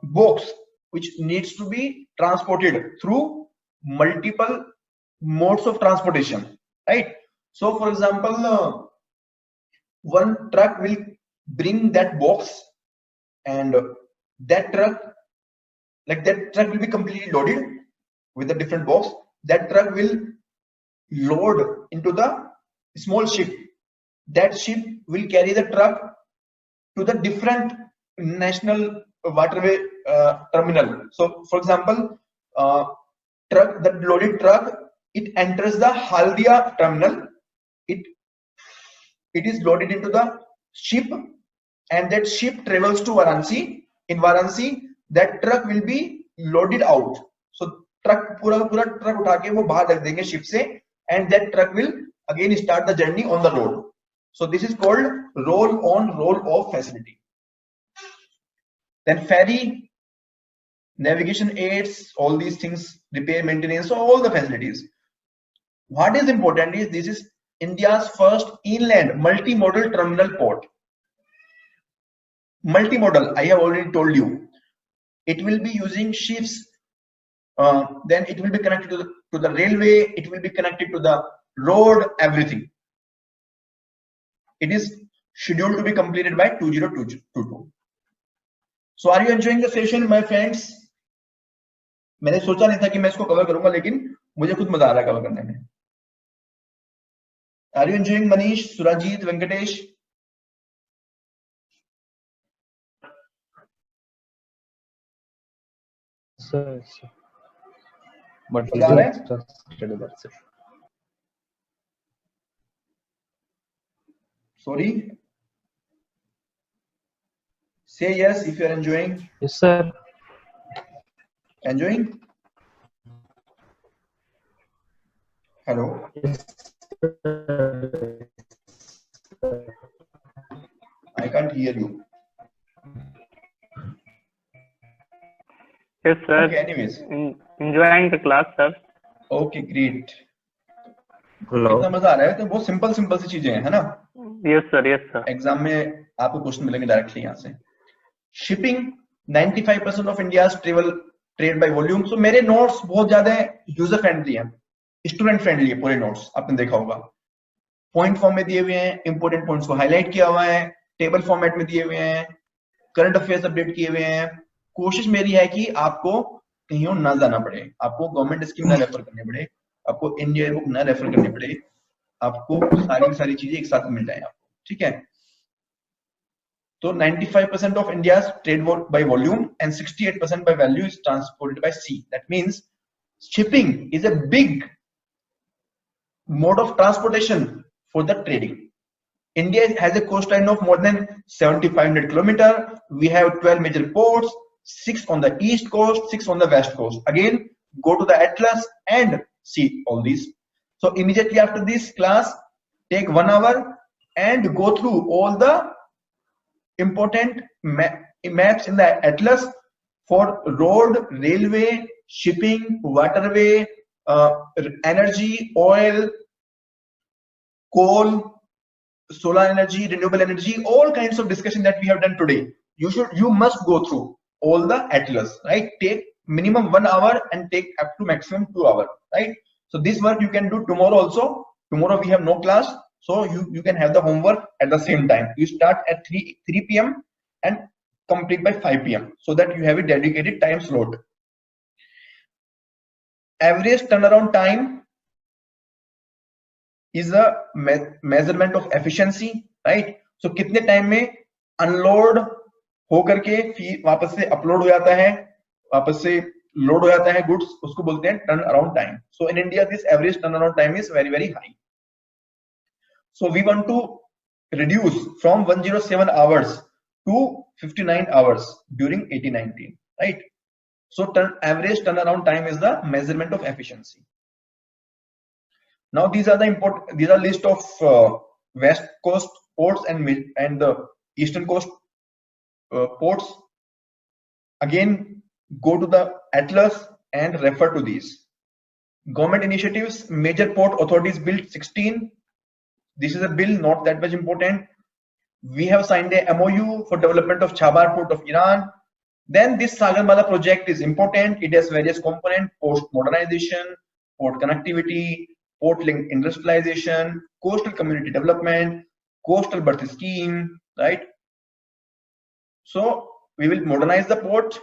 box which needs to be transported through multiple modes of transportation, right? So for example, one truck will bring that box and that truck will be completely loaded with a different box. That truck will load into the small ship. That ship will carry the truck to the different national waterway terminal. So for example, the loaded truck, it enters the Haldia terminal. It is loaded into the ship, and that ship travels to Varanasi. In Varanasi, that truck will be loaded out. So truck पूरा truck उठा के वो बाहर रख देंगे ship से, and that truck will again start the journey on the road. So this is called roll on roll off facility. Then ferry, navigation aids, all these things, repair, maintenance, all the facilities. What is important is this is India's first inland multimodal terminal port. Multimodal, I have already told you. It will be using ships, then it will be connected to the railway, it will be connected to the road, everything. It is scheduled to be completed by 2022. So are you enjoying the session, my friends? मैंने सोचा नहीं था कि मैं इसको cover करूंगा, लेकिन मुझे खुद मजा आ रहा है कवर करने में. Are you enjoying, Manish, Surajit, Venkatesh? Sir, sir. But मजा आ रहा है? that's it. Sorry. Say yes if you are enjoying. Yes, sir. Enjoying? Hello. Yes, sir. I can't hear you. Yes, sir. Okay, anyways. Enjoying the class, sir. Okay, great. Hello. कितना मजा आ रहा है? तो बहुत simple सी चीजें हैं, है ना? Yes, sir. Yes, sir. Exam में आपको क्वेश्चन मिलेंगे डायरेक्टली यहाँ से. Shipping 95% of India's trade by volume. So मेरे नोट्स बहुत ज्यादा यूजर फ्रेंडली हैं, स्टूडेंट फ्रेंडली है. पूरे नोट्स आपने देखा होगा, पॉइंट फॉर्म में दिए हुए हैं, इंपोर्टेंट पॉइंट्स को हाईलाइट किया हुआ है, टेबल फॉर्मेट में दिए हुए हैं, करंट अफेयर्स अपडेट किए हुए हैं. कोशिश मेरी है कि आपको कहीं और ना जाना पड़े, आपको गवर्नमेंट स्कीम ना रेफर करनी पड़े, आपको इंडिया बुक ना रेफर करनी पड़े, आपको सारी चीजें एक साथ मिल जाए आपको. ठीक है? So 95% of India's trade by volume and 68% by value is transported by sea. That means shipping is a big mode of transportation for the trading. India has a coastline of more than 7,500 kilometers. We have 12 major ports, 6 on the east coast, 6 on the west coast. Again, go to the atlas and see all these. So immediately after this class, take 1 hour and go through all the important maps in the atlas for road, railway, shipping, waterway, energy, oil, coal, solar energy, renewable energy, all kinds of discussion that we have done today. You must go through all the atlas, right? Take minimum 1 hour and take up to maximum 2 hours, right? So this work you can do tomorrow also. Tomorrow we have no class, so you can have the homework at the same time. You start at 3 p.m. and complete by 5 p.m. so that you have a dedicated time slot. Average turnaround time is a measurement of efficiency, right? So कितने time में unload होकर के फिर वापस से upload हो जाता है, वापस से लोड हो जाता है गुड्स, उसको बोलते हैं turn around time. So in India this average turn around time is very very high. So we want to reduce from 107 hours to 59 hours during 1819, right? So average turnaround time is the measurement of efficiency. Now these are list of west coast ports and the eastern coast ports. Again, go to the atlas and refer to these. Government initiatives, major port authorities built 16. This is a bill, not that much important. We have signed a MOU for development of Chabar port of Iran. Then this Sagarmala project is important. It has various components: port modernization, port connectivity, port link industrialization, coastal community development, coastal berth scheme, right? So we will modernize the port,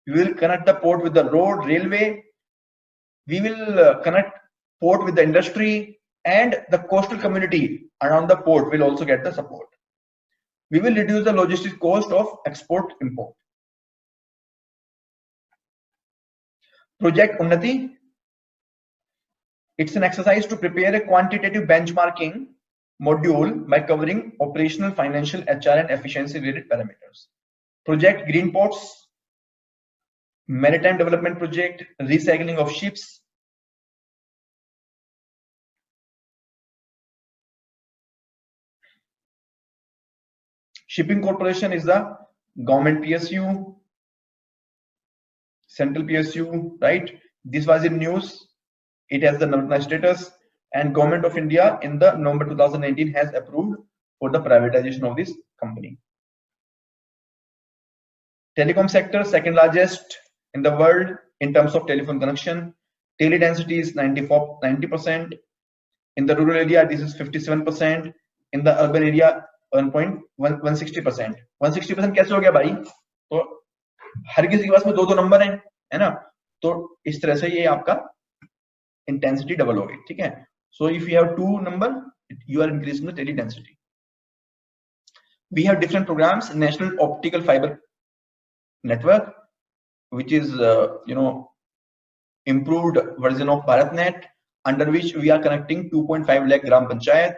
we will connect the port with the road, railway, we will connect port with the industry, and the coastal community around the port will also get the support. We will reduce the logistics cost of export import. Project Unnati, it's an exercise to prepare a quantitative benchmarking module by covering operational, financial, HR and efficiency related parameters. Project Green Ports, Maritime Development Project, recycling of ships. Shipping Corporation is the government PSU, central PSU, right? This was in news. It has the national status, and Government of India in the November 2019 has approved for the privatization of this company. Telecom sector, second largest in the world in terms of telephone connection. Tele density is 90%. In the rural area, this is 57%. In the urban area, 160%. 160% कैसे हो गया भाई? तो हर किसी के पास में दो number है ना? तो इस तरह से ये आपका intensity डबल हो गई, ठीक है? So if you have 2 number, you are increasing the tele density. We have different programs. National Optical Fiber Network, which is improved version of BharatNet, under which we are connecting 2.5 lakh gram panchayat,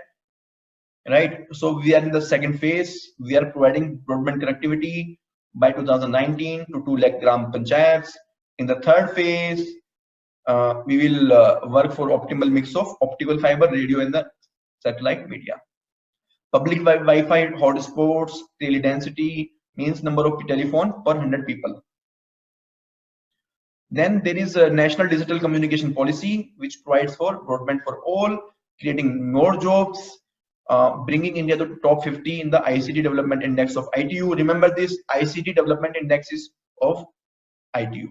right? So we are in the second phase. We are providing broadband connectivity by 2019 to 2 lakh gram panchayats. In the third phase, we will work for optimal mix of optical fiber, radio and the satellite media. Public Wi-Fi hotspots, tele density means number of telephone per 100 people. Then there is a National Digital Communication Policy, which provides for broadband for all, creating more jobs, bringing India to top 50 in the ICT Development Index of ITU. Remember this, ICT Development Index is of ITU,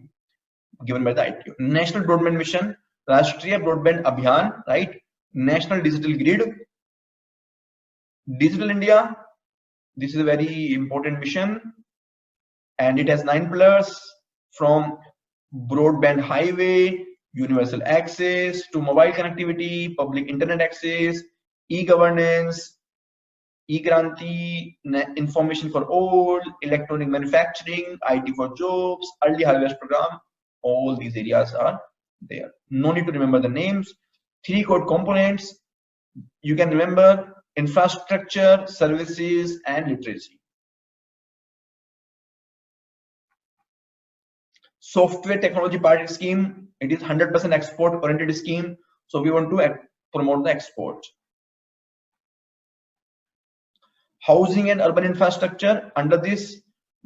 given by the ITU. National Broadband Mission, Rashtriya Broadband Abhiyan, right? National Digital Grid, Digital India. This is a very important mission, and it has 9 pillars, from broadband highway, universal access, to mobile connectivity, public internet access, e-governance, e-Kranti, information for all, electronic manufacturing, IT for jobs, early harvest program. All these areas are there. No need to remember the names. 3 core components you can remember: infrastructure, services and literacy. Software technology party scheme, it is 100% export oriented scheme, so we want to promote the export. Housing and urban infrastructure, under this,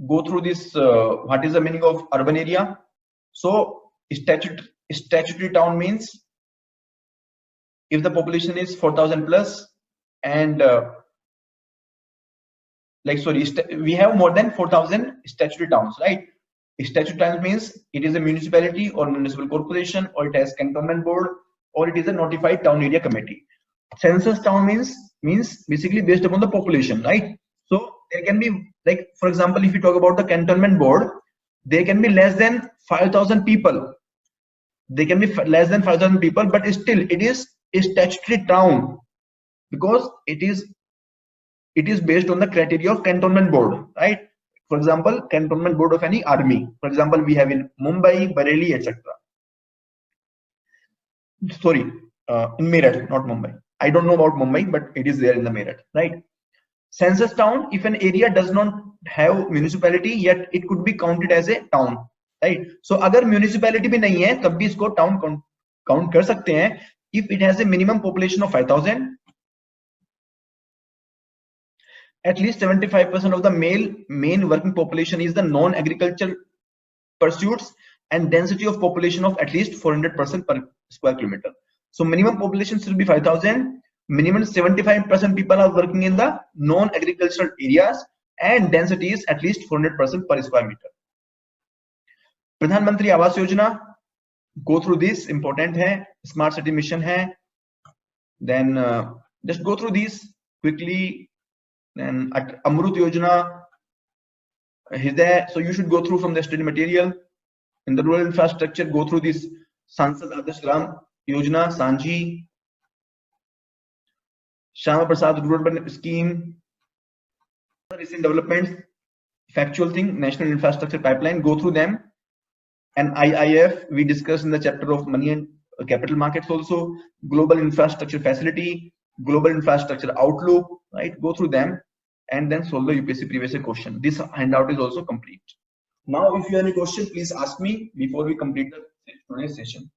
go through this, what is the meaning of urban area. So statutory town means if the population is 4,000 plus, and we have more than 4,000 statutory towns, right? Statutory towns means it is a municipality or municipal corporation, or it has cantonment board, or it is a notified town area committee. Census town means basically based upon the population, right? So there can be, like, for example, if you talk about the cantonment board, there can be less than 5,000 people. They can be less than 5,000 people, but still it is a statutory town because it is based on the criteria of cantonment board, right? For example, cantonment board of any army. For example, we have in Mumbai, Bareilly, etc. Sorry, in Meerut, not Mumbai. I don't know about Mumbai, but it is there in the Meerut, right? Census town, if an area does not have municipality, yet it could be counted as a town, right? So अगर municipality भी नहीं है, तब भी इसको town count कर सकते हैं if it has a minimum population of 5,000. At least 75% of the main working population is the non-agricultural pursuits, and density of population of at least 400% per square kilometer. So minimum population should be 5,000. Minimum 75% people are working in the non-agricultural areas, and density is at least 400% per square meter. Pradhan Mantri Awas Yojana, go through this, important hai. Smart city mission hai. Then just go through these quickly. Then at Amrut Yojana, is there, so you should go through from the study material. In the rural infrastructure, go through this Sansad Adarsh Gram Yojana, Sanji, Shama Prasad Rural Urban Scheme, recent developments, factual thing, National Infrastructure Pipeline, go through them. And IIF, we discussed in the chapter of money and capital markets also, global infrastructure facility, global infrastructure outlook, right? Go through them and then solve the UPSC previous year question. This handout is also complete. Now, if you have any question, please ask me before we complete the today's session.